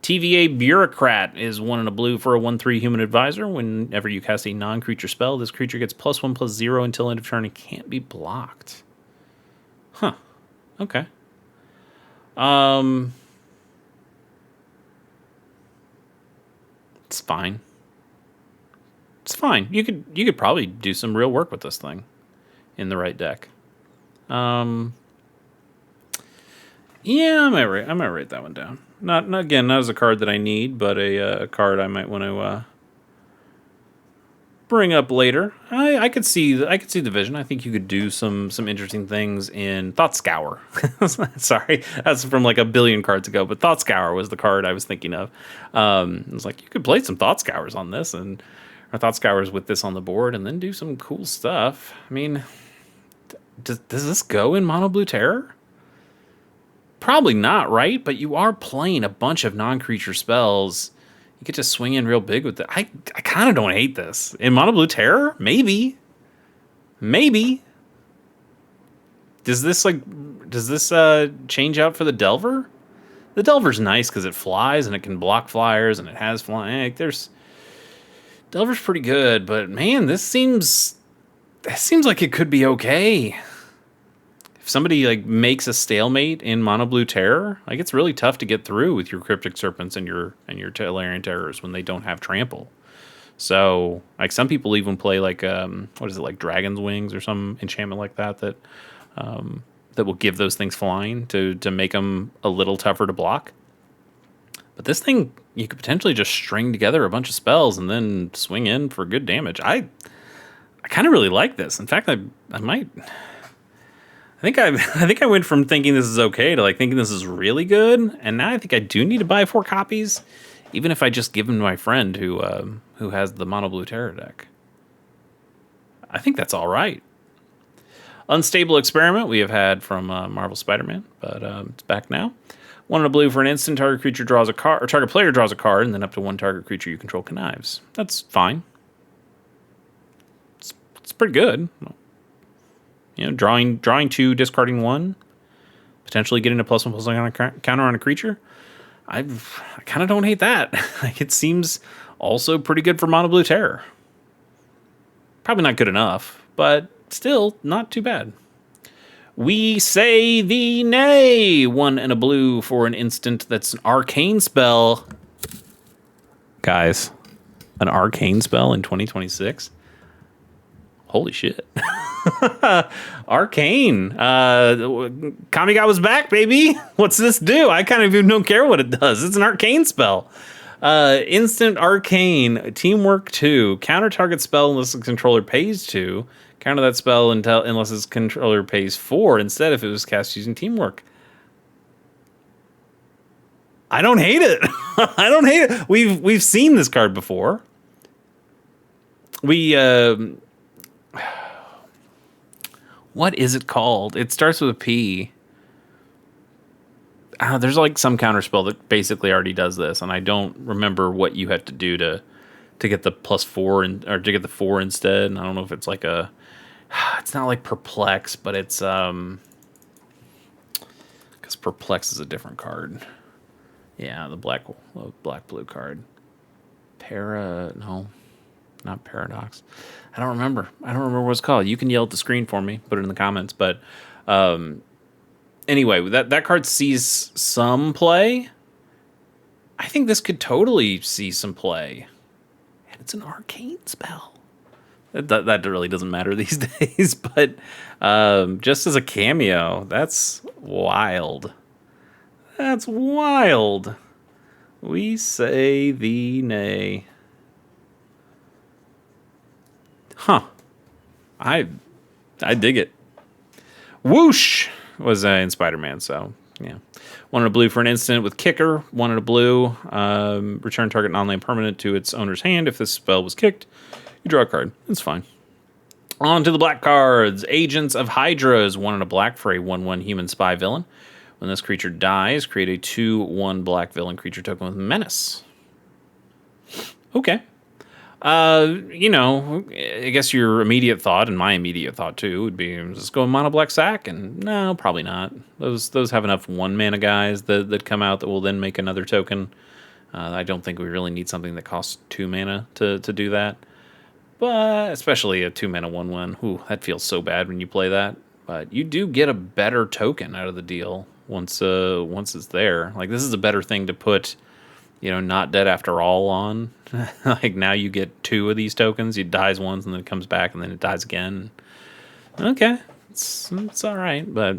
TVA Bureaucrat is 1 and a blue for a 1/3 human advisor. Whenever you cast a non-creature spell, this creature gets +1/+0 until end of turn and can't be blocked. Huh. Okay. It's fine. It's fine. You could probably do some real work with this thing in the right deck. Yeah, I might write that one down. Not as a card that I need, but a card I might want to bring up later. I could see the vision. I think you could do some interesting things in Thought Scour. Sorry, that's from like a billion cards ago, but Thought Scour was the card I was thinking of. It was like you could play some Thought Scours on this, or Thought Scours with this on the board, and then do some cool stuff. I mean, does this go in Mono Blue Terror? Probably not, right? But you are playing a bunch of non-creature spells. You get to swing in real big with it. I kind of don't hate this. In Mono Blue Terror? Maybe. Does this change out for the Delver? The Delver's nice because it flies and it can block flyers and it has flying. There's Delver's pretty good, but man, this seems like it could be okay. If somebody like makes a stalemate in Mono Blue Terror, like it's really tough to get through with your Cryptic Serpents and your Telerian Terrors when they don't have trample. So like some people even play like what is it, like Dragon's Wings or some enchantment like that that will give those things flying to make them a little tougher to block. But this thing, you could potentially just string together a bunch of spells and then swing in for good damage. I kind of really like this. In fact, I might. I think I went from thinking this is okay to like thinking this is really good, and now I think I do need to buy 4 copies, even if I just give them to my friend who has the Mono Blue Terror deck. I think that's all right. Unstable Experiment we have had from Marvel Spider-Man, but it's back now. 1 and a blue for an instant. Target creature draws a card, or target player draws a card, and then up to 1 target creature you control connives. That's fine. It's pretty good. You know, drawing 2, discarding 1, potentially getting a +1/+1 counter on a creature. I kind of don't hate that. It seems also pretty good for Mono Blue Terror. Probably not good enough, but still not too bad. We Say Thee Nay. 1 and a blue for an instant. That's an arcane spell. Guys, an arcane spell in 2026? Holy shit. Arcane. Kamiga was back, baby. What's this do? I kind of even don't care what it does. It's an arcane spell. Instant arcane. Teamwork 2. Counter target spell unless the controller pays 2. Counter that spell unless its controller pays 4 instead if it was cast using teamwork. I don't hate it. I don't hate it. We've seen this card before. What is it called? It starts with a P. There's like some counterspell that basically already does this, and I don't remember what you have to do to get the +4 or to get the 4 instead. And I don't know if it's like it's not like Perplex, but it's because Perplex is a different card. Yeah, the black blue card. No, not Paradox. I don't remember what it's called. You can yell at the screen for me, put it in the comments. But anyway, that card sees some play. I think this could totally see some play. And it's an arcane spell. That really doesn't matter these days. But just as a cameo, that's wild. That's wild. We Say Thee Nay. Huh. I dig it. Whoosh was in Spider-Man, so yeah. 1 and a blue for an instant with kicker. 1 and a blue. Return target non-land permanent to its owner's hand. If this spell was kicked, you draw a card. It's fine. On to the black cards. Agents of Hydra is 1 and a black for a 1/1 human spy villain. When this creature dies, create a 2/1 black villain creature token with menace. Okay. I guess your immediate thought, and my immediate thought too, would be just go mono black sack, and no, probably not. Those have enough 1 mana guys that come out that will then make another token. I don't think we really need something that costs 2 mana to do that. But especially a 2 mana 1/1. Ooh, that feels so bad when you play that. But you do get a better token out of the deal once it's there. Like this is a better thing to put. Not dead after all on. Like now you get 2 of these tokens. It dies once and then it comes back and then it dies again. Okay, it's all right, but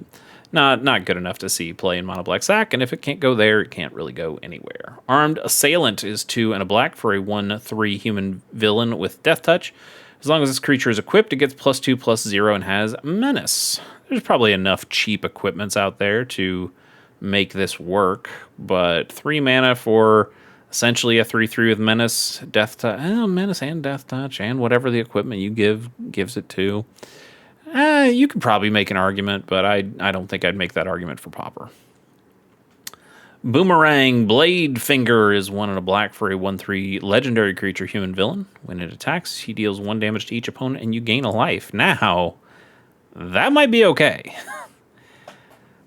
not good enough to see play in mono black sack. And if it can't go there, it can't really go anywhere. Armed Assailant is 2 and a black for a 1/3 human villain with Death Touch. As long as this creature is equipped, it gets +2/+0 and has Menace. There's probably enough cheap equipments out there to make this work, but 3 mana for essentially a 3/3 with Menace, Death Touch, Menace and Death Touch, and whatever the equipment you gives it to. You could probably make an argument, but I don't think I'd make that argument for Pauper. Boomerang Blade Finger is 1 and a black for a 1/3 legendary creature human villain. When it attacks, he deals 1 damage to each opponent, and you gain a life. Now, that might be okay.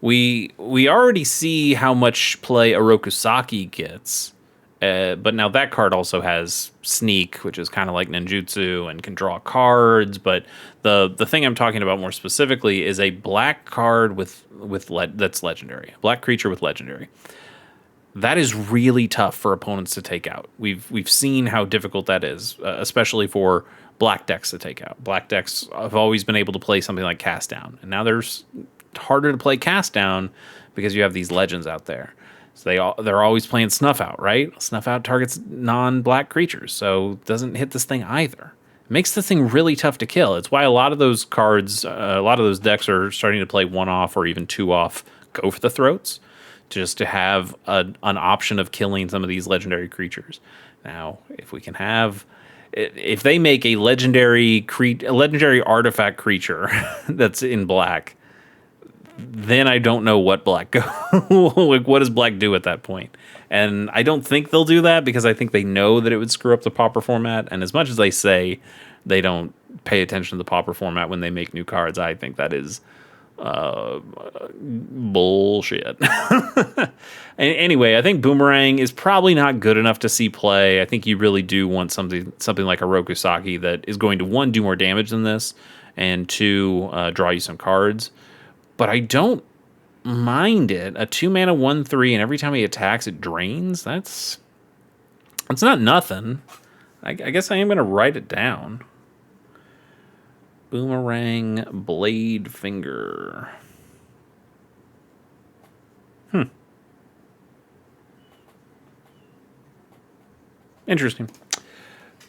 We already see how much play Orokusaki gets, but now that card also has sneak, which is kind of like ninjutsu and can draw cards. But the thing I'm talking about more specifically is a black card that's legendary, a black creature with legendary. That is really tough for opponents to take out. We've seen how difficult that is, especially for black decks to take out. Black decks have always been able to play something like Cast Down, and now there's harder to play Cast Down because you have these legends out there. So they're always playing Snuff Out, right? Snuff Out targets non-black creatures, so doesn't hit this thing either. It makes the thing really tough to kill. It's why a lot of those cards, a lot of those decks are starting to play 1-off or even 2-off Go for the Throats, just to have an option of killing some of these legendary creatures. Now, if they make a legendary artifact creature that's in black, then I don't know what black like what does black do at that point? And I don't think they'll do that because I think they know that it would screw up the Pauper format. And as much as they say they don't pay attention to the Pauper format when they make new cards, I think that is bullshit. Anyway, I think Boomerang is probably not good enough to see play. I think you really do want something like a Rokusaki that is going to, one, do more damage than this, and two, draw you some cards. But I don't mind it. A 2-mana 1/3, and every time he attacks, it drains. That's not nothing. I guess I am going to write it down. Boomerang Blade Finger. Interesting.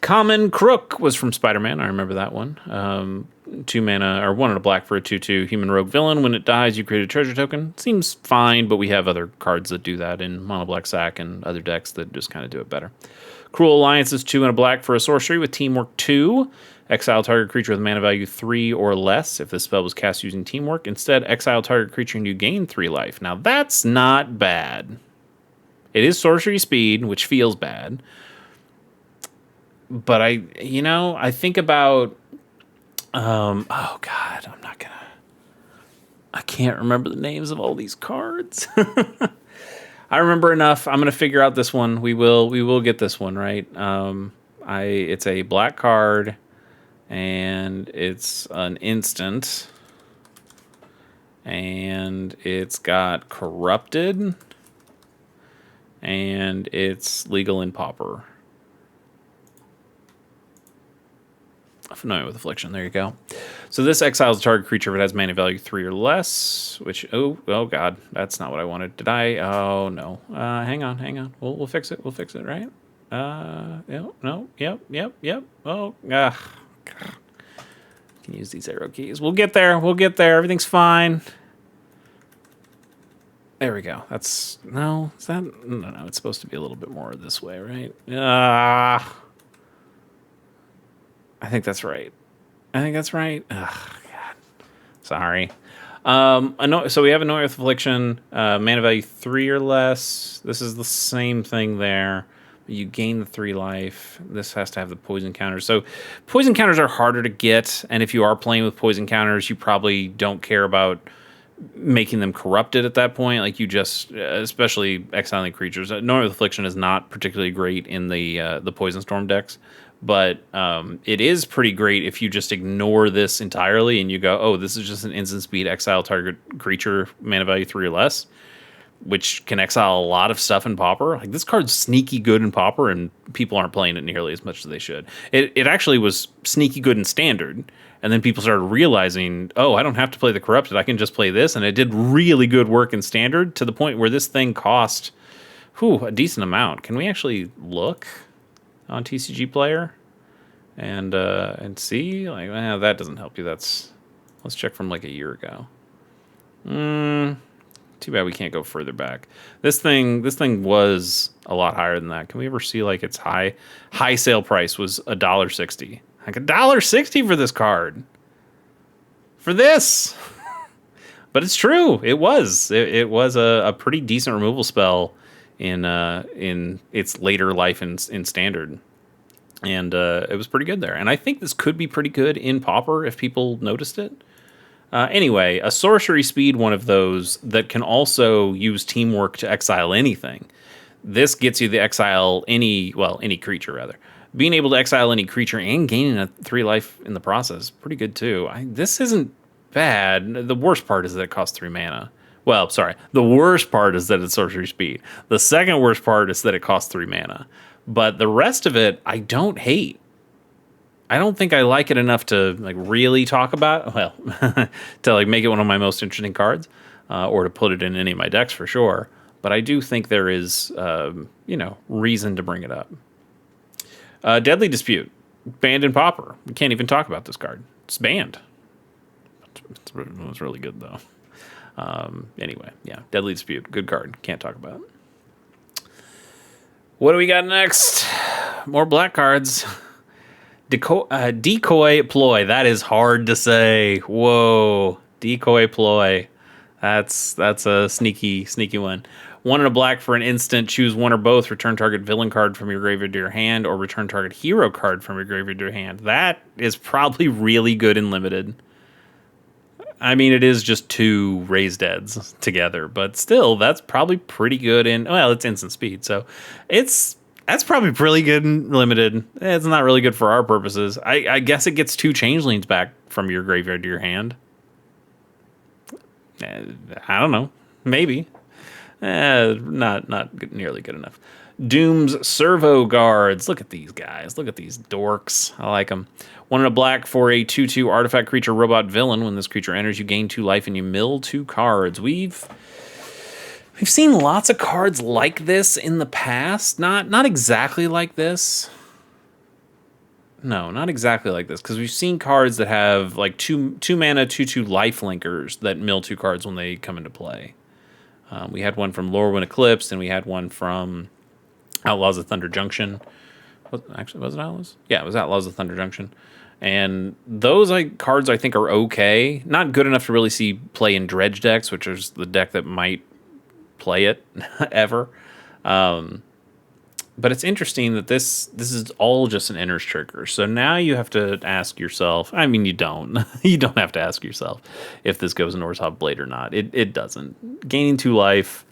Common Crook was from Spider-Man. I remember that one. 2 mana, or 1 and a black for a 2/2 human rogue villain. When it dies, you create a treasure token. Seems fine, but we have other cards that do that in Mono Black Sack and other decks that just kind of do it better. Cruel Alliance is 2 and a black for a sorcery with Teamwork 2. Exile target creature with mana value 3 or less if the spell was cast using Teamwork. Instead, exile target creature and you gain 3 life. Now, that's not bad. It is sorcery speed, which feels bad. But I think about, oh God, I can't remember the names of all these cards. I remember enough. I'm going to figure out this one. We will get this one, right? It's a black card, and it's an instant, and it's got Corrupted, and it's legal in Pauper. Familiar with Affliction. There you go. So this exiles a target creature if it has mana value 3 or less. Which oh God, that's not what I wanted. Did I? Oh no. Hang on. We'll fix it. We'll fix it. Right? No. Yep. Oh. Can use these arrow keys. We'll get there. Everything's fine. There we go. That's no. Is that no? It's supposed to be a little bit more this way, right? I think that's right. Ugh, God. Sorry. So we have Annoy with Affliction, mana value 3 or less. This is the same thing there. You gain the 3 life. This has to have the poison counters. So poison counters are harder to get, and if you are playing with poison counters, you probably don't care about making them corrupted at that point. Like you just, especially exiling creatures. Annoy with Affliction is not particularly great in the Poison Storm decks. But it is pretty great if you just ignore this entirely and you go, oh, this is just an instant speed exile target creature, mana value 3 or less, which can exile a lot of stuff in Pauper. Like this card's sneaky good in Pauper, and people aren't playing it nearly as much as they should. It actually was sneaky good in Standard, and then people started realizing, oh, I don't have to play the Corrupted, I can just play this, and it did really good work in Standard to the point where this thing cost a decent amount. Can we actually look on TCG Player and see? Like, that doesn't help you. Let's check from like a year ago. Too bad we can't go further back. This thing was a lot higher than that. Can we ever see like its high sale price was $1.60? Like $1.60 for this card. For this. But it's true. It was a pretty decent removal spell in its later life in Standard, and it was pretty good there. And I think this could be pretty good in Pauper if people noticed it. Anyway, a sorcery speed one of those that can also use teamwork to exile anything. This gets you the exile any creature rather. Being able to exile any creature and gaining a 3 life in the process, pretty good too. This isn't bad. The worst part is that it costs 3 mana. Well, sorry. The worst part is that it's sorcery speed. The second worst part is that it costs 3 mana. But the rest of it, I don't hate. I don't think I like it enough to like really talk about. Well, to like make it one of my most interesting cards, or to put it in any of my decks for sure. But I do think there is, reason to bring it up. Deadly Dispute, banned in Pauper. We can't even talk about this card. It's banned. It was really good though. Anyway, yeah, Deadly Dispute, good card. Can't talk about it. What do we got next? More black cards. Decoy Ploy. That is hard to say. Whoa, Decoy Ploy. That's a sneaky one. 1 and a black for an instant. Choose one or both. Return target villain card from your graveyard to your hand, or return target hero card from your graveyard to your hand. That is probably really good in limited. I mean, it is just 2 raised deads together, but still, that's probably pretty good in. Well, it's instant speed, so that's probably pretty good in limited. It's not really good for our purposes. I guess it gets 2 changelings back from your graveyard to your hand. I don't know. Maybe. Not nearly good enough. Doom's Servo Guards. Look at these guys. Look at these dorks. I like them. 1 and a black for a 2/2 artifact creature robot villain. When this creature enters, you gain 2 life and you mill 2 cards. We've seen lots of cards like this in the past. Not exactly like this. No, not exactly like this, because we've seen cards that have like 2 mana 2/2 life linkers that mill 2 cards when they come into play. We had one from Lorwyn Eclipse, and we had one from Outlaws of Thunder Junction. Was it Outlaws? Yeah, it was Outlaws of Thunder Junction. And those cards I think are okay. Not good enough to really see play in dredge decks, which is the deck that might play it ever. But it's interesting that this is all just an enters trigger. So now you have to ask yourself. I mean, you don't. You don't have to ask yourself if this goes in Orzhov Blade or not. It doesn't. Gaining 2 life,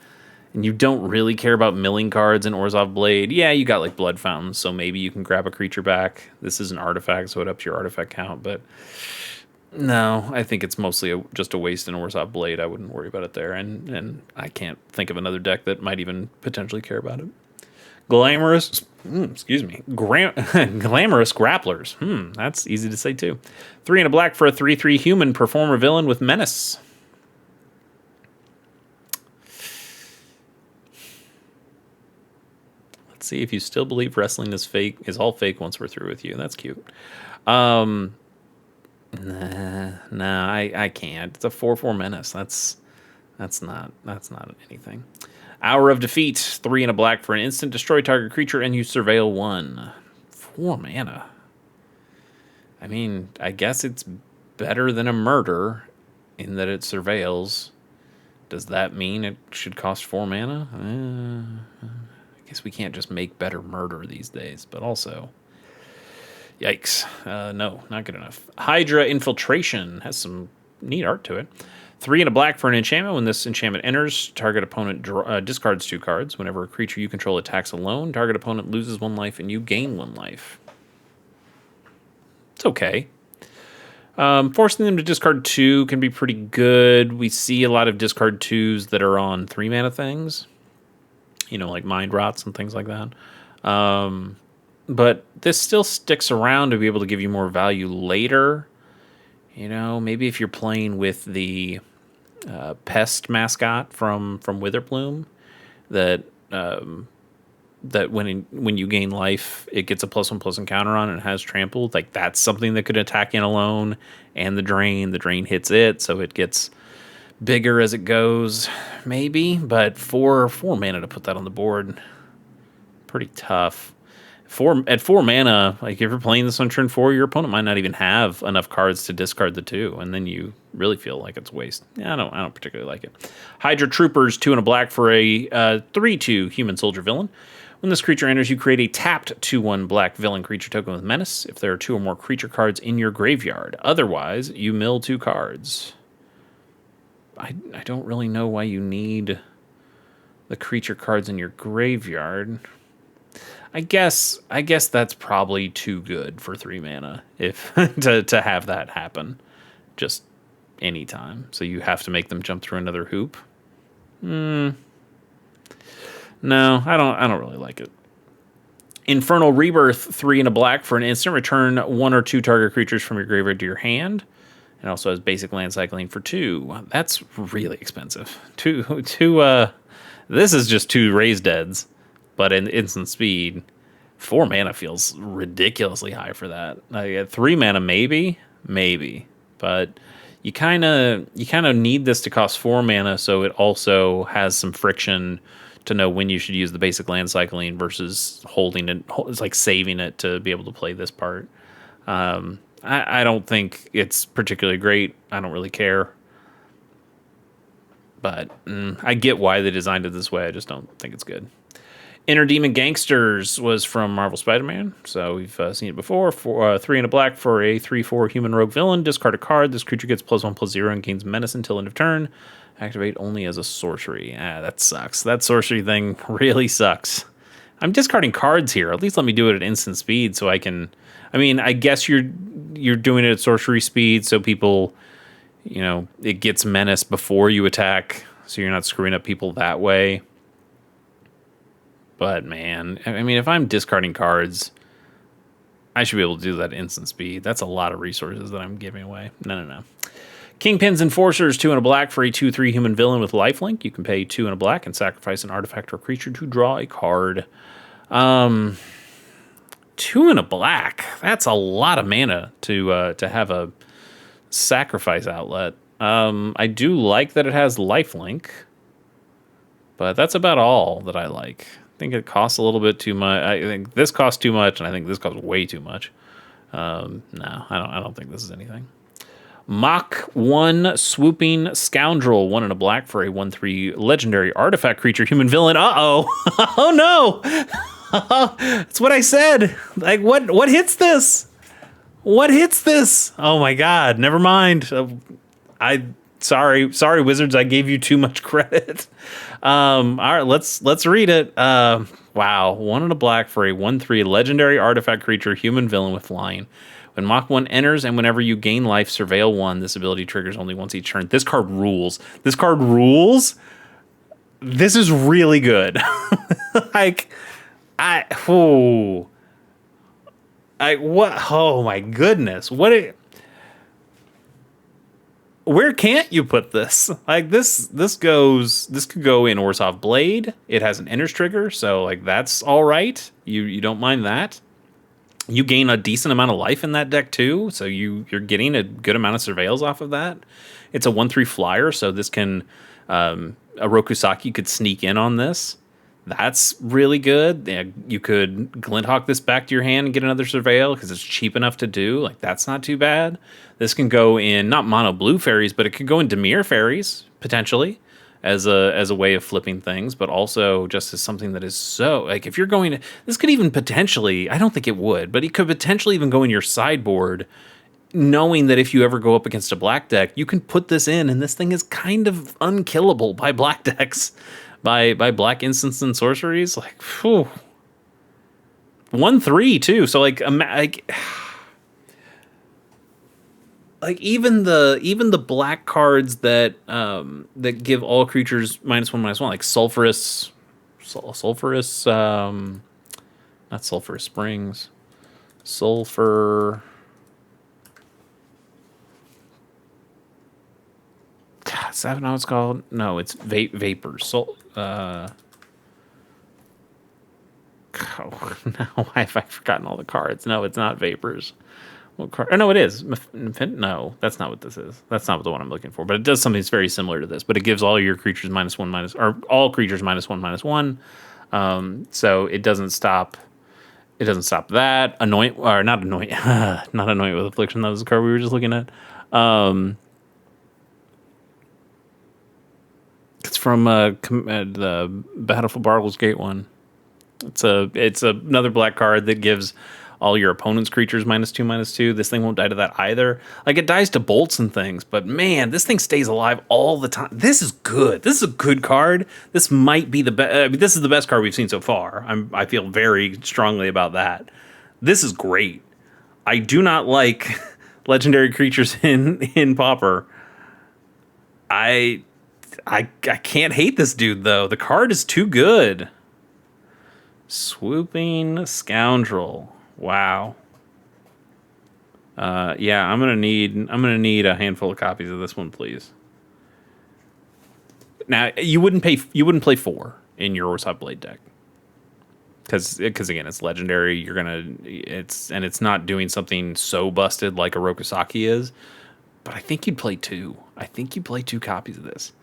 and you don't really care about milling cards in Orzhov Blade. Yeah, you got like Blood Fountains, so maybe you can grab a creature back. This is an artifact, so it ups your artifact count. But no, I think it's mostly just a waste in Orzhov Blade. I wouldn't worry about it there. And I can't think of another deck that might even potentially care about it. Glamorous Grapplers. That's easy to say too. 3 and a black for a 3/3 human performer villain with menace. Let's see if you still believe wrestling is all fake once we're through with you. That's cute. Nah, I can't. It's a 4/4 menace. That's not anything. Hour of Defeat, 3 and a black for an instant. Destroy target creature and you surveil 1. 4 mana. I mean, I guess it's better than a murder in that it surveils. Does that mean it should cost 4 mana? I guess we can't just make better murder these days, but also, yikes. No, not good enough. Hydra Infiltration has some neat art to it. 3 and a black for an enchantment. When this enchantment enters, target opponent discards 2 cards. Whenever a creature you control attacks alone, target opponent loses 1 life and you gain 1 life. It's okay. Forcing them to discard 2 can be pretty good. We see a lot of discard 2s that are on 3 mana things. Like Mind Rots and things like that. But this still sticks around to be able to give you more value later. Maybe if you're playing with the pest mascot from Witherbloom, that when you gain life, it gets a +1/+1 counter on it and has trampled. Like that's something that could attack in alone, and the drain hits it, so it gets bigger as it goes. Maybe, but 4 mana to put that on the board, pretty tough. At 4 mana, like if you're playing this on turn 4, your opponent might not even have enough cards to discard the 2, and then you really feel like it's a waste. Yeah, I don't particularly like it. Hydra Troopers, 2 and a black for a 3/2 human soldier villain. When this creature enters, you create a tapped 2/1 black villain creature token with menace. If there are 2 or more creature cards in your graveyard, otherwise you mill 2 cards. I don't really know why you need the creature cards in your graveyard. I guess that's probably too good for 3 mana if to have that happen just anytime. So you have to make them jump through another hoop. No, I don't really like it. Infernal Rebirth, 3 and a black for an instant. Return 1 or 2 target creatures from your graveyard to your hand. It also has basic land cycling for 2. That's really expensive. This is just 2 raised deads, but in instant speed. 4 mana feels ridiculously high for that. At 3 mana, maybe, but you kind of need this to cost 4 mana, so it also has some friction to know when you should use the basic land cycling versus holding it. It's like saving it to be able to play this part. I don't think it's particularly great. I don't really care. But I get why they designed it this way. I just don't think it's good. Inner Demon Gangsters was from Marvel Spider-Man. So we've seen it before. 3 and a black for a 3/4 human rogue villain. Discard a card. This creature gets +1/+0 and gains menace until end of turn. Activate only as a sorcery. That sucks. That sorcery thing really sucks. I'm discarding cards here. At least let me do it at instant speed so I can... I mean, I guess you're doing it at sorcery speed so people, it gets menace before you attack, so you're not screwing up people that way. But, man, I mean, if I'm discarding cards, I should be able to do that at instant speed. That's a lot of resources that I'm giving away. No. Kingpin's Enforcers, 2 and a black for a 2/3 human villain with lifelink. You can pay 2 and a black and sacrifice an artifact or creature to draw a card. 2 and a black. That's a lot of mana to have a sacrifice outlet. I do like that it has lifelink, but that's about all that I like. I think it costs a little bit too much. I think this costs too much, and I think this costs way too much. No, I don't think this is anything. Mach 1 Swooping Scoundrel, 1 and a black for a 1/3 legendary artifact creature human villain. Uh-oh. Oh no. That's what I said. Like, what hits this? What hits this? Oh my god, never mind. Sorry Wizards, I gave you too much credit. All right, let's read it. Wow, 1 and a black for a 1/3 legendary artifact creature human villain with flying. When Mach 1 enters and whenever you gain life, surveil 1. This ability triggers only once each turn. This card rules. This is really good. Oh my goodness. Where can't you put this? Like this could go in Orzhov Blade. It has an enters trigger, so like that's all right. You don't mind that. You gain a decent amount of life in that deck too, so you're getting a good amount of surveils off of that. It's a 1/3 flyer, so this can a Rokusaki could sneak in on this. That's really good. Yeah, you could Glinthawk this back to your hand and get another surveil because it's cheap enough to do. Like that's not too bad. This can go in not mono blue fairies, but it could go in Dimir fairies potentially as a way of flipping things, but also just as something that is so like if you're going to, this could even potentially, I don't think it would, but it could potentially even go in your sideboard, knowing that if you ever go up against a black deck, you can put this in and this thing is kind of unkillable by black decks, by black instants and sorceries. Like, whew. 1/3 too. So like even the black cards that give all creatures -1/-1, like sulfurous, not sulfurous springs, sulfur. God, is that what it's called? No, it's vapors. Oh, now have I forgotten all the cards? No, it's not vapors. What card? Oh, no, it is. No, that's not what this is. That's not the one I'm looking for. But it does something that's very similar to this. But it gives all your creatures -1/-, or all creatures -1/-1. So it doesn't stop. It doesn't stop that. Anoint, or not anoint, not anoint with affliction. That was the card we were just looking at. It's from the Battle for Bartle's Gate one. It's another black card that gives all your opponent's creatures -2/-2. This thing won't die to that either. Like, it dies to bolts and things, but man, this thing stays alive all the time. This is good. This is a good card. This might be the best. I mean, this is the best card we've seen so far. I feel very strongly about that. This is great. I do not like legendary creatures in Pauper. I can't hate this dude though. The card is too good. Swooping Scoundrel. Wow. Yeah, I'm gonna need a handful of copies of this one, please. Now you wouldn't play 4 in your Orsat Blade deck. Because again, it's legendary. It's not doing something so busted like a Rokusaki is. But I think you'd play 2. I think you'd play 2 copies of this.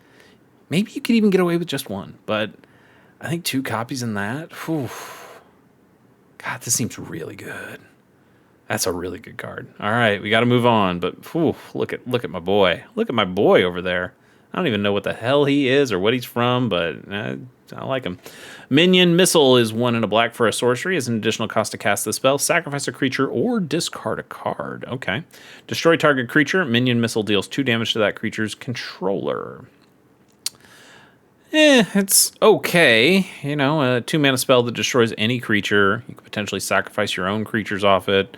Maybe you could even get away with just 1. But I think 2 copies in that. Whew. God, this seems really good. That's a really good card. All right, we got to move on. But whew, look at my boy. Look at my boy over there. I don't even know what the hell he is or what he's from, but I like him. Minion Missile is 1 and a black for a sorcery. As an additional cost to cast this spell, sacrifice a creature or discard a card. Okay. Destroy target creature. Minion Missile deals 2 damage to that creature's controller. It's okay. You know, a 2-mana spell that destroys any creature. You could potentially sacrifice your own creatures off it.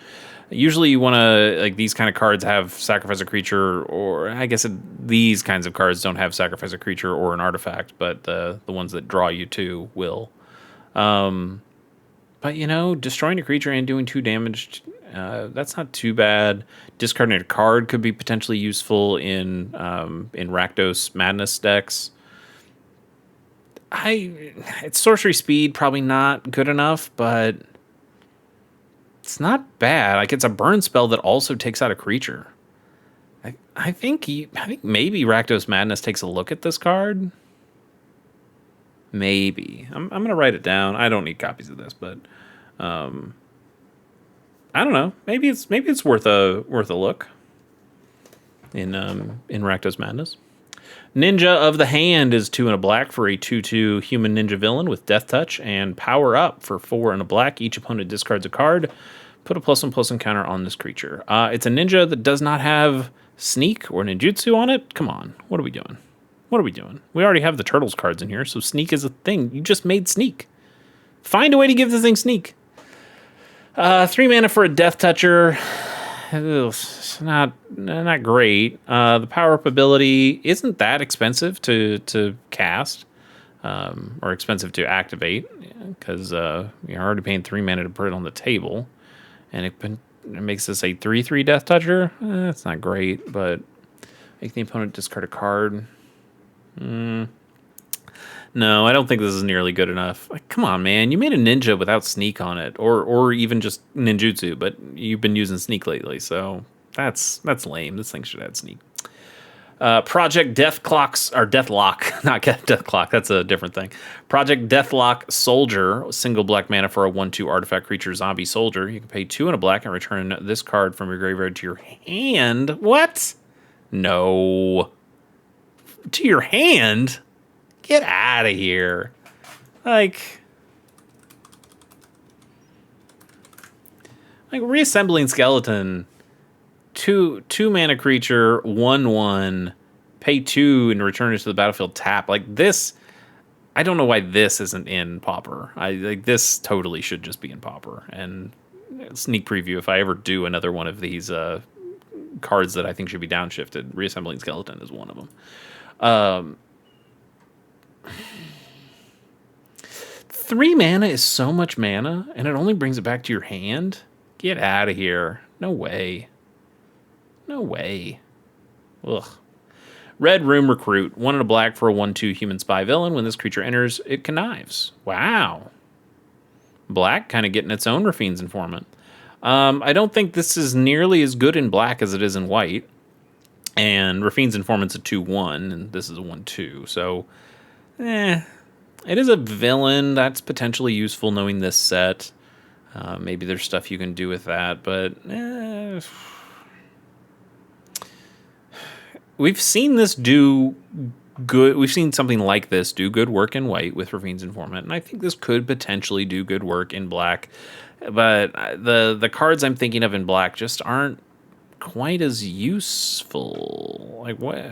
Usually you want to, like, these kind of cards have sacrifice a creature, or I guess these kinds of cards don't have sacrifice a creature or an artifact, but the ones that draw you to will. But, you know, destroying a creature and doing 2 damage, that's not too bad. Discarding a card could be potentially useful in Rakdos Madness decks. It's sorcery speed, probably not good enough, but it's not bad. Like, it's a burn spell that also takes out a creature. I think maybe Rakdos Madness takes a look at this card. Maybe. I'm gonna write it down. I don't need copies of this, but I don't know. Maybe it's worth a look in Rakdos Madness. Ninja of the Hand is 2 and a black for a 2/2 human ninja villain with Death Touch and Power Up for 4 and a black. Each opponent discards a card. Put a +1/+1 counter on this creature. It's a ninja that does not have Sneak or Ninjutsu on it. Come on. What are we doing? What are we doing? We already have the Turtles cards in here, so Sneak is a thing. You just made Sneak. Find a way to give the thing Sneak. 3 mana for a Death Toucher. It's not great. The Power Up ability isn't that expensive to cast, or expensive to activate, because you're already paying 3 mana to put it on the table, and it makes this a 3/3 Death Toucher. That's not great, but make the opponent discard a card. No, I don't think this is nearly good enough. Like, come on, man. You made a ninja without Sneak on it, or even just Ninjutsu, but you've been using Sneak lately, so that's lame. This thing should add Sneak. Project Deathlock, not Deathclock, that's a different thing. Project Deathlock Soldier, single black mana for a 1/2 artifact creature zombie soldier. You can pay 2 and a black and return this card from your graveyard to your hand. What? No. To your hand? Get out of here. Like Reassembling Skeleton, 2 mana creature, 1/1, pay 2 and return it to the battlefield tap. Like this, I don't know why this isn't in Pauper. This totally should just be in Pauper. And sneak preview, if I ever do another one of these cards that I think should be downshifted, Reassembling Skeleton is one of them. 3 mana is so much mana, and it only brings it back to your hand? Get out of here. No way. No way. Ugh. Red Room Recruit. 1 and a black for a 1/2 human spy villain. When this creature enters, it connives. Wow. Black kind of getting its own Rafine's Informant. I don't think this is nearly as good in black as it is in white. And Rafine's Informant's a 2/1, and this is a 1/2. So, it is a villain that's potentially useful knowing this set. Maybe there's stuff you can do with that, but we've seen this do good. We've seen something like this do good work in white with Ravine's Informant, and I think this could potentially do good work in black. But the cards I'm thinking of in black just aren't quite as useful. Like what?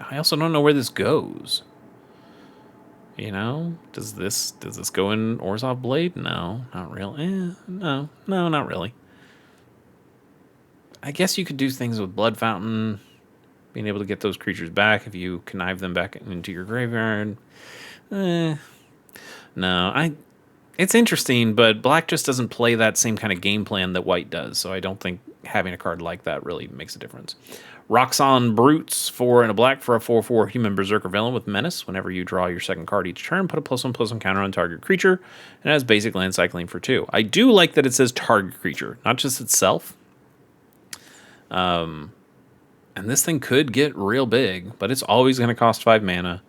I also don't know where this goes. You know, does this go in Orzhov Blade? No, not really. No, not really. I guess you could do things with Blood Fountain, being able to get those creatures back if you connive them back into your graveyard. No, it's interesting, but black just doesn't play that same kind of game plan that white does, so I don't think having a card like that really makes a difference. Roxanne Brutes, 4 and a black for a 4/4 human berserker villain with menace. Whenever you draw your second card each turn, put a +1/+1 counter on target creature, and it has basic land cycling for 2. I do like that it says target creature, not just itself. And this thing could get real big, but it's always going to cost 5 mana.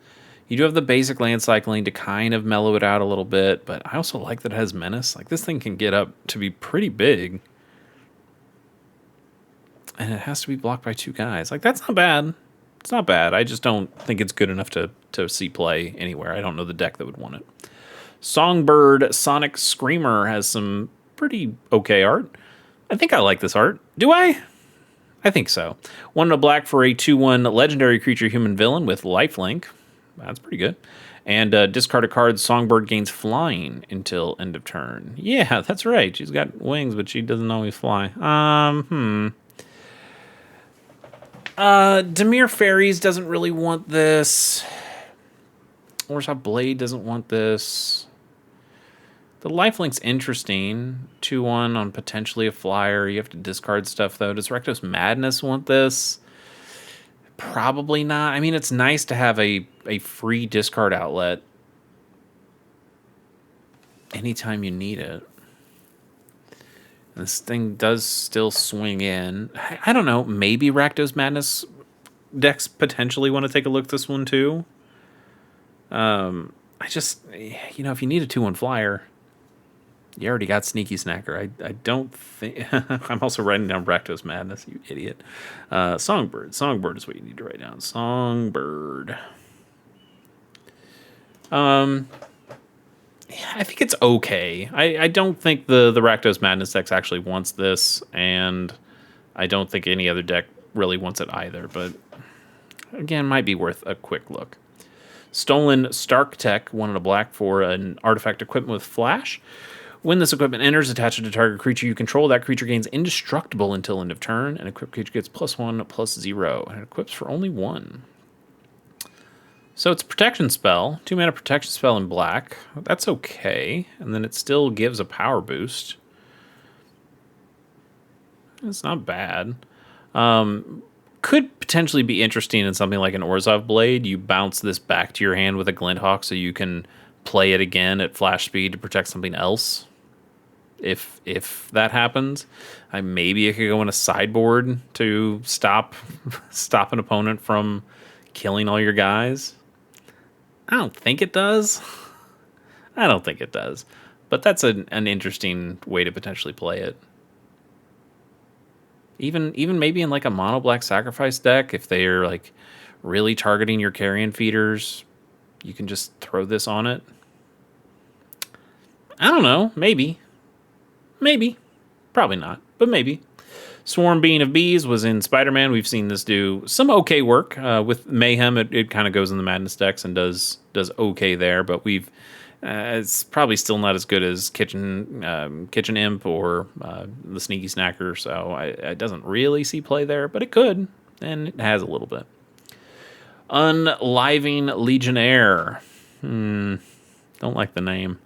You do have the basic land cycling to kind of mellow it out a little bit, but I also like that it has menace. Like, this thing can get up to be pretty big. And it has to be blocked by 2 guys. Like, that's not bad. It's not bad. I just don't think it's good enough to see play anywhere. I don't know the deck that would want it. Songbird Sonic Screamer has some pretty okay art. I think I like this art. Do I? I think so. 1 and a black for a 2/1 legendary creature human villain with lifelink. That's pretty good. And discard a card. Songbird gains flying until end of turn. Yeah, that's right. She's got wings, but she doesn't always fly. Dimir Fairies doesn't really want this. Orzhov Blade doesn't want this. The lifelink's interesting. 2/1 on potentially a flyer. You have to discard stuff, though. Does Rectos Madness want this? Probably not. I mean, it's nice to have a free discard outlet anytime you need it. This thing does still swing in. I don't know. Maybe Rakdos Madness decks potentially want to take a look at this one, too. I just, if you need a 2/1 flyer, you already got Sneaky Snacker. I don't think... I'm also writing down Rakdos Madness, you idiot. Songbird. Songbird is what you need to write down. Songbird. I think it's okay. I don't think the Rakdos Madness deck actually wants this, and I don't think any other deck really wants it either, but again, might be worth a quick look. Stolen Stark Tech, 1 and a black for an artifact equipment with flash. When this equipment enters, attach it to target creature you control. That creature gains indestructible until end of turn, and equipped creature gets +1/+0, and it equips for only 1. So it's a protection spell, 2 mana protection spell in black. That's okay, and then it still gives a power boost. It's not bad. Could potentially be interesting in something like an Orzhov Blade. You bounce this back to your hand with a Glinthawk so you can play it again at flash speed to protect something else. If that happens, maybe it could go in a sideboard to stop an opponent from killing all your guys. I don't think it does. But that's an interesting way to potentially play it. Even maybe in like a mono black sacrifice deck, if they're like really targeting your carrion feeders, you can just throw this on it. I don't know. Maybe. Probably not, but maybe. Swarm Being of Bees was in Spider-Man. We've seen this do some okay work. With Mayhem, it kind of goes in the Madness decks and does okay there, but it's probably still not as good as Kitchen Imp or the Sneaky Snacker, so it doesn't really see play there, but it could, and it has a little bit. Unliving Legionnaire. Don't like the name.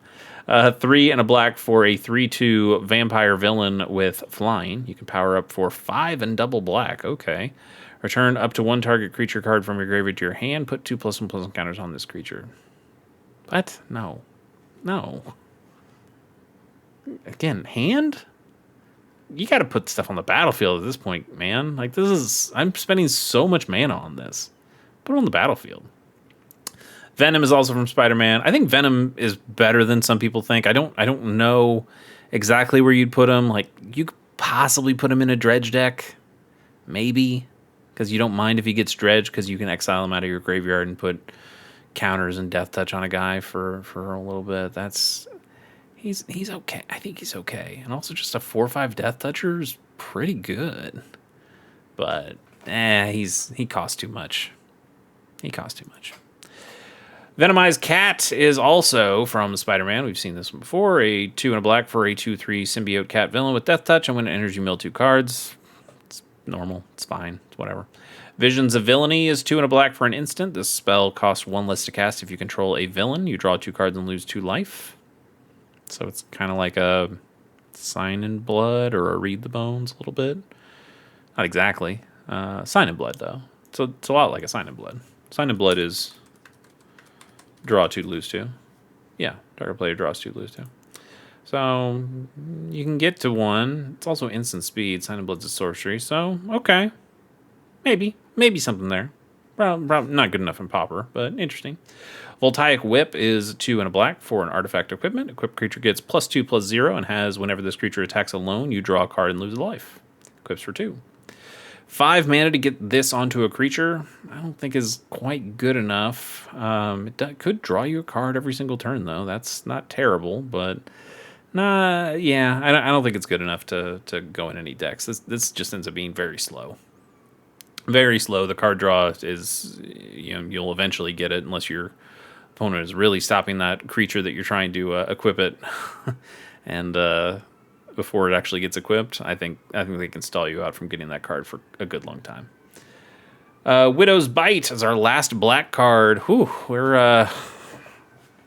3 and a black for a 3/2 vampire villain with flying. You can power up for 5 and double black. Okay. Return up to 1 target creature card from your graveyard to your hand. Put 2 +1/+1 counters on this creature. What? No. Again, hand? You got to put stuff on the battlefield at this point, man. Like, I'm spending so much mana on this. Put it on the battlefield. Venom is also from Spider-Man. I think Venom is better than some people think. I don't know exactly where you'd put him. Like, you could possibly put him in a dredge deck, maybe, because you don't mind if he gets dredged because you can exile him out of your graveyard and put counters and death touch on a guy for a little bit. He's okay. I think he's okay. And also just a 4/5 death toucher is pretty good. But he costs too much. He costs too much. Venomized Cat is also from Spider-Man. We've seen this one before. A 2 and a black for a 2/3 symbiote cat villain with death touch. I'm going to energy mill 2 cards. It's normal. It's fine. It's whatever. Visions of Villainy is 2 and a black for an instant. This spell costs 1 less to cast if you control a villain. You draw 2 cards and lose 2 life. So it's kind of like a Sign in Blood or a Read the Bones a little bit. Not exactly. Sign in Blood, though. So it's a lot like a Sign in Blood. Sign in Blood is draw 2 to lose 2. Yeah, target player draws 2 to lose 2. So you can get to 1. It's also instant speed. Sign in Blood's a sorcery. So, okay. Maybe something there. Probably not good enough in Pauper, but interesting. Voltaic Whip is 2 and a black for an artifact equipment. Equipped creature gets +2/+0 and has, whenever this creature attacks alone, you draw a card and lose a life. Equips for 2. 5 mana to get this onto a creature, I don't think is quite good enough. Could draw you a card every single turn, though. That's not terrible, but I don't think it's good enough to go in any decks. This just ends up being very slow. Very slow. The card draw is, you'll eventually get it unless your opponent is really stopping that creature that you're trying to equip it. And before it actually gets equipped, I think they can stall you out from getting that card for a good long time. Widow's Bite is our last black card. Whew, we're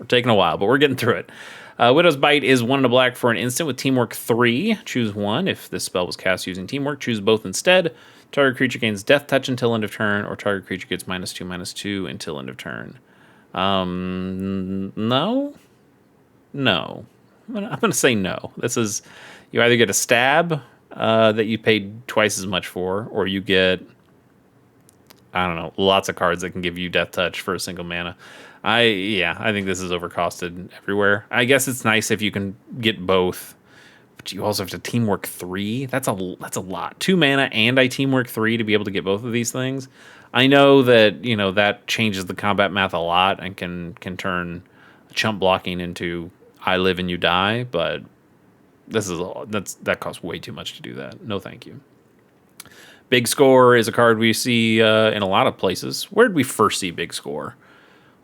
taking a while, but we're getting through it. Widow's Bite is 1 and a black for an instant with Teamwork 3. Choose 1. If this spell was cast using Teamwork, choose both instead. Target creature gains Death Touch until end of turn, or target creature gets -2/-2 until end of turn. No. I'm going to say no. This is, you either get a stab that you paid twice as much for, or you get, I don't know, lots of cards that can give you Death Touch for a single mana. I think this is overcosted everywhere. I guess it's nice if you can get both, but you also have to Teamwork 3. That's a lot. 2 mana and I Teamwork 3 to be able to get both of these things. I know that that changes the combat math a lot and can turn chump blocking into I live and you die, but that costs way too much to do that. No, thank you. Big Score is a card we see in a lot of places. Where did we first see Big Score?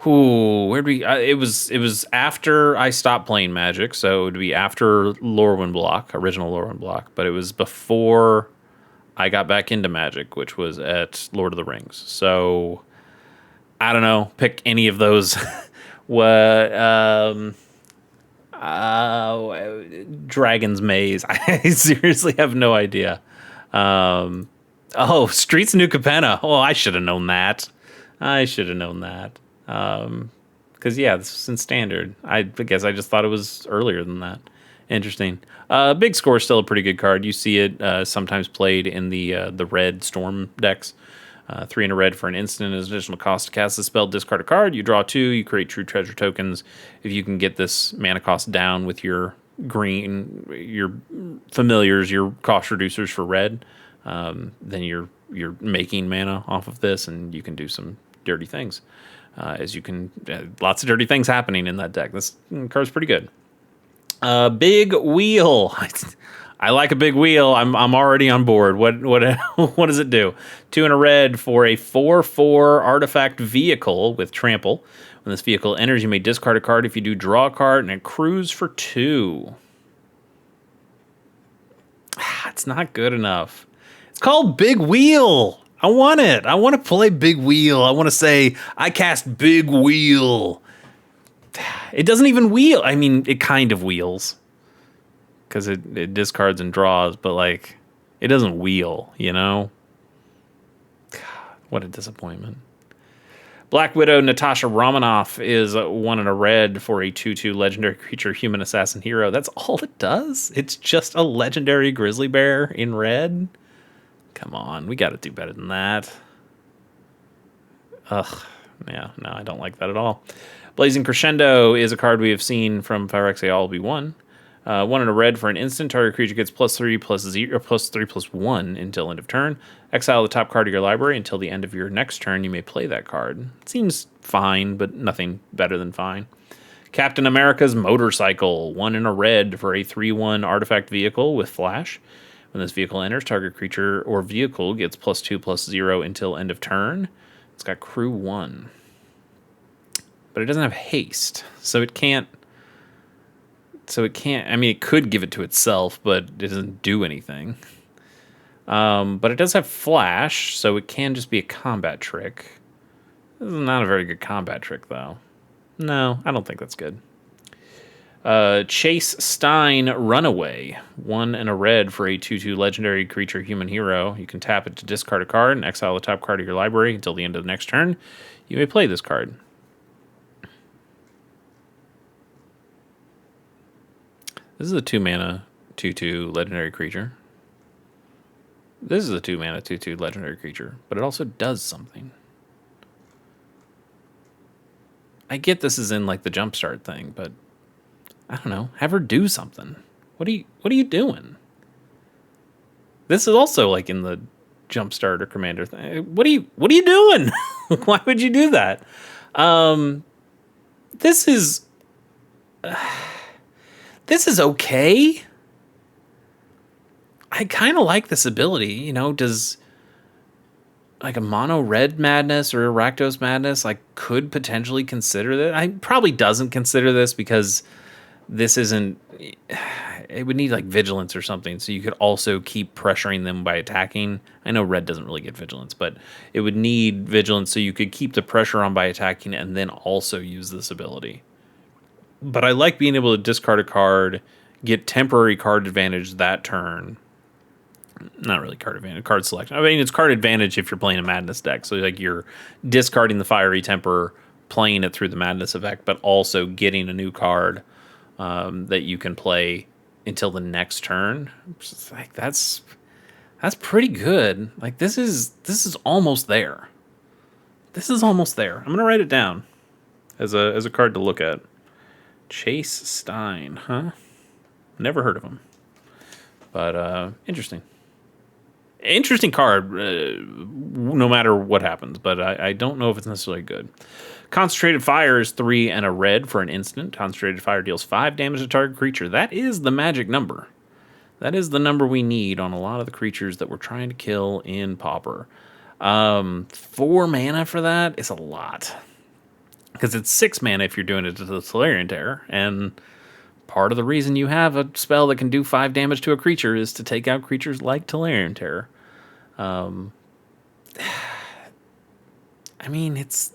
Where did we? It was after I stopped playing Magic, so it would be after Lorwyn Block, original Lorwyn Block, but it was before I got back into Magic, which was at Lord of the Rings. So I don't know. Pick any of those. Dragon's Maze. I seriously have no idea. Streets of New Capenna. Oh, I should have known that. Because this was in Standard. I guess I just thought it was earlier than that. Interesting. Big Score is still a pretty good card. You see it sometimes played in the red Storm decks. 3 and a red for an instant is additional cost to cast the spell. Discard a card. You draw 2. You create True Treasure tokens. If you can get this mana cost down with your green, your familiars, your cost reducers for red, then you're making mana off of this, and you can do some dirty things. Lots of dirty things happening in that deck. This card's pretty good. Big Wheel. I like a big wheel. I'm already on board. What does it do? 2 and a red for a 4/4 artifact vehicle with trample. When this vehicle enters, you may discard a card. If you do, draw a card, and it accrues for 2. It's not good enough. It's called Big Wheel. I want it. I want to play Big Wheel. I want to say, I cast Big Wheel. It doesn't even wheel. I mean, it kind of wheels. Because it discards and draws, but, it doesn't wheel, God, what a disappointment. Black Widow Natasha Romanoff is 1 and a red for a 2/2 legendary creature, human assassin hero. That's all it does? It's just a legendary grizzly bear in red? Come on, we got to do better than that. Ugh, yeah, no, I don't like that at all. Blazing Crescendo is a card we have seen from Phyrexia All Be One. One in a red for an instant. Target creature gets +3, +0, or +3, +1 until end of turn. Exile the top card of your library until the end of your next turn. You may play that card. Seems fine, but nothing better than fine. Captain America's Motorcycle. One in a red for a 3/1 artifact vehicle with flash. When this vehicle enters, target creature or vehicle gets +2, +0 until end of turn. It's got crew 1. But it doesn't have haste, so it can't. I mean, it could give it to itself, but it doesn't do anything. But it does have flash, so it can just be a combat trick. This is not a very good combat trick, though. No, I don't think that's good. Chase Stein Runaway. One in a red for a 2/2 legendary creature human hero. You can tap it to discard a card and exile the top card of your library until the end of the next turn. You may play this card. This is a 2-mana 2/2 legendary creature. This is a 2-mana 2/2 legendary creature, but it also does something. I get this is in like the jumpstart thing, but I don't know. Have her do something. What are you doing? This is also like in the jumpstart or commander thing. What are you doing? Why would you do that? This is okay. I kind of like this ability. You know, does like a mono red madness or a Rakdos madness like could potentially consider that? I probably doesn't consider this because this isn't. It would need like vigilance or something, so you could also keep pressuring them by attacking. I know red doesn't really get vigilance, but it would need vigilance so you could keep the pressure on by attacking and then also use this ability. But I like being able to discard a card, get temporary card advantage that turn. Not really card advantage, card selection. I mean, it's card advantage if you're playing a Madness deck. So like you're discarding the Fiery Temper, playing it through the Madness effect, but also getting a new card that you can play until the next turn. Like that's pretty good. Like this is almost there. This is almost there. I'm gonna write it down as a card to look at. Chase Stein, huh? Never heard of him. But interesting. Interesting card, no matter what happens, but I don't know if it's necessarily good. Concentrated Fire is 3 and a red for an instant. Concentrated Fire deals 5 damage to target creature. That is the magic number. That is the number we need on a lot of the creatures that we're trying to kill in Pauper. 4 mana for that is a lot. Because it's 6 mana if you're doing it to the Tolarian Terror, and part of the reason you have a spell that can do 5 damage to a creature is to take out creatures like Tolarian Terror. I mean, it's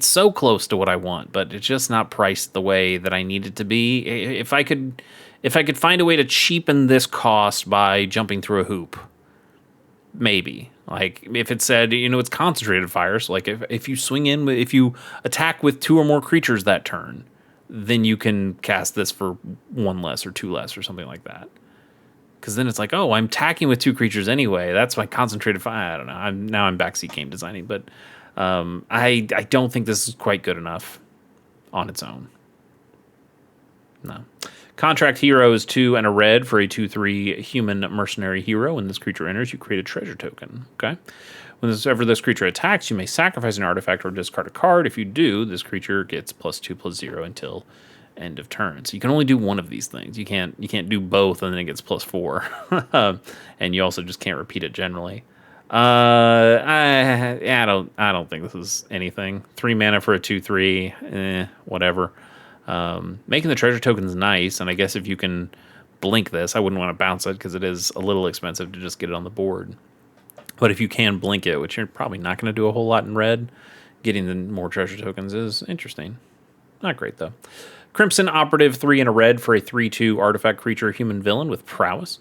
so close to what I want, but it's just not priced the way that I need it to be. If I could find a way to cheapen this cost by jumping through a hoop, maybe. Like if it said, it's concentrated fire, so like if you swing in, if you attack with 2 or more creatures that turn, then you can cast this for 1 less or 2 less or something like that. Because then it's like, oh, I'm attacking with 2 creatures anyway. That's my concentrated fire. I don't know. I'm backseat game designing, but I don't think this is quite good enough on its own. No. Contract Hero is 2 and a red for a 2/3 human mercenary hero. When this creature enters, you create a treasure token. Okay. Whenever this creature attacks, you may sacrifice an artifact or discard a card. If you do, this creature gets +2, +0 until end of turn. So you can only do one of these things. You can't do both and then it gets +4. And you also just can't repeat it generally. I don't think this is anything. 3 mana for a 2/3, whatever. Making the treasure token is nice, and I guess if you can blink this, I wouldn't want to bounce it because it is a little expensive to just get it on the board. But if you can blink it, which you're probably not going to do a whole lot in red, getting the more treasure tokens is interesting. Not great, though. Crimson Operative, 3 and a red for a 3/2 artifact creature human villain with prowess.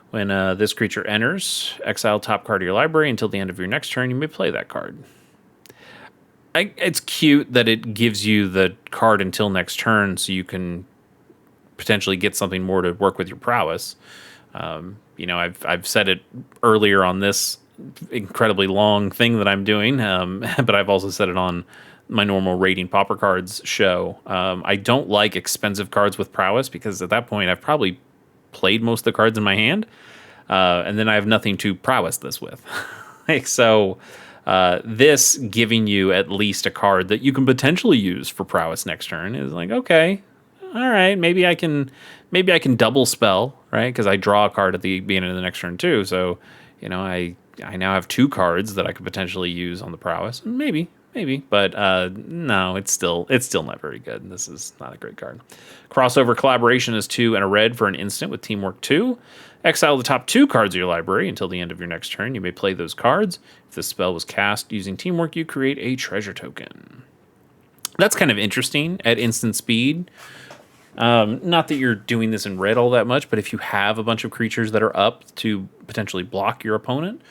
When this creature enters, exile top card of your library until the end of your next turn. You may play that card. It's cute that it gives you the card until next turn, so you can potentially get something more to work with your prowess. I've said it earlier on this incredibly long thing that I'm doing, but I've also said it on my normal rating Pauper cards show. I don't like expensive cards with prowess because at that point I've probably played most of the cards in my hand, and then I have nothing to prowess this with. Like, so this giving you at least a card that you can potentially use for prowess next turn is like, okay, all right, maybe I can double spell, right? Because I draw a card at the beginning of the next turn too. So, I now have 2 cards that I could potentially use on the prowess. Maybe, but no, it's still not very good. This is not a great card. Crossover Collaboration is 2 and a red for an instant with Teamwork 2. Exile the top 2 cards of your library until the end of your next turn. You may play those cards. If the spell was cast using Teamwork, you create a treasure token. That's kind of interesting at instant speed. Not that you're doing this in red all that much, but if you have a bunch of creatures that are up to potentially block your opponent,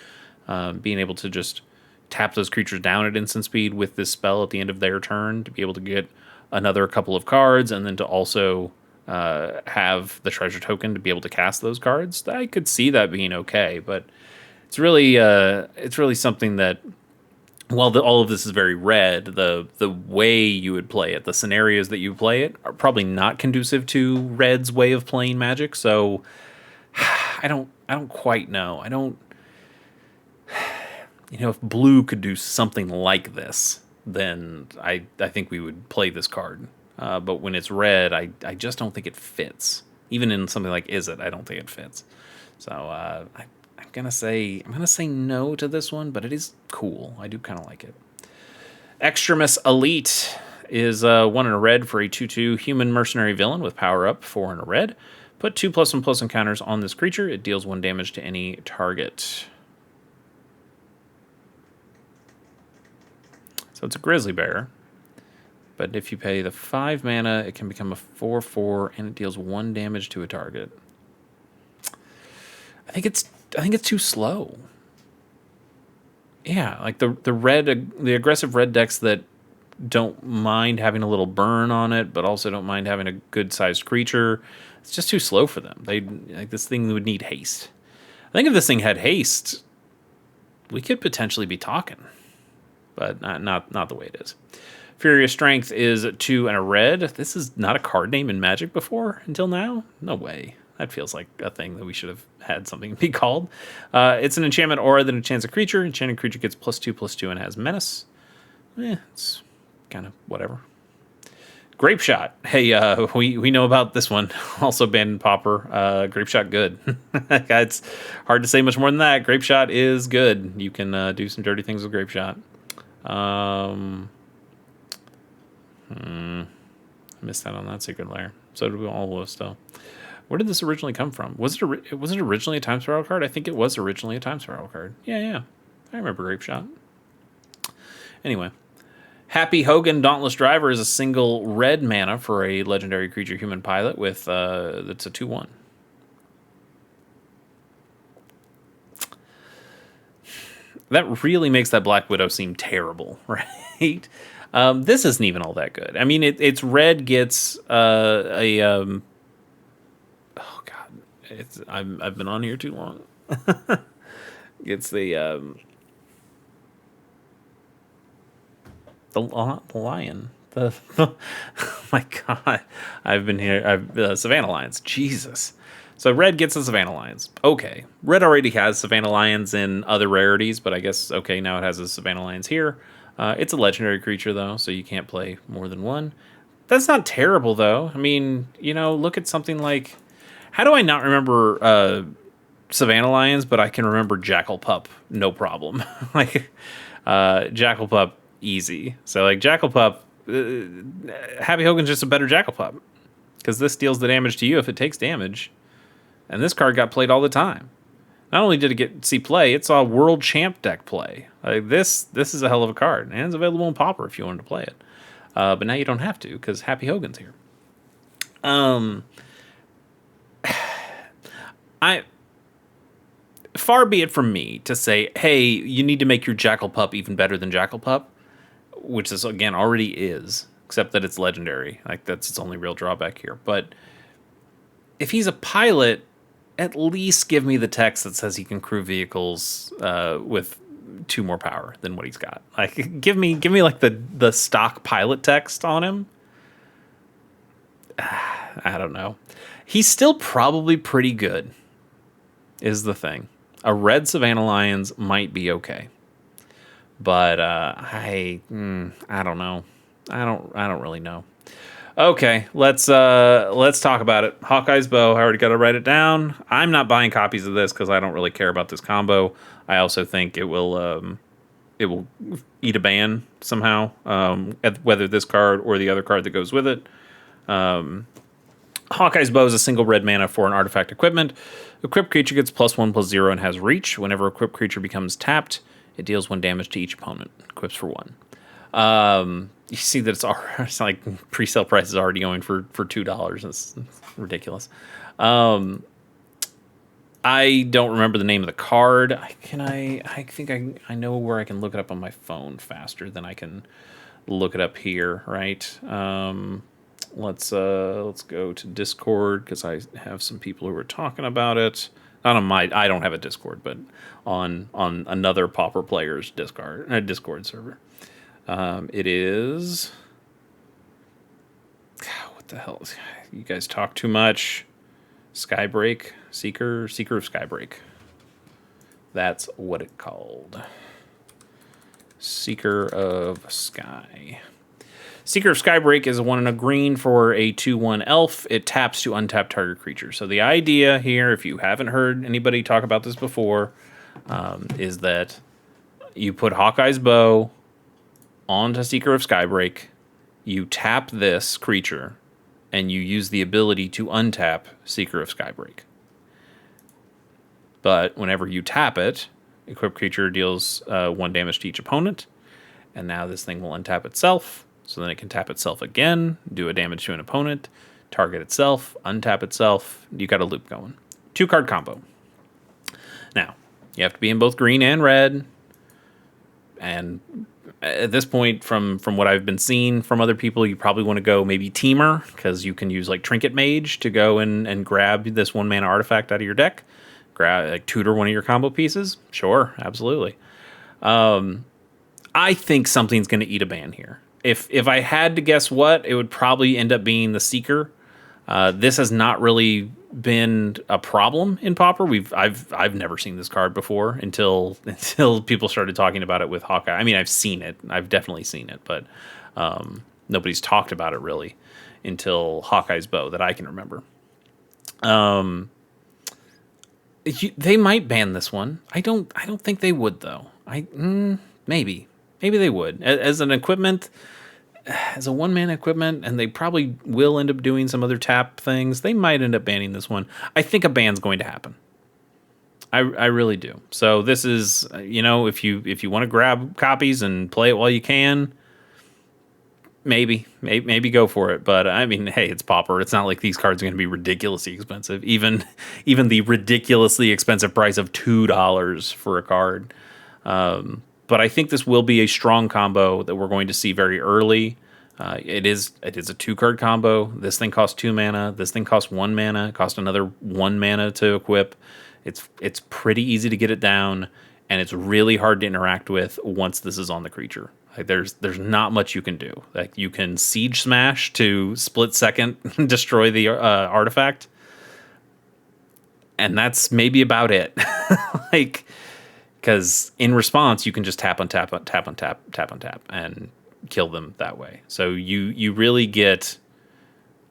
being able to just tap those creatures down at instant speed with this spell at the end of their turn to be able to get another couple of cards, and then to also have the treasure token to be able to cast those cards, I could see that being okay. But it's really something that, while all of this is very red, the way you would play it, the scenarios that you play it, are probably not conducive to red's way of playing Magic. So I don't quite know. If blue could do something like this, then I think we would play this card. But when it's red, I just don't think it fits. Even in something like Izzet, I don't think it fits. So I'm gonna say no to this one, but it is cool. I do kind of like it. Extremis Elite is 1 and a red for a 2/2 human mercenary villain with power up, 4 and a red. Put 2+1/+1 counters on this creature. It deals 1 damage to any target. So it's a grizzly bear. But if you pay the 5 mana, it can become a 4/4, and it deals 1 damage to a target. I think it's too slow. Yeah, like the aggressive red decks that don't mind having a little burn on it, but also don't mind having a good sized creature. It's just too slow for them. This thing would need haste. I think if this thing had haste, we could potentially be talking, but not the way it is. Furious Strength is 2 and a red. This is not a card name in Magic before until now. No way. That feels like a thing that we should have had something be called. It's an enchantment aura that enchants a creature. Enchanted creature gets +2/+2 and has menace. It's kind of whatever. Grape Shot. Hey, we know about this one. Also banned in Pauper. Grape Shot good. It's hard to say much more than that. Grape Shot is good. You can do some dirty things with Grape Shot. I missed out on that secret lair. So did we all of us, though. Where did this originally come from? Was it originally a Time Spiral card? I think it was originally a Time Spiral card. Yeah. I remember Grape Shot. Anyway. Happy Hogan Dauntless Driver is a single red mana for a legendary creature human pilot with that's a 2/1. That really makes that Black Widow seem terrible, right? This isn't even all that good. I mean, it's red gets oh god, I've been on here too long. It's the lion. Oh my god, I've been here. Savannah Lions. Jesus. So red gets the Savannah Lions. Okay, red already has Savannah Lions in other rarities, but I guess okay now it has a Savannah Lions here. It's a legendary creature, though, so you can't play more than one. That's not terrible, though. I mean, look at something like... How do I not remember Savannah Lions, but I can remember Jackal Pup? No problem. Jackal Pup, easy. So, Jackal Pup... Happy Hogan's just a better Jackal Pup. Because this deals the damage to you if it takes damage. And this card got played all the time. Not only did it see play, it saw World Champ deck play. This is a hell of a card, and it's available in Pauper if you wanted to play it. But now you don't have to because Happy Hogan's here. Far be it from me to say, hey, you need to make your Jackal Pup even better than Jackal Pup, which is again already is, except that it's legendary. That's its only real drawback here. But if he's a pilot, at least give me the text that says he can crew vehicles with 2 more power than what he's got. Like, give me like the stock pilot text on him. I don't know. He's still probably pretty good, is the thing. A red Savannah Lions might be okay, but I don't know. I don't really know. Okay, let's talk about it. Hawkeye's Bow. I already got to write it down. I'm not buying copies of this because I don't really care about this combo. I also think it will eat a ban somehow, whether this card or the other card that goes with it. Hawkeye's Bow is a single red mana for an artifact equipment. Equipped creature gets +1/+0 and has reach. Whenever equipped creature becomes tapped, it deals 1 damage to each opponent. Equips for 1. You see that it's like pre-sale price is already going for $2. It's ridiculous. I don't remember the name of the card. I think I know where I can look it up on my phone faster than I can look it up here, right? Let's go to Discord because I have some people who are talking about it. Not on my, I don't have a Discord, but on another Pauper player's Discord server. It is. God, what the hell? You guys talk too much. Skybreak, Seeker of Skybreak. That's what it's called. Seeker of Sky. Seeker of Skybreak is a 1 and a green for a 2/1 elf. It taps to untap target creature. So the idea here, if you haven't heard anybody talk about this before, is that you put Hawkeye's Bow onto Seeker of Skybreak, you tap this creature, and you use the ability to untap Seeker of Skybreak. But whenever you tap it, equipped creature deals 1 damage to each opponent, and now this thing will untap itself. So then it can tap itself again, do a damage to an opponent, target itself, untap itself. You got a loop going. 2-card combo. Now, you have to be in both green and red. And at this point, from what I've been seeing from other people, you probably want to go maybe Teamer, because you can use like Trinket Mage to go and grab this 1-mana artifact out of your deck. Tutor one of your combo pieces. Sure, absolutely. I think something's going to eat a ban here. If I had to guess what, it would probably end up being the Seeker. This has not really been a problem in Pauper. I've never seen this card before until people started talking about it with Hawkeye. I mean, I've seen it. I've definitely seen it, but nobody's talked about it really until Hawkeye's Bow that I can remember. They might ban this one. I don't think they would though. Maybe they would as an equipment. As a 1-mana equipment, and they probably will end up doing some other tap things. They might end up banning this one. I think a ban's going to happen. I really do. So this is, if you want to grab copies and play it while you can, maybe go for it. But I mean, hey, it's Pauper. It's not like these cards are going to be ridiculously expensive. Even the ridiculously expensive price of $2 for a card. But I think this will be a strong combo that we're going to see very early. It is a 2-card combo. This thing costs 2 mana. This thing costs 1 mana. It costs another 1 mana to equip. It's pretty easy to get it down, and it's really hard to interact with once this is on the creature. Like there's not much you can do. Like you can Siege Smash to split second destroy the artifact, and that's maybe about it. Like. Because in response, you can just tap on tap and kill them that way. So you really get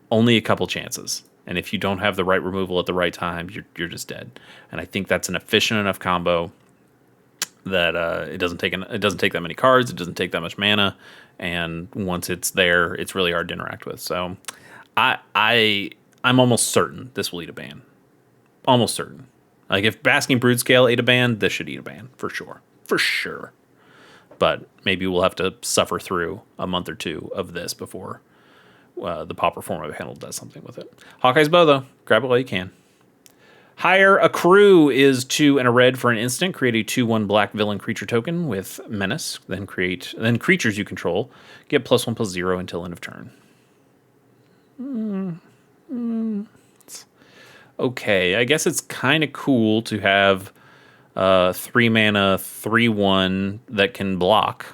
only a couple chances. And if you don't have the right removal at the right time, you're just dead. And I think that's an efficient enough combo that it doesn't take that many cards, it doesn't take that much mana, and once it's there, it's really hard to interact with. So I'm almost certain this will eat a ban. Almost certain. Like, if Basking Broodscale ate a ban, this should eat a ban, for sure. For sure. But maybe we'll have to suffer through a month or two of this before the Pauper form of handle does something with it. Hawkeye's Bow, though. Grab it while you can. Hire a Crew is 2 and a red for an instant. Create a 2/1 black villain creature token with Menace. Then creatures you control get +1/+0 until end of turn. Okay, I guess it's kind of cool to have 3 mana, 3/1 that can block.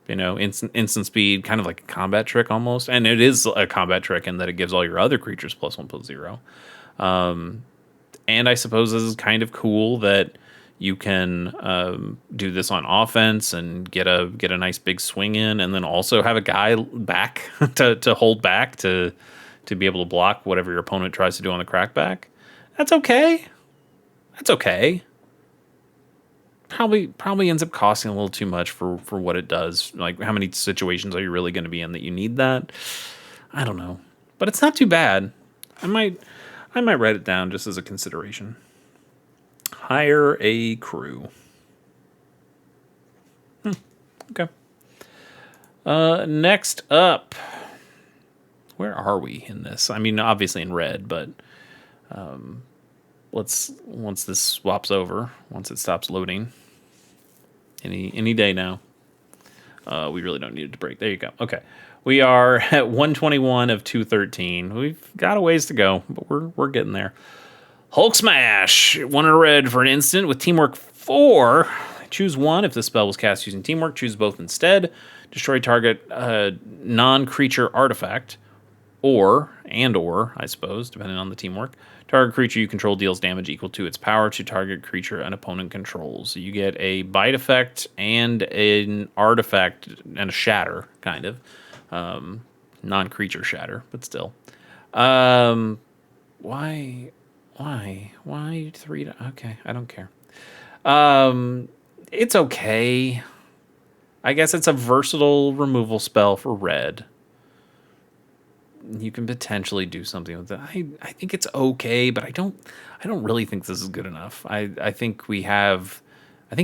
Instant speed, kind of like a combat trick almost. And it is a combat trick in that it gives all your other creatures +1/+0. And I suppose this is kind of cool that you can do this on offense and get a nice big swing in, and then also have a guy back to hold back to be able to block whatever your opponent tries to do on the crackback. That's okay. That's okay. Probably ends up costing a little too much for what it does. Like, how many situations are you really going to be in that you need that? I don't know, but it's not too bad. I might write it down just as a consideration. Hire a crew. Okay. Next up, where are we in this? I mean, obviously in red, but once this swaps over, once it stops loading, any day now. We really don't need it to break. There you go. Okay. We are at 121 of 213. We've got a ways to go, but we're getting there. Hulk Smash. 1 in a red for an instant with Teamwork 4. Choose one. If the spell was cast using Teamwork, choose both instead. Destroy target non-creature artifact. Or, I suppose, depending on the Teamwork. Target creature you control deals damage equal to its power to target creature an opponent controls. So you get a bite effect and an artifact and a shatter, kind of. Non-creature shatter, but still. Why 3? Okay, I don't care. It's okay. I guess it's a versatile removal spell for red. You can potentially do something with it. I think it's okay, but I don't really think this is good enough. I think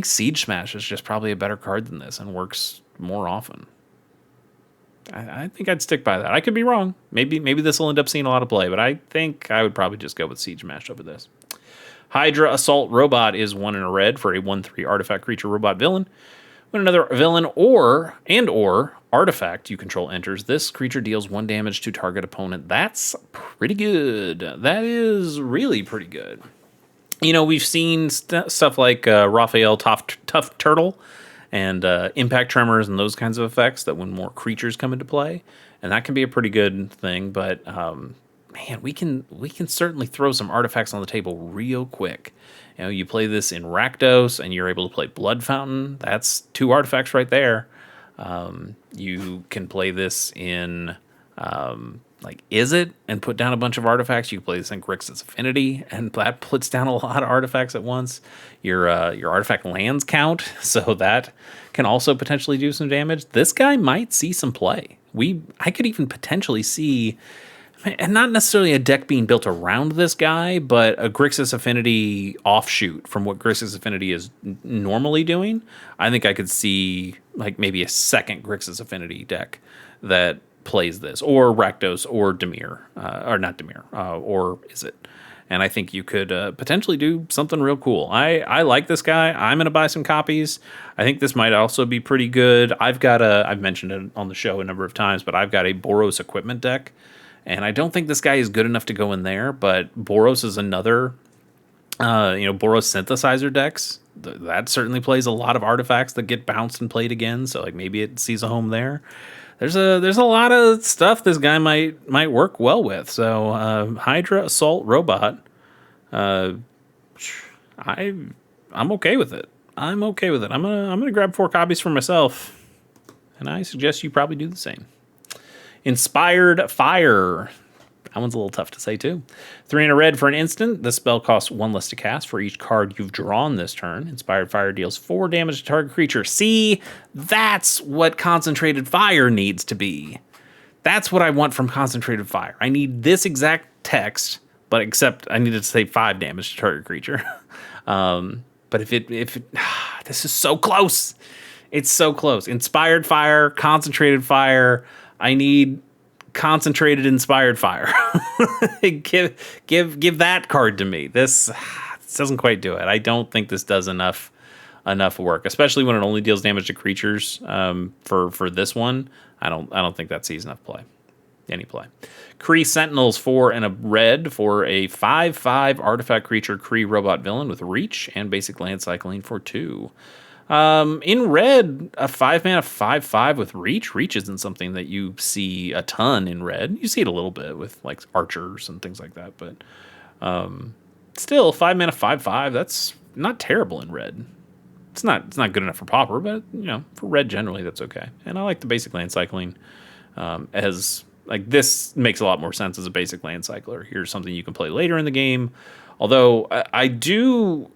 Siege Smash is just probably a better card than this and works more often. I think I'd stick by that. I could be wrong. Maybe this will end up seeing a lot of play, but I think I would probably just go with Siege Smash over this. Hydra Assault Robot is 1 in a red for a 1/3 artifact creature robot villain. When another villain or artifact you control enters, this creature deals 1 damage to target opponent. That's pretty good. That is really pretty good. We've seen stuff like Raphael Tough Turtle and Impact Tremors and those kinds of effects that when more creatures come into play, and that can be a pretty good thing. But man, we can certainly throw some artifacts on the table real quick. You play this in Rakdos, and you're able to play Blood Fountain. That's 2 artifacts right there. You can play this in Izzet and put down a bunch of artifacts. You can play this in Grixis Affinity, and that puts down a lot of artifacts at once. Your artifact lands count, so that can also potentially do some damage. This guy might see some play. I could even potentially see, and not necessarily a deck being built around this guy, but a Grixis Affinity offshoot from what Grixis Affinity is normally doing. I think I could see maybe a second Grixis Affinity deck that plays this, or Rakdos, or Dimir, or not Dimir, or Izzet. And I think you could potentially do something real cool. I like this guy. I'm going to buy some copies. I think this might also be pretty good. I've mentioned it on the show a number of times, but I've got a Boros equipment deck. And I don't think this guy is good enough to go in there, but Boros is another, Boros synthesizer decks. That certainly plays a lot of artifacts that get bounced and played again. So maybe it sees a home there. There's a lot of stuff this guy might work well with. So Hydra Assault Robot, I'm okay with it. I'm okay with it. I'm gonna grab 4 copies for myself, and I suggest you probably do the same. Inspired Fire. That one's a little tough to say, too. 3 in a red for an instant. This spell costs 1 less to cast for each card you've drawn this turn. Inspired Fire deals 4 damage to target creature. See, that's what Concentrated Fire needs to be. That's what I want from Concentrated Fire. I need this exact text, but except I need it to say 5 damage to target creature. But if this is so close. It's so close. Inspired Fire, Concentrated Fire. I need Concentrated Inspired Fire. give that card to me. This doesn't quite do it. I don't think this does enough work, especially when it only deals damage to creatures. For this one, I don't think that sees enough play. Any play. Kree Sentinels 4 and a red for a 5/5 artifact creature Kree robot villain with reach and basic land cycling for 2. In red, a 5-mana 5/5 with reach. Reach isn't something that you see a ton in red. You see it a little bit with like archers and things like that, but still 5-mana 5/5. That's not terrible in red. It's not good enough for Pauper, but for red generally that's okay. And I like the basic land cycling as like this makes a lot more sense as a basic land cycler. Here's something you can play later in the game. Although I don't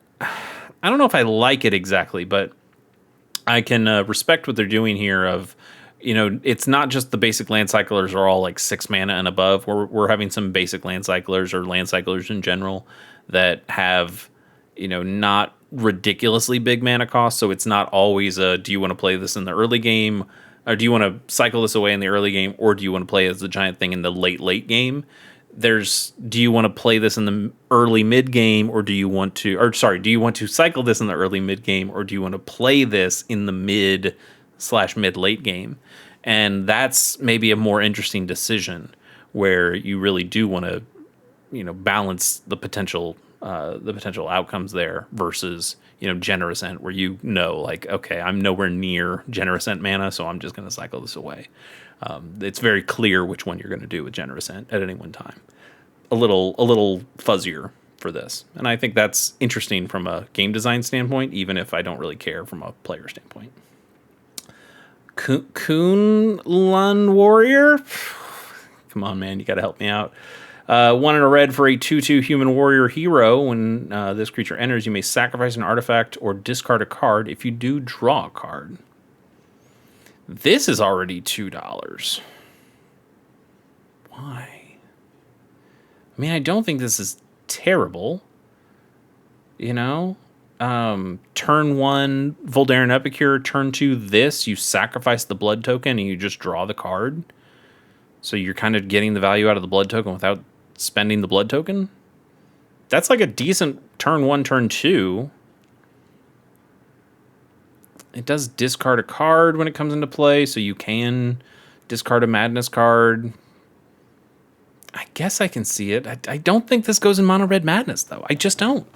know if I like it exactly, but I can respect what they're doing here of, it's not just the basic land cyclers are all like 6 mana and above. We're having some basic land cyclers or land cyclers in general that have, not ridiculously big mana costs. So it's not always do you want to play this in the early game? Or do you want to cycle this away in the early game, or do you want to play as the giant thing in the late game? Do you want to play this in the early mid game, or do you want to cycle this in the early mid game, or do you want to play this in the mid/mid late game? And that's maybe a more interesting decision where you really do want to, balance the potential outcomes there versus, generous Ent, where like, okay, I'm nowhere near generous Ent mana, so I'm just going to cycle this away. It's very clear which one you're going to do with generous Ent at any one time. A little fuzzier for this, and I think that's interesting from a game design standpoint, even if I don't really care from a player standpoint. Kunlun Warrior, come on, man, you got to help me out. 1 and a red for a 2/2 human warrior hero. When this creature enters, you may sacrifice an artifact or discard a card. If you do, draw a card. This is already $2. Why? I mean, I don't think this is terrible. Turn 1, Voldaren Epicure. Turn 2, this. You sacrifice the blood token and you just draw the card. So you're kind of getting the value out of the blood token without spending the blood token. That's like a decent turn 1, turn 2. It does discard a card when it comes into play, so you can discard a Madness card. I guess I can see it. I don't think this goes in Mono Red Madness, though. I just don't.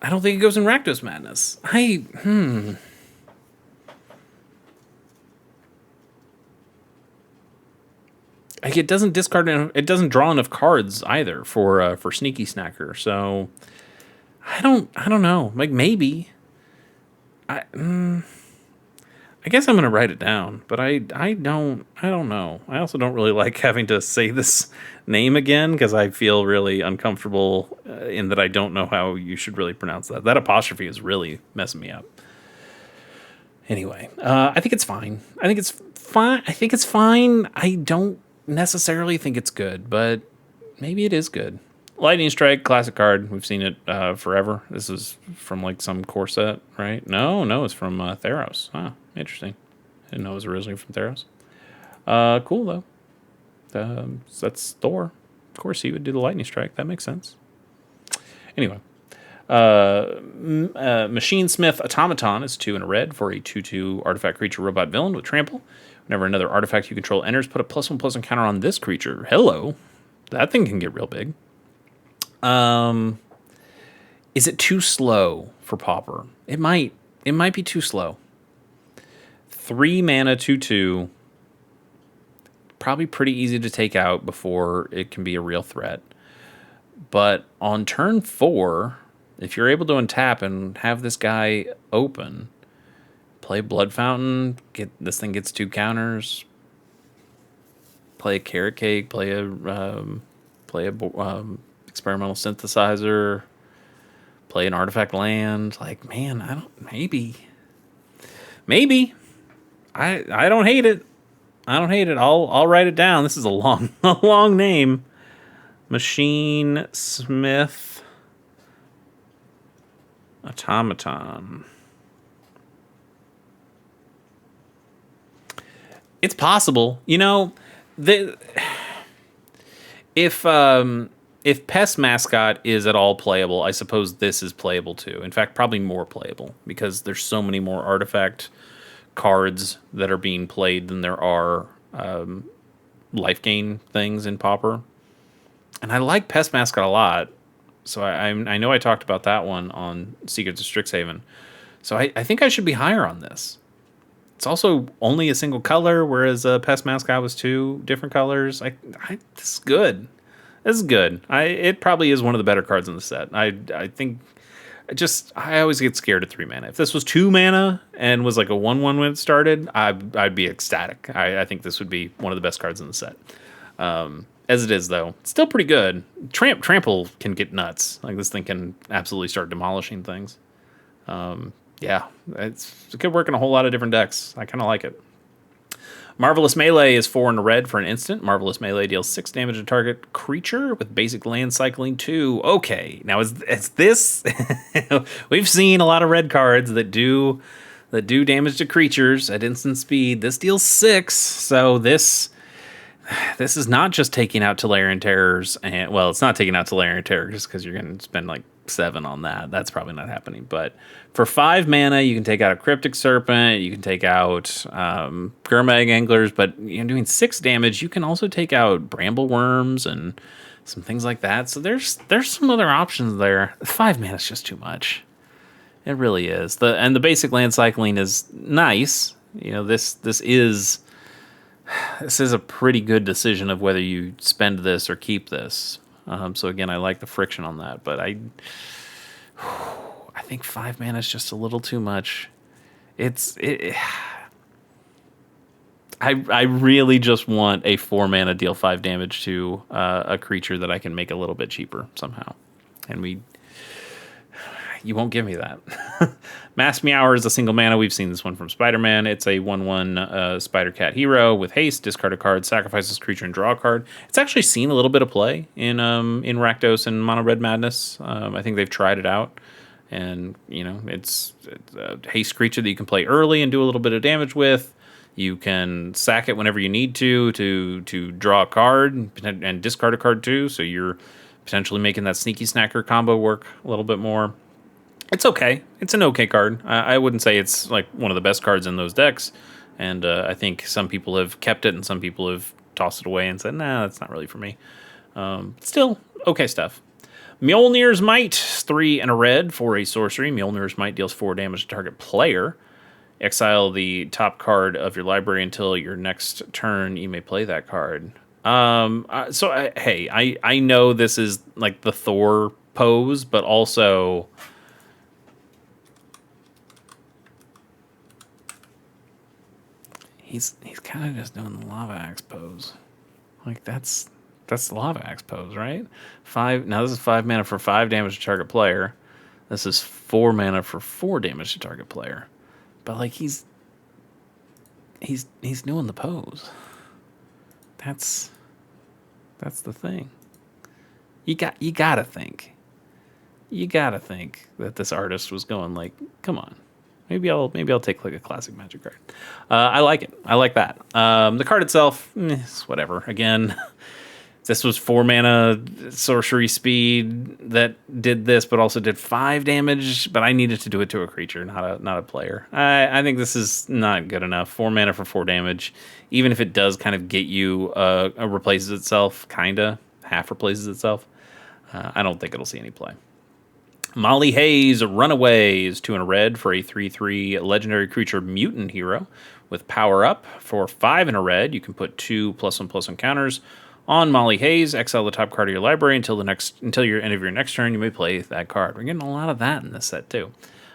I don't think it goes in Rakdos Madness. Like, it doesn't discard enough, it doesn't draw enough cards either for Sneaky Snacker. So I don't know. Like, maybe. I guess I'm gonna write it down, but I don't know. I also don't really like having to say this name again because I feel really uncomfortable in that I don't know how you should really pronounce that. That apostrophe is really messing me up. Anyway, I think it's fine. I think it's fine. I don't necessarily think it's good, but maybe it is good. Lightning Strike, classic card. We've seen it forever. This is from like some core set, right? No, it's from Theros. Ah, interesting. Didn't know it was originally from Theros. Cool though. That's Thor. Of course he would do the Lightning Strike. That makes sense. Anyway, Machine Smith Automaton is 2 and a red for a 2/2 artifact creature robot villain with trample. Whenever another artifact you control enters, put a +1/+1 counter on this creature. Hello. That thing can get real big. Is it too slow for Pauper? It might be too slow. 3 mana 2/2. Probably pretty easy to take out before it can be a real threat. But on turn 4, if you're able to untap and have this guy open, play Blood Fountain, this thing gets 2 counters. Play a Carrot Cake, play a experimental synthesizer, play an artifact land. Like, man, maybe. I don't hate it. I'll write it down. This is a long name. Machine Smith Automaton. It's possible. If Pest Mascot is at all playable, I suppose this is playable too. In fact, probably more playable because there's so many more artifact cards that are being played than there are life gain things in Pauper. And I like Pest Mascot a lot. So I know I talked about that one on Secrets of Strixhaven. So I think I should be higher on this. It's also only a single color, whereas Pest Mascot was two different colors. This is good. This is good. It probably is one of the better cards in the set. I think I always get scared at 3 mana. If this was 2 mana and was like a 1/1 when it started, I'd be ecstatic. I think this would be one of the best cards in the set. As it is, though, it's still pretty good. Trample can get nuts. Like, this thing can absolutely start demolishing things. Yeah, it could work in a whole lot of different decks. I kind of like it. Marvelous Melee is 4 in a red for an instant. Marvelous Melee deals 6 damage to target creature with basic land cycling 2. Okay, now is this... We've seen a lot of red cards that do damage to creatures at instant speed. This deals 6, so this is not just taking out Tolarian Terrors. And, well, it's not taking out Tolarian Terrors because you're going to spend like 7 on that. That's probably not happening. But for 5 mana, you can take out a Cryptic Serpent. You can take out Gurmag Anglers. But you're doing 6 damage. You can also take out Bramble Worms and some things like that. So there's some other options there. 5 mana is just too much. It really is. The basic land cycling is nice. You know, this is a pretty good decision of whether you spend this or keep this. So again, I like the friction on that, but I think 5 mana is just a little too much. I really just want a 4 mana deal 5 damage to a creature that I can make a little bit cheaper somehow, and you won't give me that. Mass Meower is a single mana. We've seen this one from Spider-Man. It's a 1/1 Spider Cat hero with haste. Discard a card, sacrifice this creature, and draw a card. It's actually seen a little bit of play in Rakdos and Mono Red Madness. I think they've tried it out. And, you know, it's a haste creature that you can play early and do a little bit of damage with. You can sack it whenever you need to draw a card and discard a card too. So you're potentially making that Sneaky Snacker combo work a little bit more. It's okay. It's an okay card. I wouldn't say it's like one of the best cards in those decks. And I think some people have kept it and some people have tossed it away and said, nah, that's not really for me. Still, okay stuff. Mjolnir's Might, 3 and a red for a sorcery. Mjolnir's Might deals 4 damage to target player. Exile the top card of your library until your next turn. You may play that card. I know this is like the Thor pose, but also... He's kind of just doing the Lava Axe pose. Like, that's the Lava Axe pose, right? 5. Now, this is 5 mana for 5 damage to target player. This is 4 mana for 4 damage to target player. But, like, he's doing the pose. That's the thing. You gotta think. You gotta think that this artist was going like, come on. Maybe I'll take like a classic Magic card. I like it. I like that. The card itself, whatever. Again, this was 4 mana sorcery speed that did this, but also did 5 damage. But I needed to do it to a creature, not a player. I think this is not good enough. 4 mana for 4 damage, even if it does kind of get you replaces itself, half replaces itself. I don't think it'll see any play. Molly Hayes, Runaway is 2 and a red for a 3/3 legendary creature mutant hero with power up. For 5 and a red, you can put 2 +1/+1 counters on Molly Hayes. Exile the top card of your library until your end of your next turn. You may play that card. We're getting a lot of that in this set too.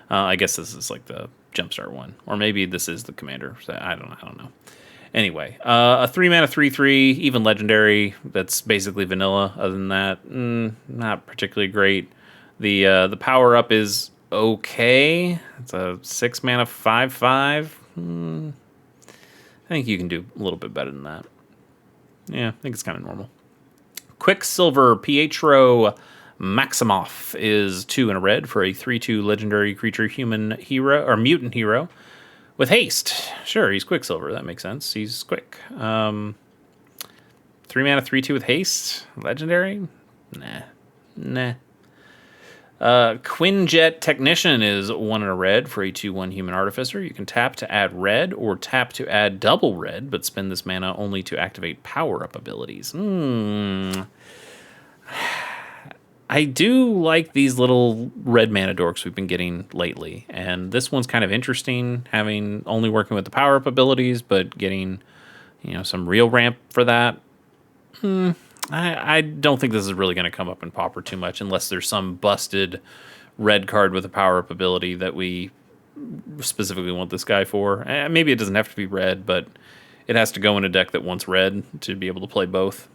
I guess this is like the Jumpstart one, or maybe this is the Commander. I don't know. Anyway, a 3 mana 3/3, even legendary. That's basically vanilla. Other than that, not particularly great. The power up is okay. It's a 6 mana 5/5. I think you can do a little bit better than that. Yeah, I think it's kind of normal. Quicksilver Pietro Maximoff is 2 and a red for a 3/2 legendary creature human hero or mutant hero with haste. Sure, he's Quicksilver. That makes sense. He's quick. 3 mana 3/2 with haste. Legendary? Nah. Quinjet Technician is 1 and a red for a 2/1 Human Artificer. You can tap to add red or tap to add double red, but spend this mana only to activate power-up abilities. I do like these little red mana dorks we've been getting lately, and this one's kind of interesting, having only working with the power-up abilities, but getting, some real ramp for that. I don't think this is really going to come up in Pauper too much unless there's some busted red card with a power-up ability that we specifically want this guy for. Maybe it doesn't have to be red, but it has to go in a deck that wants red to be able to play both.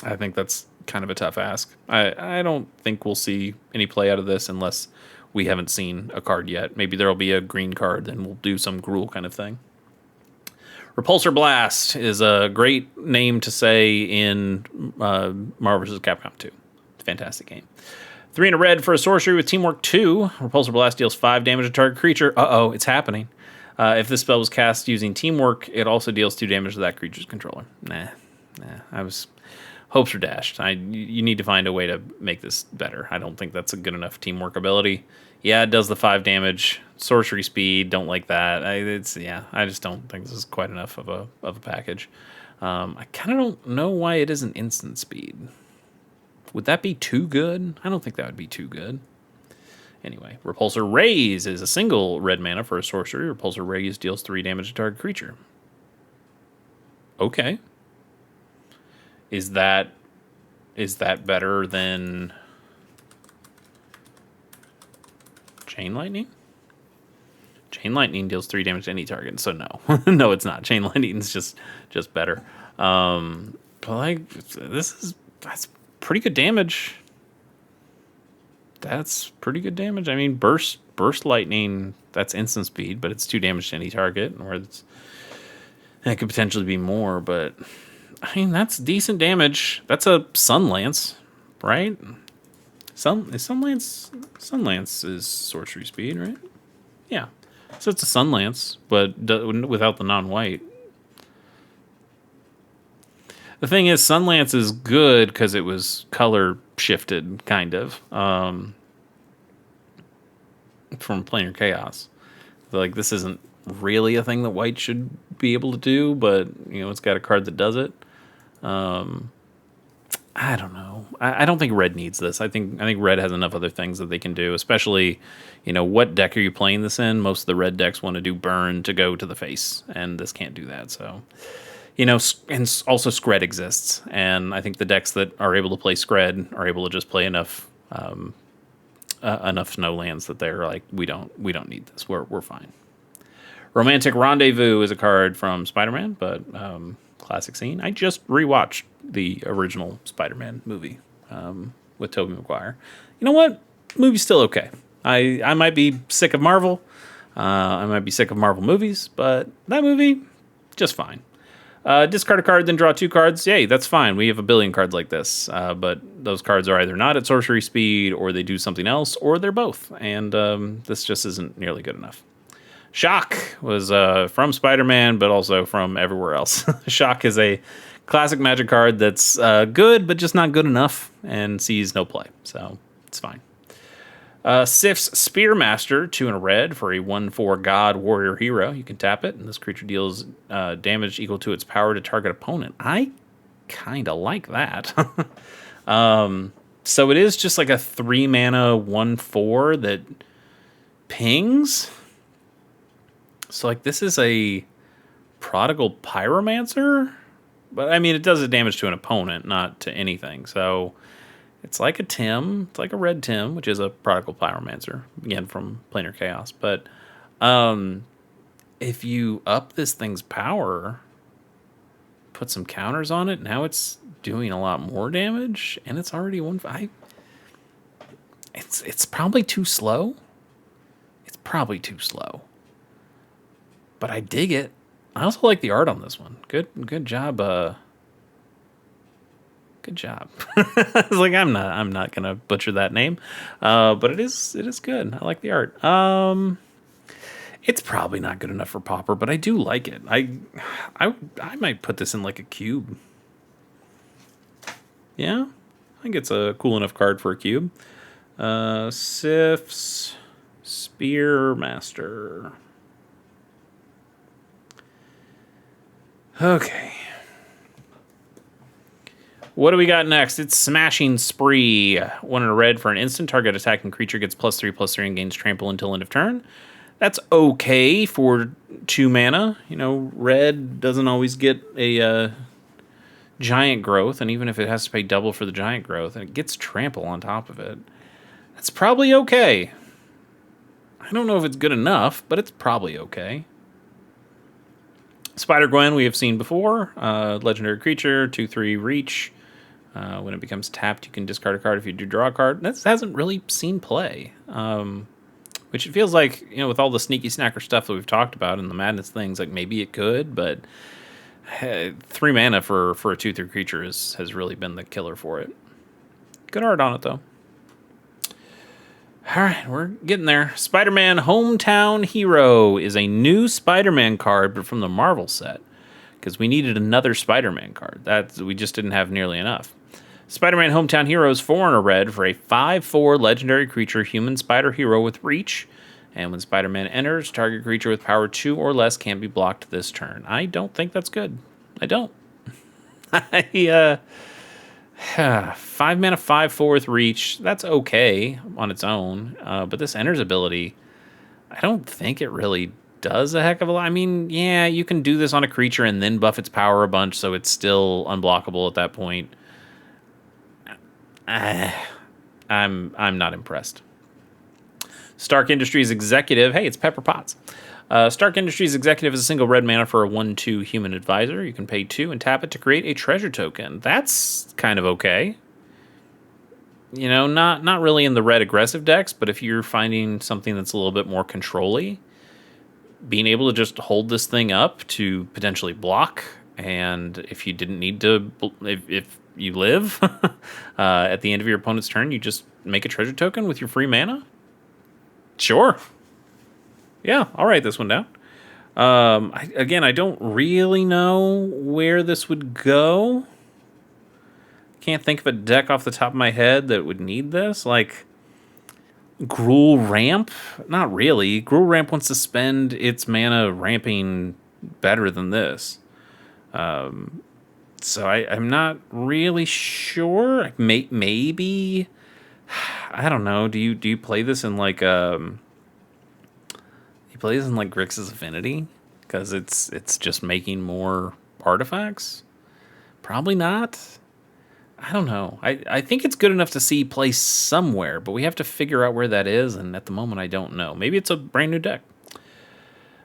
I think that's kind of a tough ask. I don't think we'll see any play out of this unless we haven't seen a card yet. Maybe there'll be a green card, then we'll do some Gruul kind of thing. Repulsor Blast is a great name to say in Marvel vs. Capcom 2. It's a fantastic game. 3 and a red for a sorcery with Teamwork 2. Repulsor Blast deals 5 damage to target creature. Uh-oh, it's happening. If this spell was cast using Teamwork, it also deals 2 damage to that creature's controller. Nah. Hopes are dashed. You need to find a way to make this better. I don't think that's a good enough Teamwork ability. Yeah, it does the 5 damage. Sorcery speed, don't like that. I just don't think this is quite enough of a package. I kind of don't know why it isn't instant speed. Would that be too good? I don't think that would be too good. Anyway, Repulsor Raise is a single red mana for a sorcery. Repulsor Raise deals 3 damage to target creature. Okay. Is that better than Chain Lightning? Chain Lightning deals 3 damage to any target, so no. No, it's not. Chain Lightning is just better. But that's pretty good damage. That's pretty good damage. I mean, burst lightning, that's instant speed, but it's 2 damage to any target, or that could potentially be more, but I mean, that's decent damage. That's a Sunlance, right? Sunlance is sorcery speed, right? Yeah. So it's a Sunlance, but without the non-white. The thing is, Sunlance is good because it was color shifted, kind of, from Planar Chaos. Like, this isn't really a thing that white should be able to do, but, it's got a card that does it. I don't know. I don't think red needs this. I think red has enough other things that they can do, especially, what deck are you playing this in? Most of the red decks want to do burn to go to the face, and this can't do that. So, and also Skred exists, and I think the decks that are able to play Skred are able to just play enough snow lands that they're like, we don't need this. We're fine. Romantic Rendezvous is a card from Spider-Man, but classic scene. I just rewatched the original Spider-Man movie with Tobey Maguire. You know what? Movie's still okay. I might be sick of Marvel. I might be sick of Marvel movies, but that movie, just fine. Discard a card, then draw 2 cards. Yay, that's fine. We have a billion cards like this. But those cards are either not at sorcery speed, or they do something else, or they're both. And this just isn't nearly good enough. Shock was from Spider-Man, but also from everywhere else. Shock is a classic Magic card that's good, but just not good enough, and sees no play. So it's fine. Sif's Spearmaster, 2 and a red for a 1/4 God Warrior Hero. You can tap it, and this creature deals damage equal to its power to target opponent. I kind of like that. So it is just like a 3 mana 1/4 that pings. So, like, this is a Prodigal Pyromancer? But, I mean, it does the damage to an opponent, not to anything. So, it's like a Tim. It's like a red Tim, which is a Prodigal Pyromancer. Again, from Planar Chaos. But, if you up this thing's power, put some counters on it, now it's doing a lot more damage, and it's already It's probably too slow. It's probably too slow. But I dig it. I also like the art on this one. Good job. Good job. I was like, I'm not gonna butcher that name, but it is good. I like the art. It's probably not good enough for Pauper, but I do like it. I might put this in like a cube. Yeah, I think it's a cool enough card for a cube. Sif's Spearmaster. Okay. What do we got next? It's Smashing Spree. 1 in a red for an instant. Target attacking creature gets +3/+3 and gains trample until end of turn. That's okay for 2 mana. You know, red doesn't always get a giant growth, and even if it has to pay double for the giant growth, and it gets trample on top of it, that's probably okay. I don't know if it's good enough, but it's probably okay. Spider-Gwen we have seen before. Legendary creature, 2/3 reach. When it becomes tapped, you can discard a card if you do draw a card. That hasn't really seen play. Which it feels like, you know, with all the sneaky snacker stuff that we've talked about and the madness things, like maybe it could, but 3 mana for a 2/3 creature has really been the killer for it. Good art on it, though. All right, we're getting there. Spider-Man Hometown Hero is a new Spider-Man card, but from the Marvel set, because we needed another Spider-Man card. We just didn't have nearly enough. Spider-Man Hometown Hero is 4 in a red for a 5/4 legendary creature, human spider hero with reach. And when Spider-Man enters, target creature with power 2 or less can't be blocked this turn. I don't think that's good. I don't. 5 mana, 5/4 with reach. That's okay on its own. But this enters ability, I don't think it really does a heck of a lot. I mean, yeah, you can do this on a creature and then buff its power a bunch, so it's still unblockable at that point. I'm not impressed. Stark Industries Executive. Hey, it's Pepper Potts. Stark Industries Executive is a single red mana for a 1/2 human advisor. You can pay 2 and tap it to create a treasure token. That's kind of okay. You know, not really in the red aggressive decks, but if you're finding something that's a little bit more control-y, being able to just hold this thing up to potentially block, and if you didn't need to, if you live at the end of your opponent's turn, you just make a treasure token with your free mana. Sure. Yeah, I'll write this one down. I don't really know where this would go. Can't think of a deck off the top of my head that would need this. Like, Gruul Ramp? Not really. Gruul Ramp wants to spend its mana ramping better than this. So I'm not really sure. Maybe, I don't know. Do you play this in like Grixis Affinity? Because it's just making more artifacts? Probably not. I don't know. I think it's good enough to see play somewhere, but we have to figure out where that is, and at the moment I don't know. Maybe it's a brand new deck.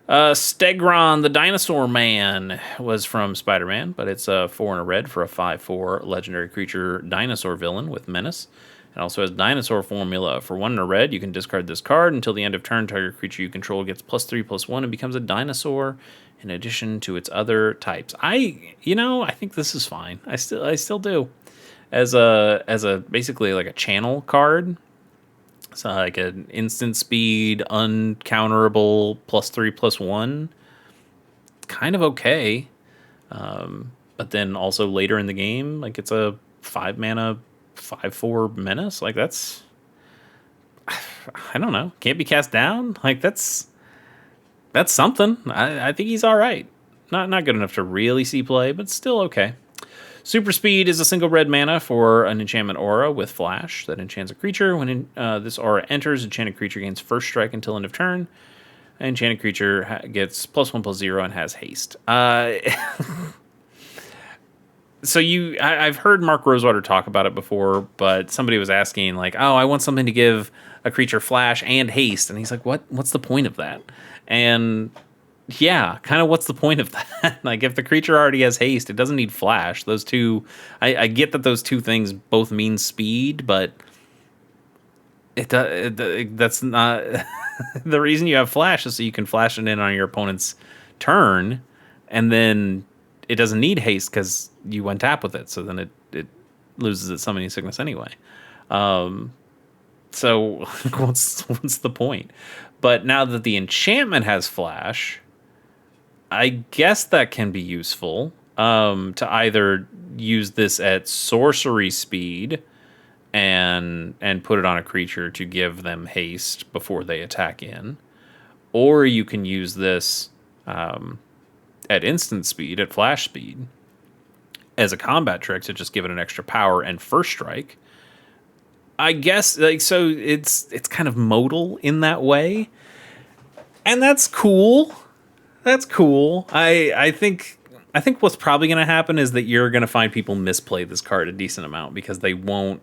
Stegron, the Dinosaur Man, was from Spider-Man, but it's a 4 in a red for a 5/4 legendary creature dinosaur villain with menace. It also has dinosaur formula. For 1 in a red, you can discard this card until the end of turn. Target creature you control gets +3/+1 and becomes a dinosaur in addition to its other types. I think this is fine. I still do. As a basically like a channel card. So like an instant speed, uncounterable, +3/+1. Kind of okay. But then also later in the game, like it's a 5 mana, 5/4 menace. Like that's, I don't know. Can't be cast down. Like that's something. I think he's all right. Not good enough to really see play, but still okay. Super Speed is a single red mana for an enchantment aura with flash that enchants a creature. When this aura enters, enchanted creature gains first strike until end of turn. An enchanted creature gets +1/+0 and has haste. So I've heard Mark Rosewater talk about it before, but somebody was asking like, "Oh, I want something to give a creature flash and haste," and he's like, "What's the point of that?" And yeah, kind of what's the point of that? Like, if the creature already has haste, it doesn't need flash. Those two, I get that those two things both mean speed, but that's not the reason you have flash is so you can flash it in on your opponent's turn, and then it doesn't need haste because you went tap with it. So then it loses its summoning sickness anyway. So what's the point? But now that the enchantment has flash, I guess that can be useful to either use this at sorcery speed and put it on a creature to give them haste before they attack in. Or you can use this at instant speed, at flash speed, as a combat trick to just give it an extra power and first strike. I guess, like, so it's kind of modal in that way, and that's cool. That's cool. I think what's probably going to happen is that you're going to find people misplay this card a decent amount because they won't,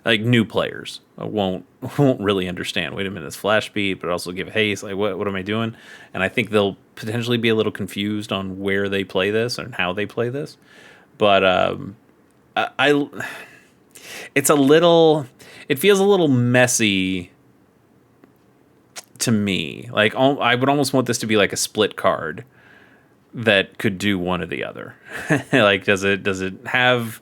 like, new players won't really understand. Wait a minute, it's flash speed, but also give haste. Like, what am I doing? And I think they'll potentially be a little confused on where they play this and how they play this. But it's a little, it feels a little messy to me. Like, I would almost want this to be like a split card that could do one or the other. Like, does it have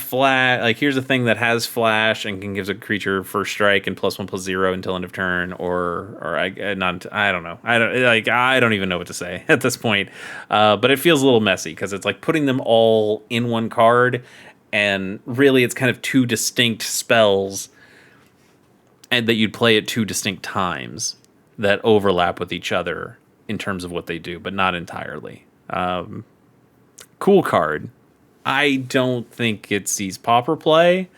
flash? Like, here's a thing that has flash and can give a creature first strike and +1/+0 until end of turn, or I don't know. I don't even know what to say at this point. But it feels a little messy because it's like putting them all in one card, and really it's kind of two distinct spells, and that you'd play at two distinct times that overlap with each other in terms of what they do, but not entirely. Cool card. I don't think it sees Pauper play,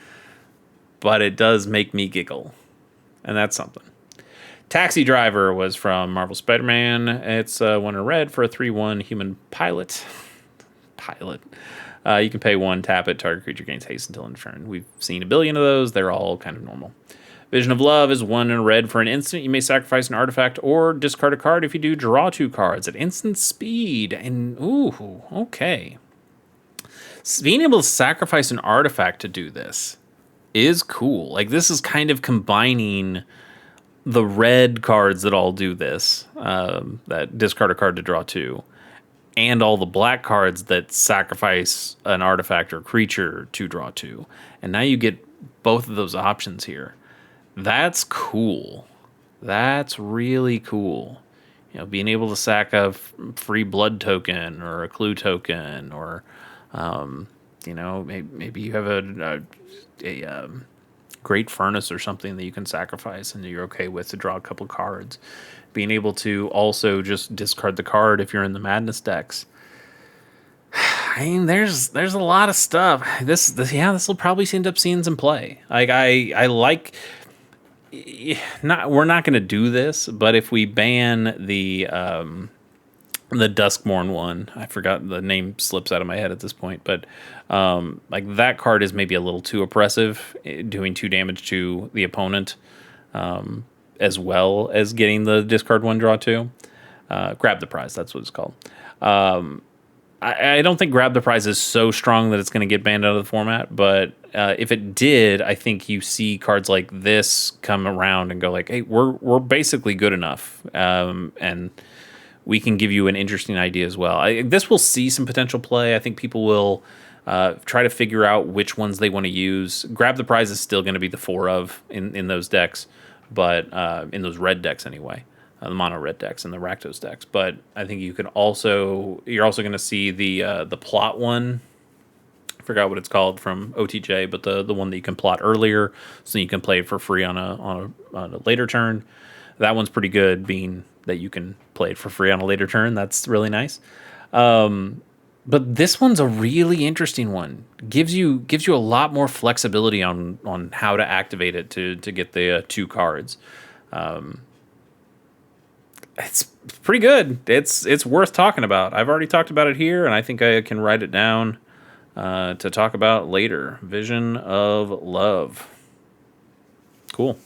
but it does make me giggle, and that's something. Taxi Driver was from Marvel Spider-Man. It's 1 in red for a 3/1 human pilot. You can pay 1, tap it, target creature gains haste until end of turn. We've seen a billion of those. They're all kind of normal. Vision of Love is 1 in red for an instant. You may sacrifice an artifact or discard a card. If you do, draw 2 cards at instant speed. And, ooh, okay. Being able to sacrifice an artifact to do this is cool. Like, this is kind of combining the red cards that all do this, that discard a card to draw 2, and all the black cards that sacrifice an artifact or creature to draw 2. And now you get both of those options here. That's cool. That's really cool. You know, being able to sack a free blood token or a clue token, or you know, maybe you have a great furnace or something that you can sacrifice and you're okay with to draw a couple cards. Being able to also just discard the card if you're in the Madness decks. I mean, there's a lot of stuff. This will probably end up seeing some play. Like, I like. We're not going to do this, but if we ban the Duskmourn one, I forgot, the name slips out of my head at this point, but like, that card is maybe a little too oppressive, doing 2 damage to the opponent, as well as getting the discard 1, draw 2. Grab the Prize, that's what it's called. I don't think Grab the Prize is so strong that it's going to get banned out of the format, but if it did, I think you see cards like this come around and go like, hey, we're basically good enough, and we can give you an interesting idea as well. This will see some potential play. I think people will try to figure out which ones they want to use. Grab the Prize is still going to be the 4 of in those decks, but in those red decks anyway. The mono red decks and the Rakdos decks, but I think you're also going to see the plot one. I forgot what it's called from OTJ, but the one that you can plot earlier, so you can play it for free on a later turn. That one's pretty good, being that you can play it for free on a later turn. That's really nice. But this one's a really interesting one. Gives you a lot more flexibility on how to activate it to get the 2 cards. It's pretty good. It's worth talking about. I've already talked about it here, and I think I can write it down to talk about later. Vision of Love. Cool.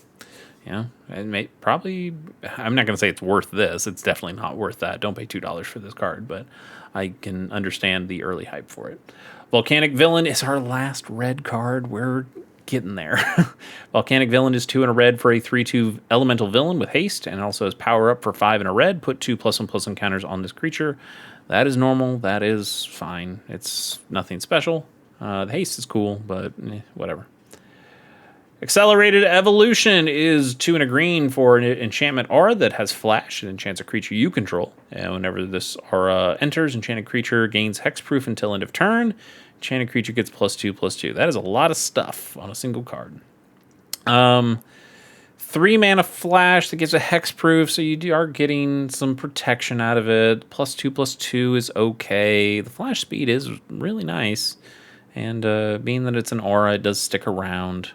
Yeah, and probably, I'm not going to say it's worth this. It's definitely not worth that. Don't pay $2 for this card, but I can understand the early hype for it. Volcanic Villain is our last red card. We're getting there. Volcanic Villain is 2 in a red for a 3/2 elemental villain with haste, and also has power up for 5 in a red. Put 2 +1/+1 counters on this creature. That is normal. That is fine. It's nothing special. The haste is cool, but whatever. Accelerated Evolution is 2 in a green for an enchantment aura that has flash. It enchants a creature you control. And whenever this aura enters, enchanted creature gains hexproof until end of turn. Enchanted creature gets +2/+2. That is a lot of stuff on a single card. 3 mana flash that gives a hexproof, so you are getting some protection out of it. +2/+2 is okay. The flash speed is really nice. And being that it's an aura, it does stick around.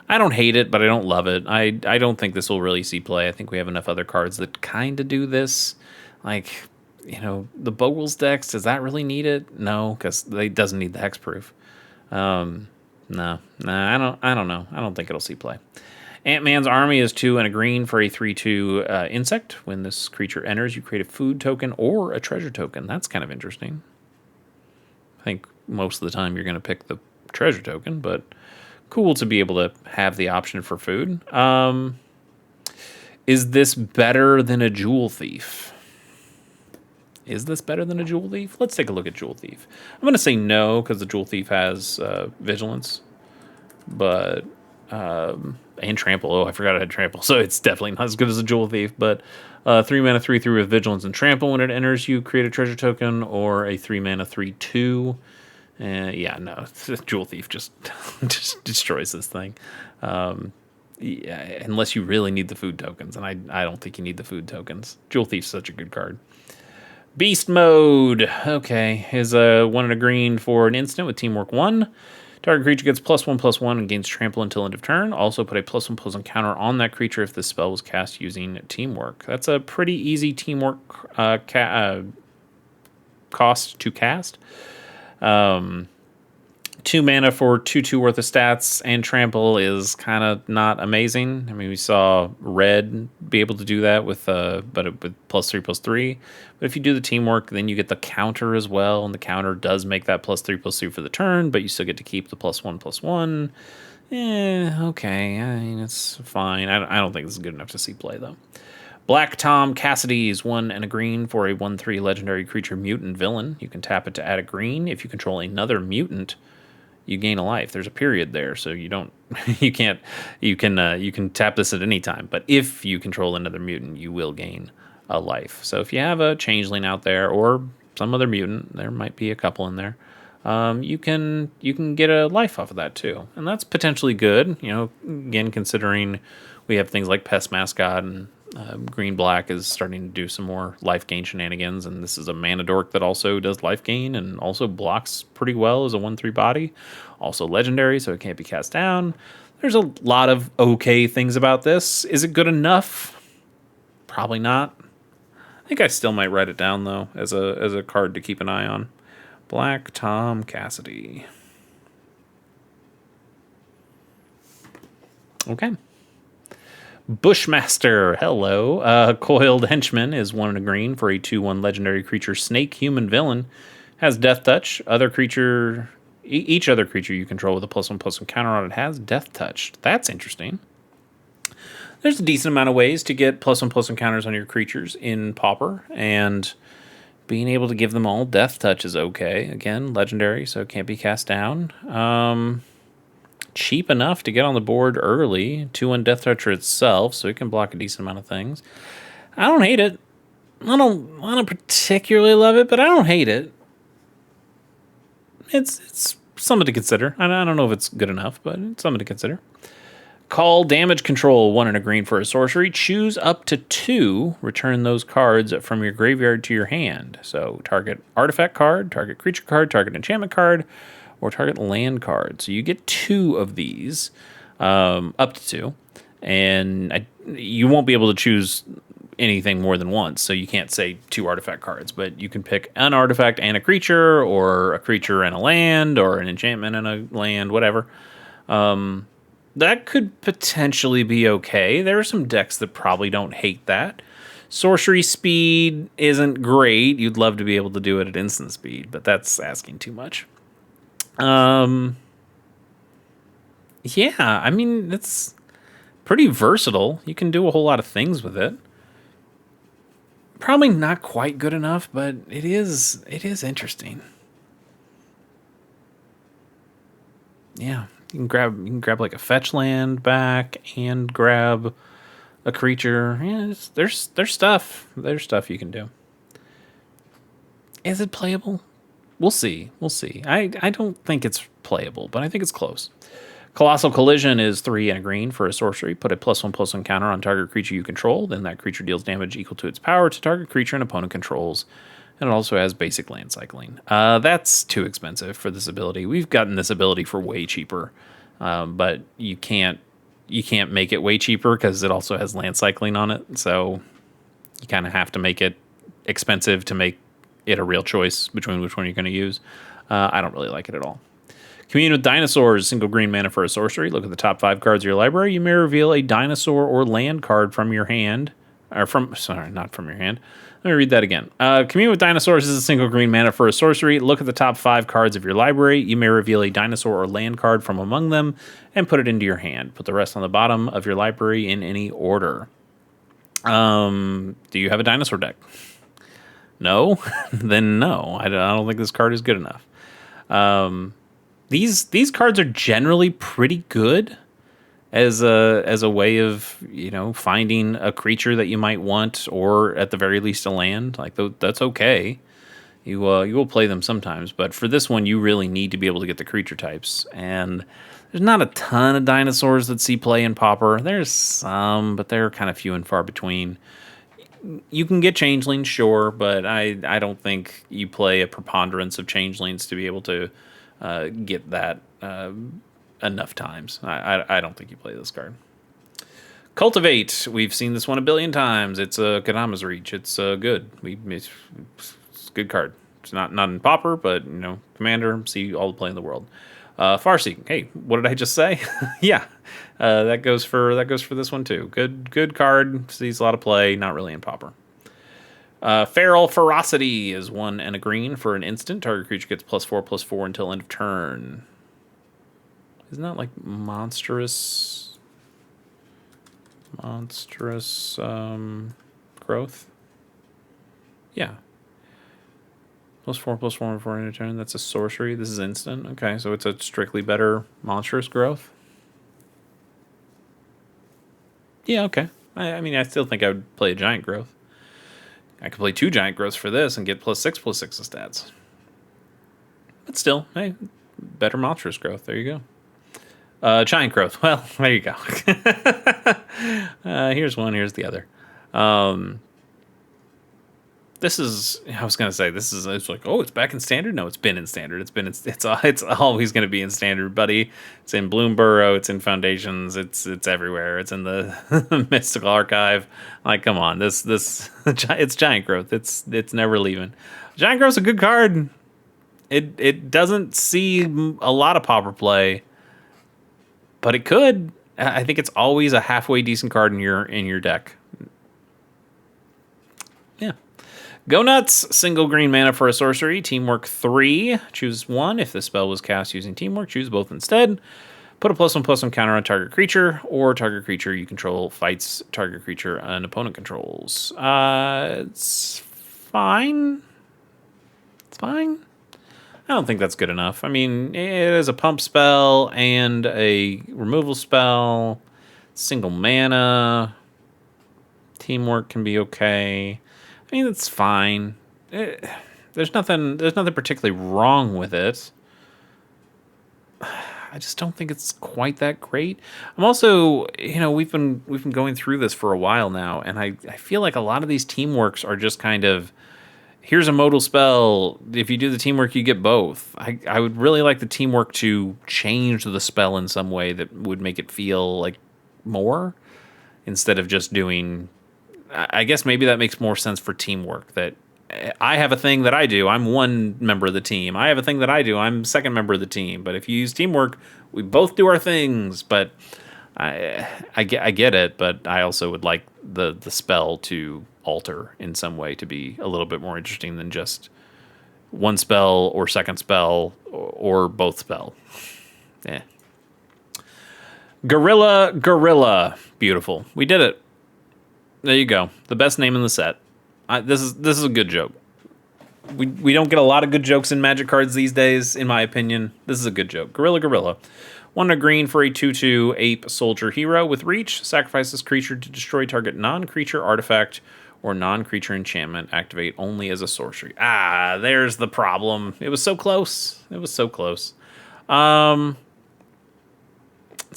I don't hate it, but I don't love it. I don't think this will really see play. I think we have enough other cards that kind of do this. Like, the Bogles decks, does that really need it? No, because it doesn't need the hexproof. No, I don't know. I don't think it'll see play. Ant-Man's Army is 2 and a green for a 3/2 insect. When this creature enters, you create a food token or a treasure token. That's kind of interesting. I think most of the time you're going to pick the treasure token, but cool to be able to have the option for food. Is this better than a Jewel Thief? Is this better than a Jewel Thief? Let's take a look at Jewel Thief. I'm going to say no, because the Jewel Thief has Vigilance. But, and Trample. Oh, I forgot I had Trample. So it's definitely not as good as a Jewel Thief. But 3 mana 3/3 with Vigilance and Trample. When it enters, you create a treasure token, or a 3 mana 3/2. Yeah, no, Jewel Thief just destroys this thing. Yeah, unless you really need the food tokens, and I don't think you need the food tokens. Jewel Thief's such a good card. Beast Mode. Okay, is a 1 and a green for an instant with Teamwork 1. Target creature gets +1/+1 and gains Trample until end of turn. Also put a +1/+1 counter on that creature if this spell was cast using Teamwork. That's a pretty easy Teamwork cost to cast. 2 mana for 2/2 worth of stats, and Trample is kind of not amazing. I mean, we saw Red be able to do that with +3/+3. But if you do the Teamwork, then you get the counter as well, and the counter does make that +3/+3 for the turn, but you still get to keep the +1/+1. Okay, I mean, it's fine. I don't think this is good enough to see play, though. Black Tom Cassidy's 1 and a green for a 1/3 legendary creature mutant villain. You can tap it to add a green. If you control another mutant, you gain a life. There's a period there, so you don't, you can tap this at any time. But if you control another mutant, you will gain a life. So if you have a changeling out there or some other mutant, there might be a couple in there. You can get a life off of that too, and that's potentially good. Again, considering we have things like Pest Mascot and Green-Black is starting to do some more life gain shenanigans, and this is a mana dork that also does life gain and also blocks pretty well as a 1/3 body. Also legendary, so it can't be cast down. There's a lot of okay things about this. Is it good enough? Probably not. I think I still might write it down, though, as a card to keep an eye on. Black Tom Cassidy. Okay. Bushmaster, hello. Coiled Henchman is 1 and a green for a 2/1 legendary creature snake human villain. Has Death Touch. Each other creature you control with a +1/+1 counter on it has Death Touch. That's interesting. There's a decent amount of ways to get +1/+1 counters on your creatures in Pauper, and being able to give them all Death Touch is okay. Again, legendary, so it can't be cast down. Cheap enough to get on the board early. 2/1 Death Toucher itself, so it can block a decent amount of things. I don't hate it. I don't particularly love it, but I don't hate it. It's something to consider. I don't know if it's good enough, but it's something to consider. Call Damage Control, 1 and a green for a sorcery. Choose up to 2. Return those cards from your graveyard to your hand. So target artifact card, target creature card, target enchantment card, or target land card. So you get 2 of these, up to 2. And you won't be able to choose anything more than once, so you can't say 2 artifact cards, but you can pick an artifact and a creature, or a creature and a land, or an enchantment and a land, whatever. That could potentially be okay. There are some decks that probably don't hate that. Sorcery speed isn't great. You'd love to be able to do it at instant speed, but that's asking too much. Yeah, I mean, it's pretty versatile. You can do a whole lot of things with it. Probably not quite good enough, but it is interesting. Yeah, you can grab like a fetch land back and grab a creature. Yeah, there's stuff. There's stuff you can do. Is it playable? We'll see. We'll see. I don't think it's playable, but I think it's close. Colossal Collision is 3 and a green for a sorcery. Put a +1/+1 counter on target creature you control. Then that creature deals damage equal to its power to target creature an opponent controls. And it also has basic land cycling. That's too expensive for this ability. We've gotten this ability for way cheaper, but you can't make it way cheaper because it also has land cycling on it. So you kind of have to make it expensive to make it a real choice between which one you're going to use. I don't really like it at all. Commune with Dinosaurs, single green mana for a sorcery. Look at the top 5 cards of your library. You may reveal a dinosaur or land card from your hand. Not from your hand. Let me read that again. Commune with Dinosaurs is a single green mana for a sorcery. Look at the top 5 cards of your library. You may reveal a dinosaur or land card from among them and put it into your hand. Put the rest on the bottom of your library in any order. Do you have a dinosaur deck? No? Then no. I don't think this card is good enough. These cards are generally pretty good as a way of, finding a creature that you might want, or at the very least a land. Like, that's okay. You will play them sometimes, but for this one you really need to be able to get the creature types, and there's not a ton of dinosaurs that see play in Pauper. There's some, but they're kind of few and far between. You can get changelings, sure, but I don't think you play a preponderance of changelings to be able to get that enough times. I don't think you play this card. Cultivate. We've seen this one a billion times. It's a Kadama's Reach. It's good. It's a good card. It's not in Pauper, but Commander. See all the play in the world. Farseek. Hey, what did I just say? Yeah, that goes for this one too. Good card. Sees a lot of play. Not really in Pauper. Feral Ferocity is 1 and a green for an instant. Target creature gets +4/+4 until end of turn. Isn't that like monstrous growth? Yeah. +4/+4 for end of turn. That's a sorcery. This is instant. Okay, so it's a strictly better monstrous growth. Yeah, okay. I mean, I still think I would play a giant growth. I could play 2 giant growths for this and get +6/+6 of stats. But still, hey, better monstrous growth. There you go. Giant growth. Well, there you go. Here's one. Here's the other. This is. I was gonna say this is. It's like, oh, it's back in standard. No, it's been in standard. It's always gonna be in standard, buddy. It's in Bloomburrow. It's in Foundations. It's everywhere. It's in the Mystical Archive. Like, come on, this it's giant growth. It's never leaving. Giant growth's a good card. It doesn't see a lot of Pauper play, but it could. I think it's always a halfway decent card in your deck. Yeah. Go Nuts, single green mana for a sorcery. Teamwork 3. Choose 1. If the spell was cast using Teamwork, choose both instead. Put a +1/+1 counter on target creature, or target creature you control fights target creature an opponent controls. It's fine. It's fine. I don't think that's good enough. I mean, it is a pump spell and a removal spell. Single mana. Teamwork can be okay. I mean, it's fine. There's nothing particularly wrong with it. I just don't think it's quite that great. I'm also, we've been going through this for a while now, and I feel like a lot of these teamworks are just kind of, here's a modal spell. If you do the teamwork, you get both. I would really like the teamwork to change the spell in some way that would make it feel like more, instead of just doing. I guess maybe that makes more sense for teamwork. That I have a thing that I do. I'm one member of the team. I have a thing that I do. I'm second member of the team. But if you use teamwork, we both do our things. But I get it. But I also would like the spell to alter in some way to be a little bit more interesting than just one spell or second spell or both spell. Yeah. Gorilla. Beautiful. We did it. There you go. The best name in the set. This is a good joke. We don't get a lot of good jokes in Magic cards these days, in my opinion. This is a good joke. Gorilla. 1 green for a 2/2 ape soldier hero with reach. Sacrifice this creature to destroy target non-creature artifact or non-creature enchantment activate only as a sorcery. Ah, there's the problem. It was so close. It was so close. It's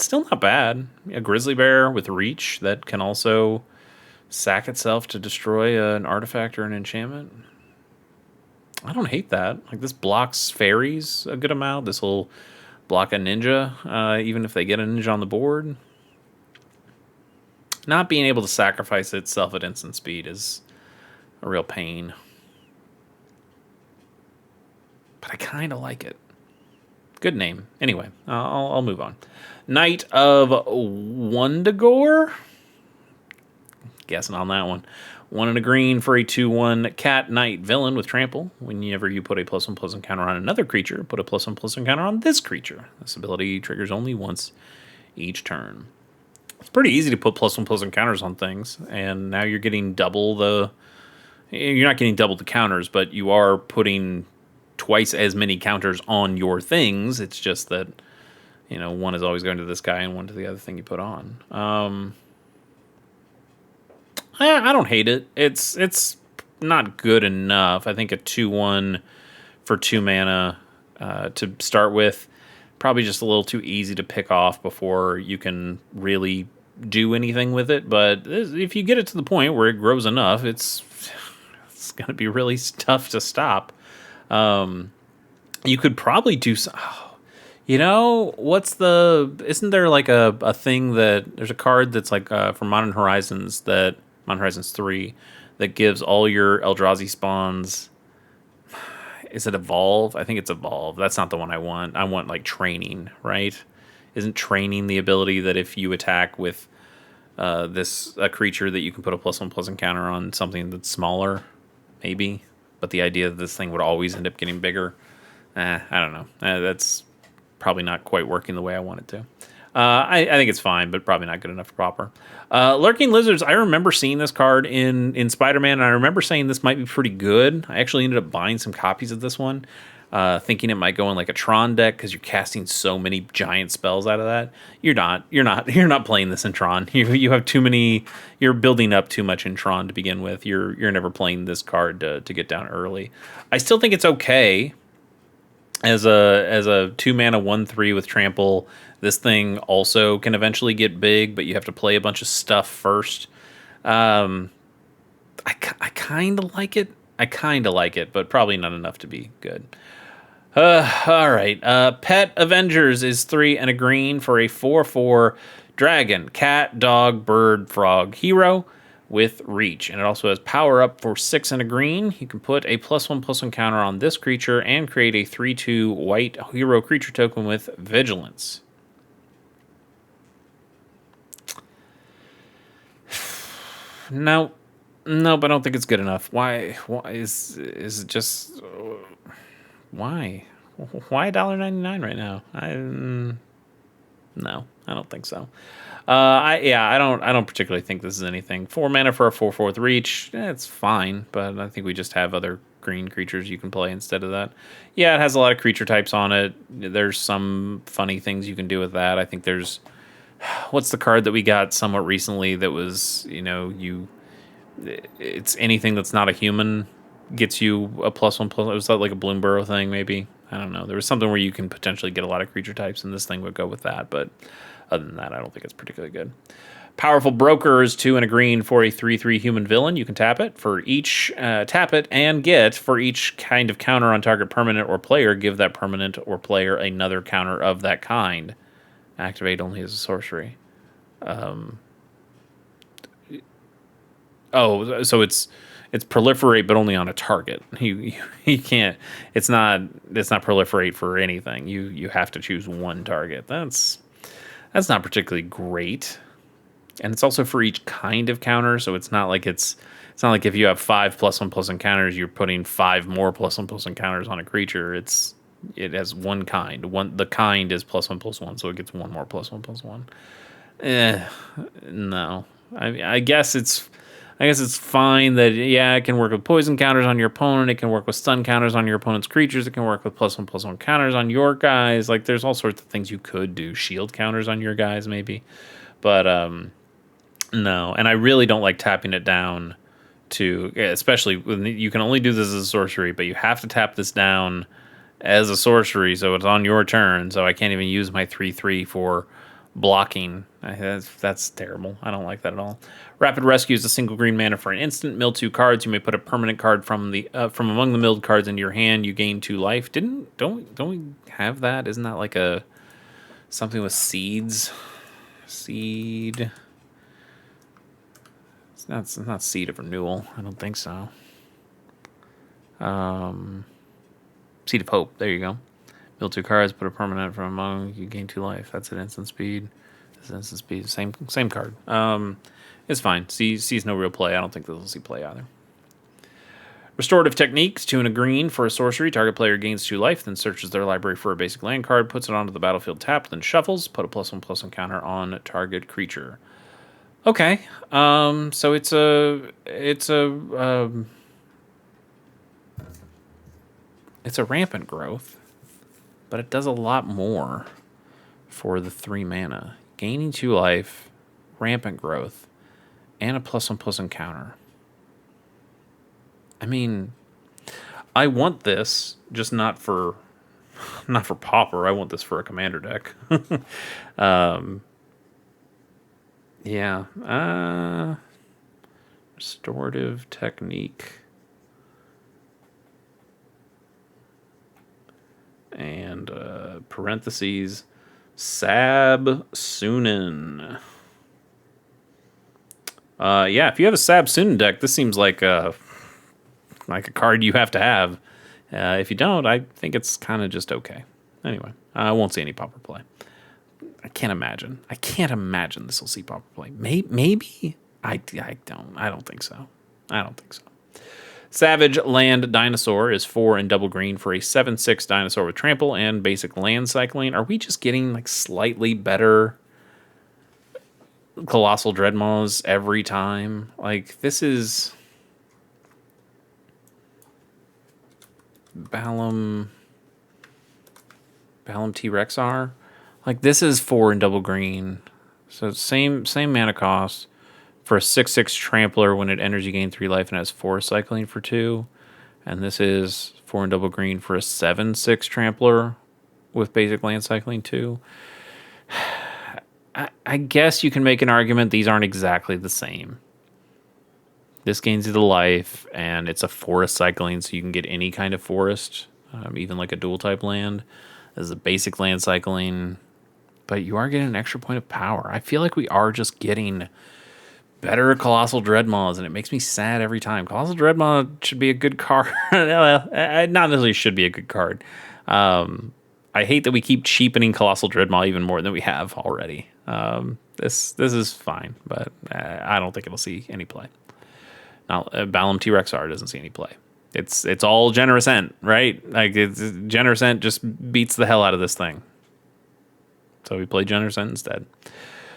still not bad. A grizzly bear with reach that can also sack itself to destroy an artifact or an enchantment. I don't hate that. Like, this blocks fairies a good amount. This will block a ninja, even if they get a ninja on the board. Not being able to sacrifice itself at instant speed is a real pain. But I kind of like it. Good name. Anyway, I'll move on. Knight of Wundagore? Guessing on that one. 1 and a green for a 2/1 cat knight villain with trample. Whenever you put a +1/+1 encounter on another creature, put a +1/+1 encounter on this creature. This ability triggers only once each turn. It's pretty easy to put +1/+1 encounters on things, and now you're getting double the... You're not getting double the counters, but you are putting twice as many counters on your things. It's just that, you know, one is always going to this guy and one to the other thing you put on. I don't hate it. It's not good enough. I think a 2/1 for 2 mana to start with, probably just a little too easy to pick off before you can really do anything with it. But if you get it to the point where it grows enough, it's going to be really tough to stop. You could probably do some... You know, isn't there like a thing that... There's a card that's like from Modern Horizons 3, that gives all your Eldrazi spawns... Is it Evolve? I think it's Evolve. That's not the one I want. I want, like, Training, right? Isn't Training the ability that if you attack with a creature that you can put a +1/+1 encounter on something that's smaller? Maybe. But the idea that this thing would always end up getting bigger... I don't know. That's probably not quite working the way I want it to. I think it's fine, but probably not good enough for Pauper. Lurking Lizards, I remember seeing this card in Spider-Man, and I remember saying this might be pretty good. I actually ended up buying some copies of this one, thinking it might go in like a Tron deck because you're casting so many giant spells out of that. You're not playing this in Tron. You have too many. You're building up too much in Tron to begin with. You're never playing this card to get down early. I still think it's okay as a 2 mana 1/3 with trample. This thing also can eventually get big, but you have to play a bunch of stuff first. I kind of like it. But probably not enough to be good. All right. Pet Avengers is 3 and a green for a 4/4 dragon, cat, dog, bird, frog hero with reach. And it also has power up for 6 and a green. You can put a +1/+1 counter on this creature and create a 3/2 white hero creature token with vigilance. No, but I don't think it's good enough. Why is it just... Why $1.99 right now? No, I don't think so. I don't particularly think this is anything. 4 mana for a 4/4 reach. It's fine, but I think we just have other green creatures you can play instead of that. Yeah, it has a lot of creature types on it. There's some funny things you can do with that. I think there's... What's the card that we got somewhat recently that was, it's anything that's not a human gets you a +1/+. It was like a Bloom Burrow thing, maybe. I don't know. There was something where you can potentially get a lot of creature types, and this thing would go with that. But other than that, I don't think it's particularly good. Powerful Broker is 2 and a green for a 3/3 human villain. You can tap it and get for each kind of counter on target permanent or player. Give that permanent or player another counter of that kind. Activate only as a sorcery. So it's proliferate, but only on a target. You can't. It's not proliferate for anything. You have to choose one target. That's not particularly great. And it's also for each kind of counter. So it's not like if you have 5 +1/+1 counters, you're putting 5 more +1/+1 counters on a creature. It has one kind. The kind is +1/+1, so it gets one more +1/+1. No. I guess it's fine that, it can work with poison counters on your opponent. It can work with stun counters on your opponent's creatures. It can work with +1/+1 counters on your guys. Like, there's all sorts of things you could do. Shield counters on your guys, maybe. But, no. And I really don't like tapping it down to, especially when you can only do this as a sorcery, but you have to tap this down as a sorcery, so it's on your turn. So I can't even use my 3/3 for blocking. That's terrible. I don't like that at all. Rapid Rescue is a single green mana for an instant. Mill 2 cards. You may put a permanent card from among the milled cards into your hand. You gain 2 life. Don't we have that? Isn't that like a something with seeds? Seed. It's not Seed of Renewal. I don't think so. Seed of Hope. There you go. Mill 2 cards, put a permanent from among, you gain 2 life. That's an instant speed. This instant speed, same card. It's fine. Sees no real play. I don't think this will see play either. Restorative Techniques, 2 and a green for a sorcery. Target player gains 2 life, then searches their library for a basic land card, puts it onto the battlefield tapped, then shuffles, put a +1/+1 counter on target creature. Okay. So it's a rampant growth, but it does a lot more for the 3 mana. Gaining 2 life, rampant growth, and a +1/+1 counter. I mean, I want this, just not for Pauper. I want this for a commander deck. Yeah. Restorative Technique. And parentheses, Sab Sunin. Yeah, if you have a Sab Sunin deck, this seems like a card you have to have. If you don't, I think it's kind of just okay. Anyway, I won't see any Pauper play. I can't imagine this will see Pauper play. Maybe. I don't think so. Savage Land Dinosaur is 4 and double green for a 7/6 dinosaur with trample and basic land cycling. Are we just getting like slightly better Colossal Dreadmaws every time? Like, this is Balam T-Rexar. Like, this is 4 and double green. So same mana cost. For a 6/6 trampler, when it enters, you gain 3 life and has 4 cycling for 2. And this is 4 and double green for a 7/6 trampler with basic land cycling 2. I guess you can make an argument these aren't exactly the same. This gains you the life, and it's a forest cycling, so you can get any kind of forest, even like a dual type land. This is a basic land cycling, but you are getting an extra point of power. I feel like we are just getting better Colossal Dreadmaws, and it makes me sad every time. Colossal Dreadmaw should be a good card. Not necessarily should be a good card. I hate that we keep cheapening Colossal Dreadmaw even more than we have already. This is fine, but I don't think it'll see any play. Now, Balam T-Rexar doesn't see any play. It's all Generous Ent, right? Like, Generous Ent just beats the hell out of this thing. So we play Generous Ent instead.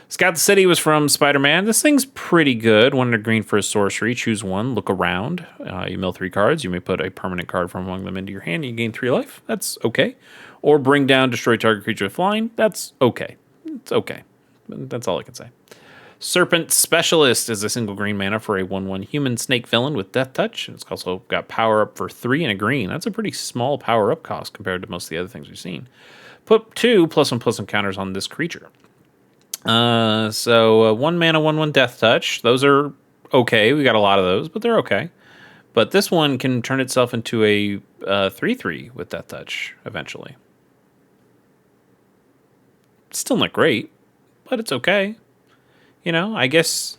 Scout the City was from Spider-Man. This thing's pretty good. 1 and a green for a sorcery. Choose 1. Look around. You mill 3 cards. You may put a permanent card from among them into your hand. You gain 3 life. That's okay. Or bring down, destroy target creature with flying. That's okay. It's okay. That's all I can say. Serpent Specialist is a single green mana for a 1/1 human snake villain with Death Touch. It's also got power up for 3 and a green. That's a pretty small power up cost compared to most of the other things we've seen. Put 2 +1/+1 counters on this creature. So 1 mana, 1/1 Death Touch. Those are okay. We got a lot of those, but they're okay. But this one can turn itself into a 3/3 with Death Touch eventually. Still not great, but it's okay. You know, I guess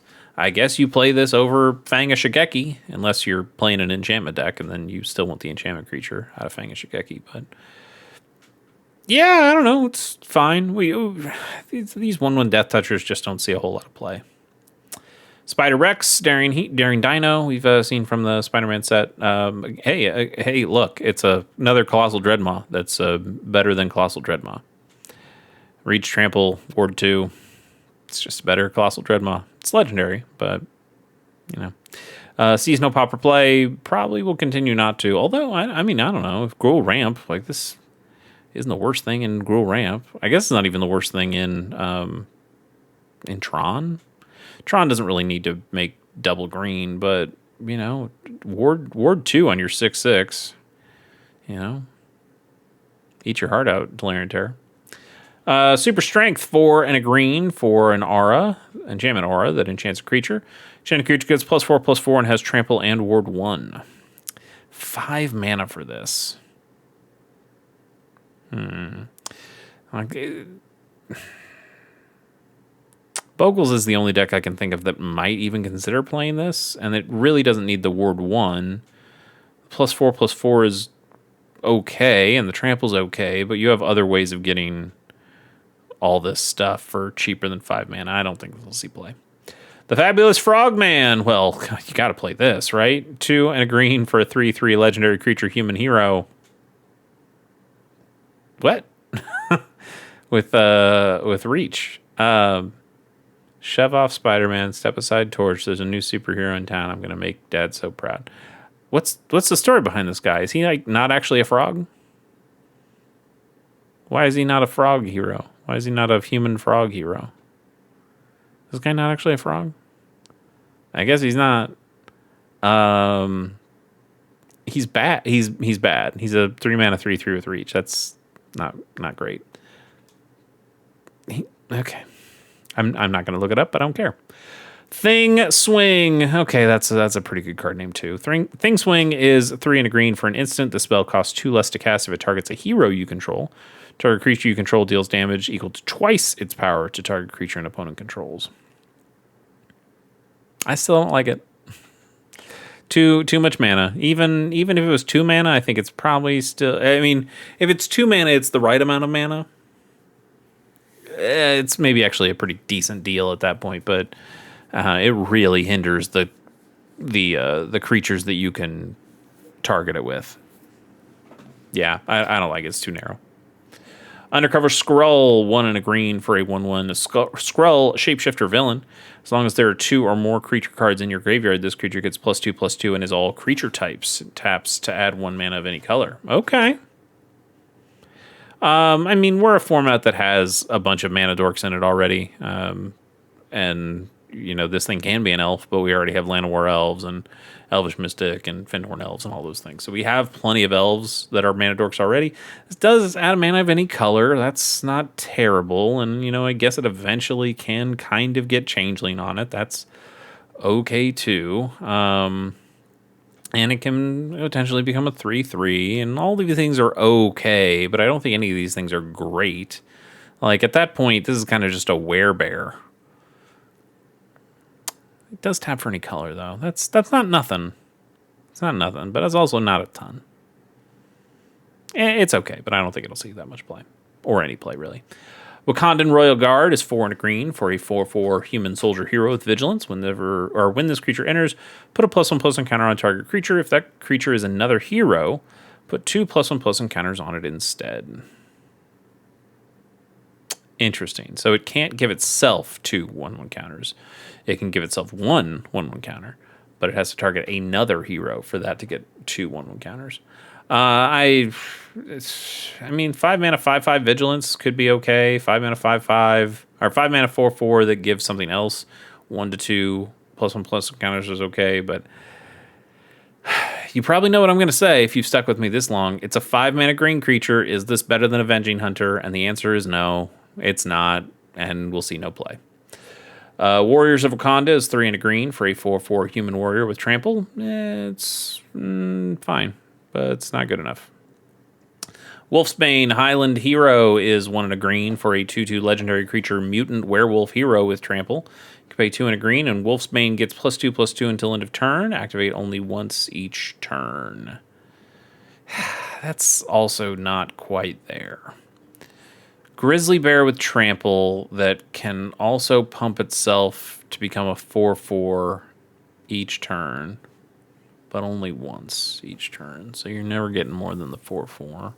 you play this over Fang of Shigeki, unless you're playing an enchantment deck, and then you still want the enchantment creature out of Fang of Shigeki. But yeah, I don't know. It's fine. These 1/1 Death Touchers just don't see a whole lot of play. Spider Rex, Daring Dino, we've seen from the Spider-Man set. Hey, look, it's another Colossal Dreadmaw that's better than Colossal Dreadmaw. Reach, Trample, Ward 2. It's just a better Colossal Dreadmaw. It's legendary, but, you know. Sees no Pauper play, probably will continue not to. Although, I mean, I don't know. If Gruul Ramp, like, this isn't the worst thing in Gruul Ramp. I guess it's not even the worst thing in Tron. Tron doesn't really need to make double green, but you know, Ward 2 on your 6/6. You know, eat your heart out, Delirium Terror. Super Strength for and a green for an aura, enchantment aura that enchants a creature. Enchanted creature gets +4/+4 and has trample and ward 1. 5 mana for this. Bogles is the only deck I can think of that might even consider playing this, and it really doesn't need the ward 1. +4/+4 is okay, and the trample's okay, but you have other ways of getting all this stuff for cheaper than 5 mana. I don't think we'll see play. The Fabulous Frogman. Well, you got to play this, right? 2 and a green for a 3/3 legendary creature human hero. What? with reach. Shove off Spider-Man, step aside Torch. There's a new superhero in town. I'm gonna make Dad so proud. What's the story behind this guy? Is he like not actually a frog? Why is he not a frog hero? Why is he not a human frog hero? Is this guy not actually a frog? I guess he's not. He's bad. He's bad. He's a 3 mana 3/3 with reach. That's not great. Okay. I'm not going to look it up, but I don't care. Thing Swing. Okay, that's a pretty good card name too. Thing Swing is 3 and a green for an instant. The spell costs 2 less to cast if it targets a hero you control. Target creature you control deals damage equal to twice its power to target creature an opponent controls. I still don't like it. Too much mana. Even if it was 2 mana, I think it's probably still. I mean, if it's 2 mana, it's the right amount of mana. It's maybe actually a pretty decent deal at that point, but it really hinders the creatures that you can target it with. Yeah, I don't like it. It's too narrow. Undercover Skrull, 1 and a green for a 1/1. Skrull, shapeshifter villain. As long as there are 2 or more creature cards in your graveyard, this creature gets +2/+2 and is all creature types. It taps to add 1 mana of any color. Okay. I mean, we're a format that has a bunch of mana dorks in it already. And, you know, this thing can be an elf, but we already have Llanowar elves and Elvish Mystic and Fyndhorn elves and all those things. So we have plenty of elves that are mana dorks already. This does add a mana of any color. That's not terrible. And, you know, I guess it eventually can kind of get changeling on it. That's okay, too. And it can potentially become a 3/3, and all of these things are okay, but I don't think any of these things are great. Like, at that point, this is kind of just a werebear. It does tap for any color, though. That's not nothing. It's not nothing, but it's also not a ton. It's okay, but I don't think it'll see that much play. Or any play, really. Wakandan Royal Guard is 4 and a green for a 4/4 human soldier hero with vigilance. When this creature enters, put a +1/+1 counter on target creature. If that creature is another hero, put 2 +1/+1 counters on it instead. Interesting. So it can't give itself 2 1/1 counters. It can give itself 1 1/1 counter, but it has to target another hero for that to get 2 1/1 counters. I mean, 5 mana 5/5 vigilance could be okay. 5 mana 5/5 or 5 mana 4/4 that gives something else 1 to 2 +1/+1 counters is okay. But you probably know what I'm going to say if you've stuck with me this long. It's a 5 mana green creature. Is this better than Avenging Hunter? And the answer is no, it's not, and we'll see no play. Warriors of Wakanda is 3 and a green for a 4/4 human warrior with trample. It's fine, but it's not good enough. Wolfsbane Highland Hero is 1 and a green for a 2/2 legendary creature mutant werewolf hero with trample. You can pay 2 and a green, and Wolfsbane gets +2/+2 until end of turn. Activate only once each turn. That's also not quite there. Grizzly Bear with trample that can also pump itself to become a 4/4 each turn, but only once each turn. So you're never getting more than the 4/4.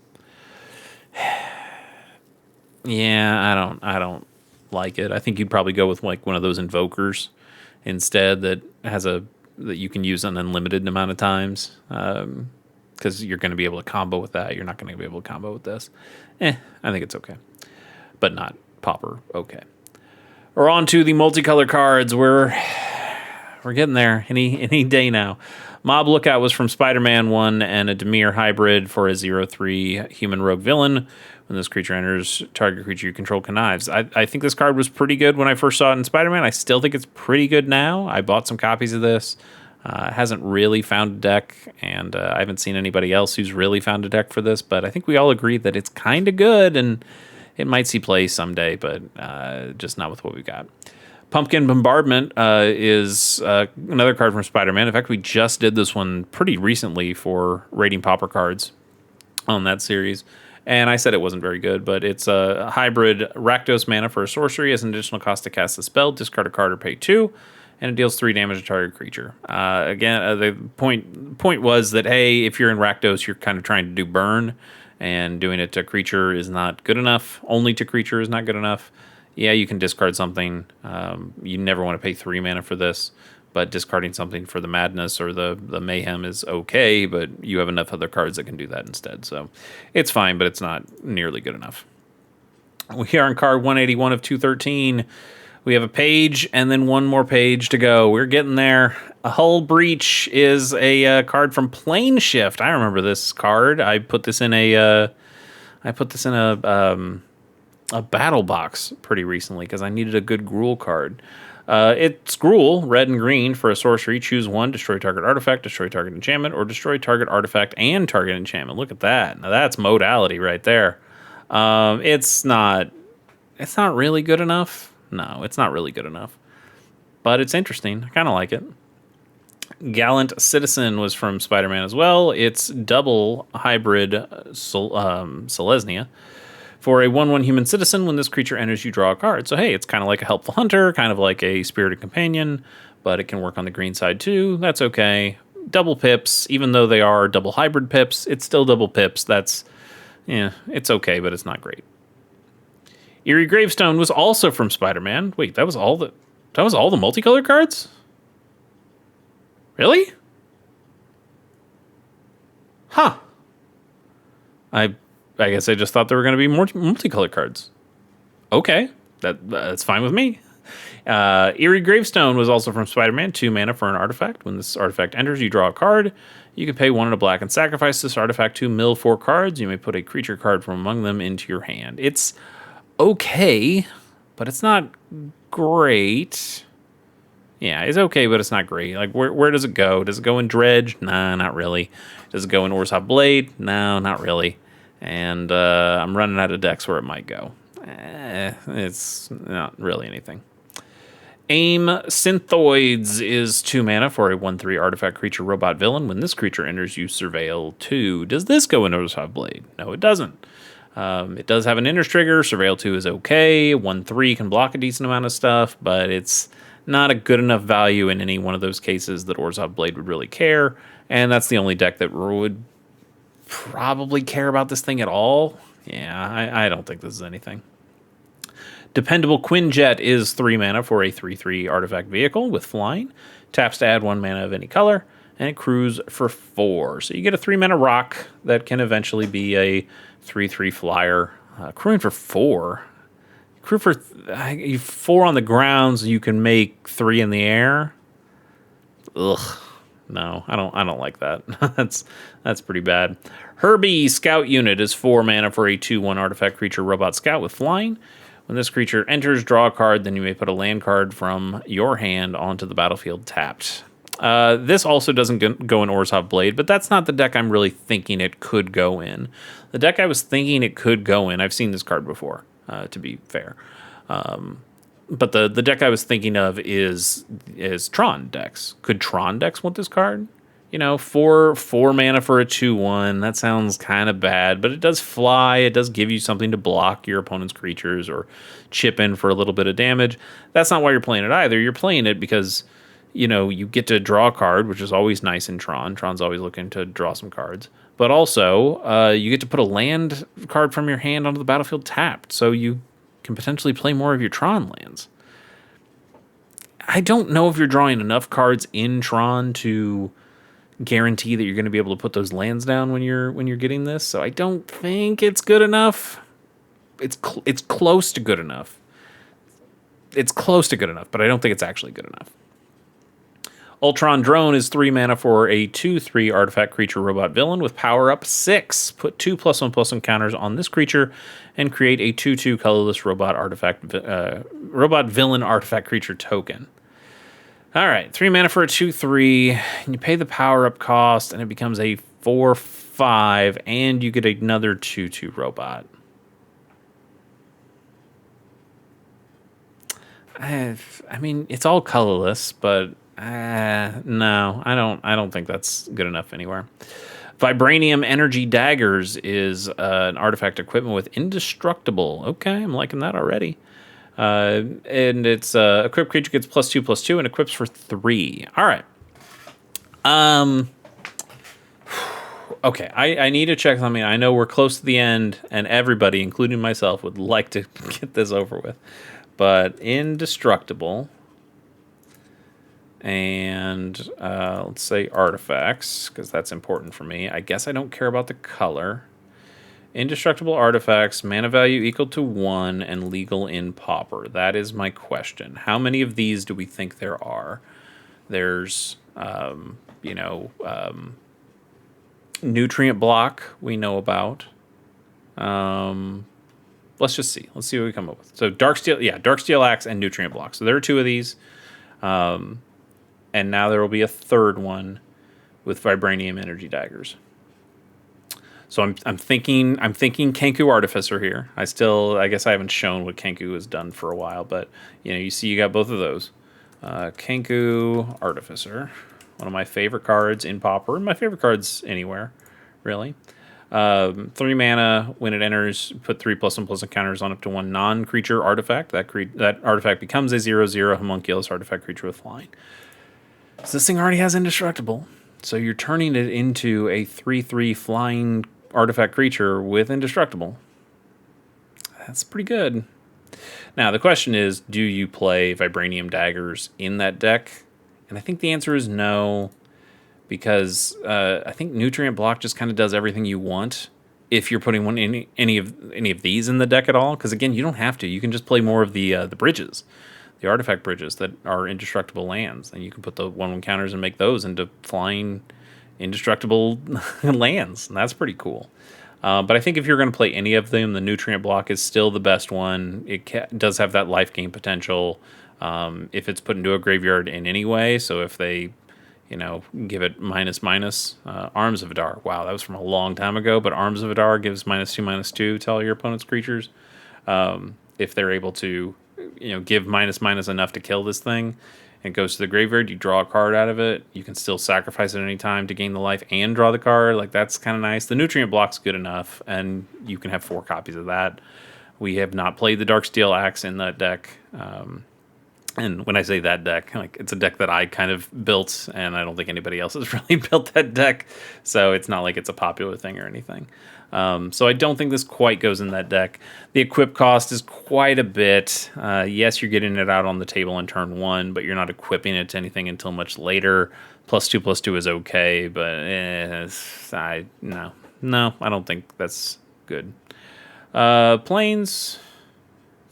Yeah, I don't like it. I think you'd probably go with like one of those invokers instead that you can use an unlimited amount of times. Because you're going to be able to combo with that. You're not going to be able to combo with this. I think it's okay. But not Pauper okay. We're on to the multicolor cards. We're we're getting there any day now. Mob Lookout was from Spider-Man 1 and a Demir hybrid for a 0/3 human rogue villain. When this creature enters, target creature you control connives. I think this card was pretty good when I first saw it in Spider-Man. I still think it's pretty good now. I bought some copies of this. Hasn't really found a deck, and I haven't seen anybody else who's really found a deck for this, but I think we all agree that it's kind of good, and it might see play someday, but just not with what we've got. Pumpkin Bombardment is another card from Spider-Man. In fact, we just did this one pretty recently for rating Pauper cards on that series, and I said it wasn't very good, but it's a hybrid Rakdos mana for a sorcery as an additional cost to cast the spell, discard a card or pay 2, and it deals 3 damage to target creature. The point was that, hey, if you're in Rakdos, you're kind of trying to do burn, and doing it to creature is not good enough. Only to creature is not good enough. Yeah, you can discard something. You never want to pay 3 mana for this, but discarding something for the madness or the mayhem is okay, but you have enough other cards that can do that instead. So it's fine, but it's not nearly good enough. We are on card 181 of 213. We have a page and then one more page to go. We're getting there. A Hull Breach is a card from Plane Shift. I remember this card. I put this in a battle box pretty recently because I needed a good Gruul card. It's Gruul, red and green for a sorcery. Choose one, destroy target artifact, destroy target enchantment, or destroy target artifact and target enchantment. Look at that. Now that's modality right there. It's not really good enough. No, it's not really good enough. But it's interesting. I kind of like it. Gallant Citizen was from Spider-Man as well. It's double hybrid Selesnya. For a 1/1 human citizen, when this creature enters, you draw a card. So, hey, it's kind of like a Helpful Hunter, kind of like a Spirited Companion, but it can work on the green side too. That's okay. Double pips, even though they are double hybrid pips, it's still double pips. It's okay, but it's not great. Eerie Gravestone was also from Spider-Man. Wait, that was all the multicolor cards? Really? Huh. I guess I just thought there were going to be more multicolor cards. Okay, that's fine with me. Eerie Gravestone was also from Spider-Man. 2 mana for an artifact. When this artifact enters, you draw a card. You can pay 1 and a black and sacrifice this artifact to mill 4 cards. You may put a creature card from among them into your hand. It's okay, but it's not great. Yeah, it's okay, but it's not great. Like, where does it go? Does it go in Dredge? Nah, not really. Does it go in Orzhov Blade? No, not really. And I'm running out of decks where it might go. It's not really anything. Aim Synthoids is 2 mana for a 1/3 artifact creature robot villain. When this creature enters, you surveil 2. Does this go in Orzhov Blade? No, it doesn't. It does have an Inner's Trigger. Surveil 2 is okay. 1/3 can block a decent amount of stuff, but it's not a good enough value in any one of those cases that Orzhov Blade would really care. And that's the only deck that would probably care about this thing at all. Yeah, I don't think this is anything. Dependable Quinjet is 3 mana for a 3/3 artifact vehicle with flying. Taps to add 1 mana of any color, and it crews for 4. So you get a 3 mana rock that can eventually be a 3/3 flyer. Crewing for 4. Crew for 4 on the ground, so you can make 3 in the air. Ugh. No, I don't like that. That's pretty bad. Herbie Scout Unit is 4 mana for a 2/1 artifact creature robot scout with flying. When this creature enters, draw a card, then you may put a land card from your hand onto the battlefield tapped. This also doesn't go in Orzhov Blade, but that's not the deck I'm really thinking it could go in. The deck I was thinking it could go in, I've seen this card before, to be fair. But the deck I was thinking of is Tron decks. Could Tron decks want this card? You know, 4 mana for a 2/1. That sounds kind of bad, but it does fly. It does give you something to block your opponent's creatures or chip in for a little bit of damage. That's not why you're playing it either. You're playing it because, you know, you get to draw a card, which is always nice in Tron. Tron's always looking to draw some cards. But also, you get to put a land card from your hand onto the battlefield tapped, so you can potentially play more of your Tron lands. I don't know if you're drawing enough cards in Tron to guarantee that you're going to be able to put those lands down when you're getting this. So I don't think it's good enough. It's close to good enough. It's close to good enough, but I don't think it's actually good enough. Ultron Drone is 3 mana for a 2/3 artifact creature robot villain with power up 6. Put 2+1/+1 counters on this creature and create a 2/2 colorless robot robot villain artifact creature token. All right, 3 mana for a 2/3, and you pay the power up cost, and it becomes a 4/5, and you get another 2/2 robot. I mean, it's all colorless, but no, I don't think that's good enough anywhere. Vibranium Energy Daggers is an artifact equipment with indestructible. Okay, I'm liking that already. And it's equipped creature gets +2/+2 and equips for 3. All right. Okay, I need to check something. I know we're close to the end, and everybody, including myself, would like to get this over with. But indestructible. And let's say artifacts, because that's important for me. I guess I don't care about the color. Indestructible artifacts, mana value equal to 1, and legal in Pauper. That is my question. How many of these do we think there are? There's, Nutrient Block we know about. Let's just see. Let's see what we come up with. So Darksteel Axe and Nutrient Block. So there are 2 of these. And now there will be a 3rd one with Vibranium Energy Daggers. So I'm thinking Kenku Artificer here. I guess I haven't shown what Kenku has done for a while, but you see you got both of those. Kenku Artificer, one of my favorite cards in Pauper, and my favorite cards anywhere, really. 3 mana. When it enters, put 3+1/+1 counters on up to 1 non-creature artifact. That artifact becomes a 0/0 homunculus artifact creature with flying. So this thing already has indestructible. So you're turning it into a 3/3 flying artifact creature with indestructible. That's pretty good. Now the question is, do you play Vibranium Daggers in that deck? And I think the answer is no, because I think Nutrient Block just kind of does everything you want if you're putting any of these in the deck at all. Because again, you don't have to. You can just play more of the bridges. The artifact bridges that are indestructible lands, and you can put the 1/1 counters and make those into flying indestructible lands, and that's pretty cool. But I think if you're going to play any of them, the Nutrient Block is still the best one. It does have that life gain potential if it's put into a graveyard in any way. So if they, give it --, Arms of Adar. Wow, that was from a long time ago, but Arms of Adar gives -2/-2 to all your opponent's creatures. If they're able to give --, enough to kill this thing, and goes to the graveyard, you draw a card out of it. You can still sacrifice it any time to gain the life and draw the card. Like, that's kind of nice. The Nutrient Block's good enough, and you can have 4 copies of that. We have not played the Darksteel Axe in that deck. And when I say that deck, like, it's a deck that I kind of built, and I don't think anybody else has really built that deck. So it's not like it's a popular thing or anything. So I don't think this quite goes in that deck. The equip cost is quite a bit. Yes, you're getting it out on the table in turn 1, but you're not equipping it to anything until much later. +2/+2 is okay, but no, I don't think that's good. Plains,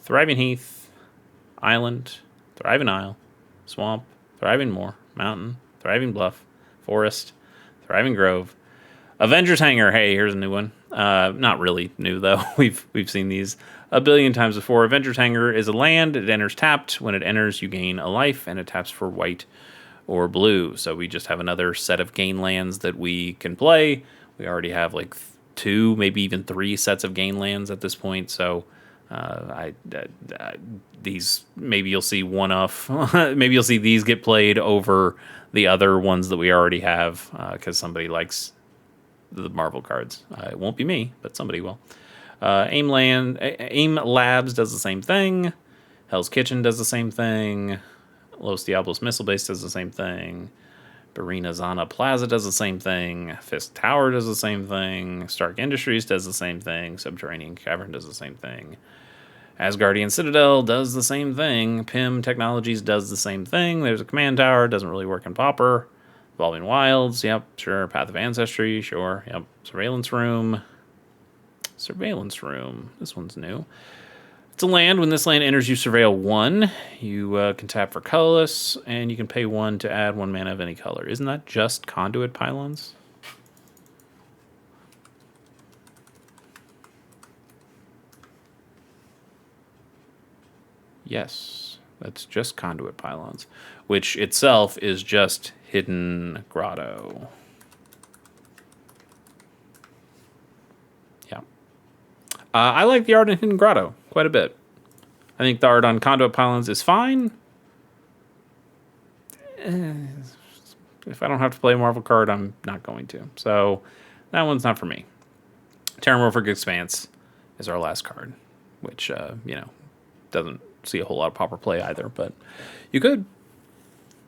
Thriving Heath, Island, Thriving Isle, Swamp, Thriving Moor, Mountain, Thriving Bluff, Forest, Thriving Grove, Avengers Hangar. Hey, here's a new one. Not really new though. We've seen these a billion times before. Avengers Hangar is a land. It enters tapped. When it enters, you gain a life, and it taps for white or blue. So we just have another set of gain lands that we can play. We already have like 2, maybe even 3 sets of gain lands at this point. So these, maybe you'll see maybe you'll see these get played over the other ones that we already have, because somebody likes the Marvel cards. It won't be me, but somebody will. AIM Labs does the same thing. Hell's Kitchen does the same thing. Los Diablos Missile Base does the same thing. Barina Zana Plaza does the same thing. Fisk Tower does the same thing. Stark Industries does the same thing. Subterranean Cavern does the same thing. Asgardian Citadel does the same thing. PIM Technologies does the same thing. There's a command tower. Doesn't really work in Pauper. Evolving Wilds. Yep, sure. Path of Ancestry. Sure. Yep. Surveillance Room. This one's new. It's a land. When this land enters, you surveil 1. You can tap for colorless, and you can pay 1 to add 1 mana of any color. Isn't that just conduit pylons? Yes, that's just conduit pylons, which itself is just hidden grotto. Yeah. I like the art in hidden grotto quite a bit. I think the art on conduit pylons is fine. If I don't have to play a Marvel card, I'm not going to. So that one's not for me. Terramorphic Expanse is our last card, which, doesn't see a whole lot of Pauper play either, but you could.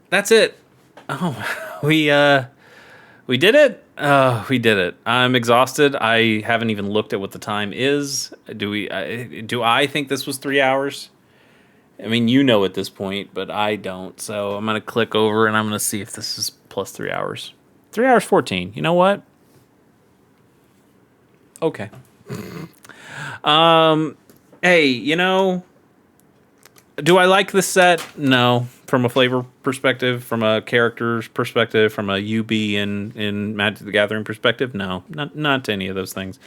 That's it. Oh, we did it. We did it. I'm exhausted. I haven't even looked at what the time is. Do I think this was 3 hours? I mean, you know at this point, but I don't. So I'm going to click over and I'm going to see if this is plus 3 hours. 3 hours 14. You know what? Okay. Hey, do I like this set? No. From a flavor perspective, from a character's perspective, from a UB in Magic the Gathering perspective, no. Not any of those things.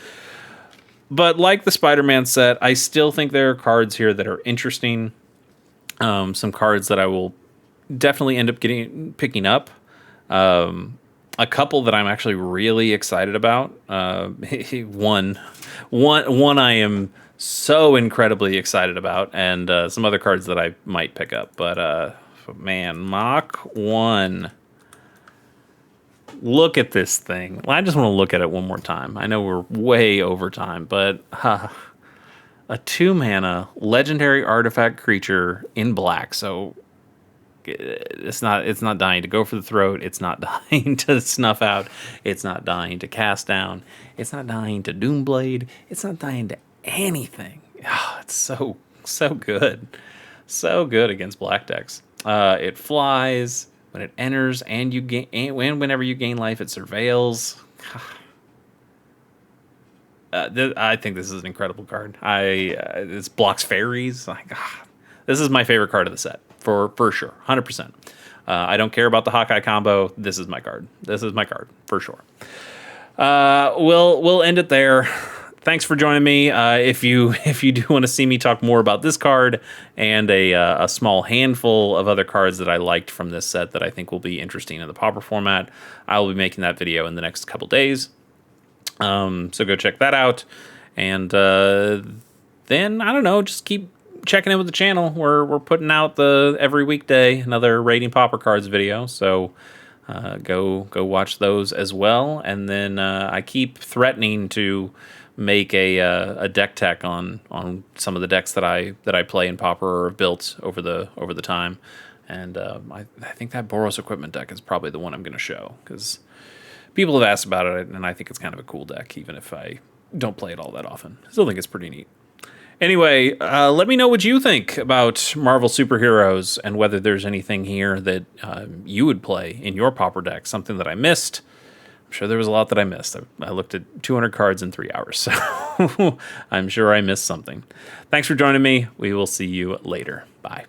But like the Spider-Man set, I still think there are cards here that are interesting. Some cards that I will definitely end up picking up. A couple that I'm actually really excited about. One I am so incredibly excited about, and some other cards that I might pick up. But man, Mach 1. Look at this thing. I just want to look at it one more time. I know we're way over time, but a 2-mana legendary artifact creature in black. So it's not dying to go for the throat. It's not dying to snuff out. It's not dying to cast down. It's not dying to Doomblade. It's not dying to anything. Oh, it's so good. So good against black decks. It flies when it enters, and you gain, and whenever you gain life, it surveils. I think this is an incredible card. This blocks fairies. This is my favorite card of the set for sure, 100%. I don't care about the Hawkeye combo. This is my card. This is my card for sure. We'll end it there. Thanks for joining me. If you do want to see me talk more about this card and a small handful of other cards that I liked from this set that I think will be interesting in the Pauper format, I will be making that video in the next couple days. So go check that out. And then, I don't know, just keep checking in with the channel. We're putting out every weekday another Rating Pauper Cards video. So go watch those as well. And then I keep threatening to make a deck tech on some of the decks that I play in Pauper or have built over the time. And I think that Boros Equipment deck is probably the one I'm going to show, because people have asked about it, and I think it's kind of a cool deck, even if I don't play it all that often. I still think it's pretty neat. Anyway, let me know what you think about Marvel superheroes and whether there's anything here that you would play in your Pauper deck, something that I missed. I'm sure there was a lot that I missed. I looked at 200 cards in 3 hours, so I'm sure I missed something. Thanks for joining me. We will see you later. Bye.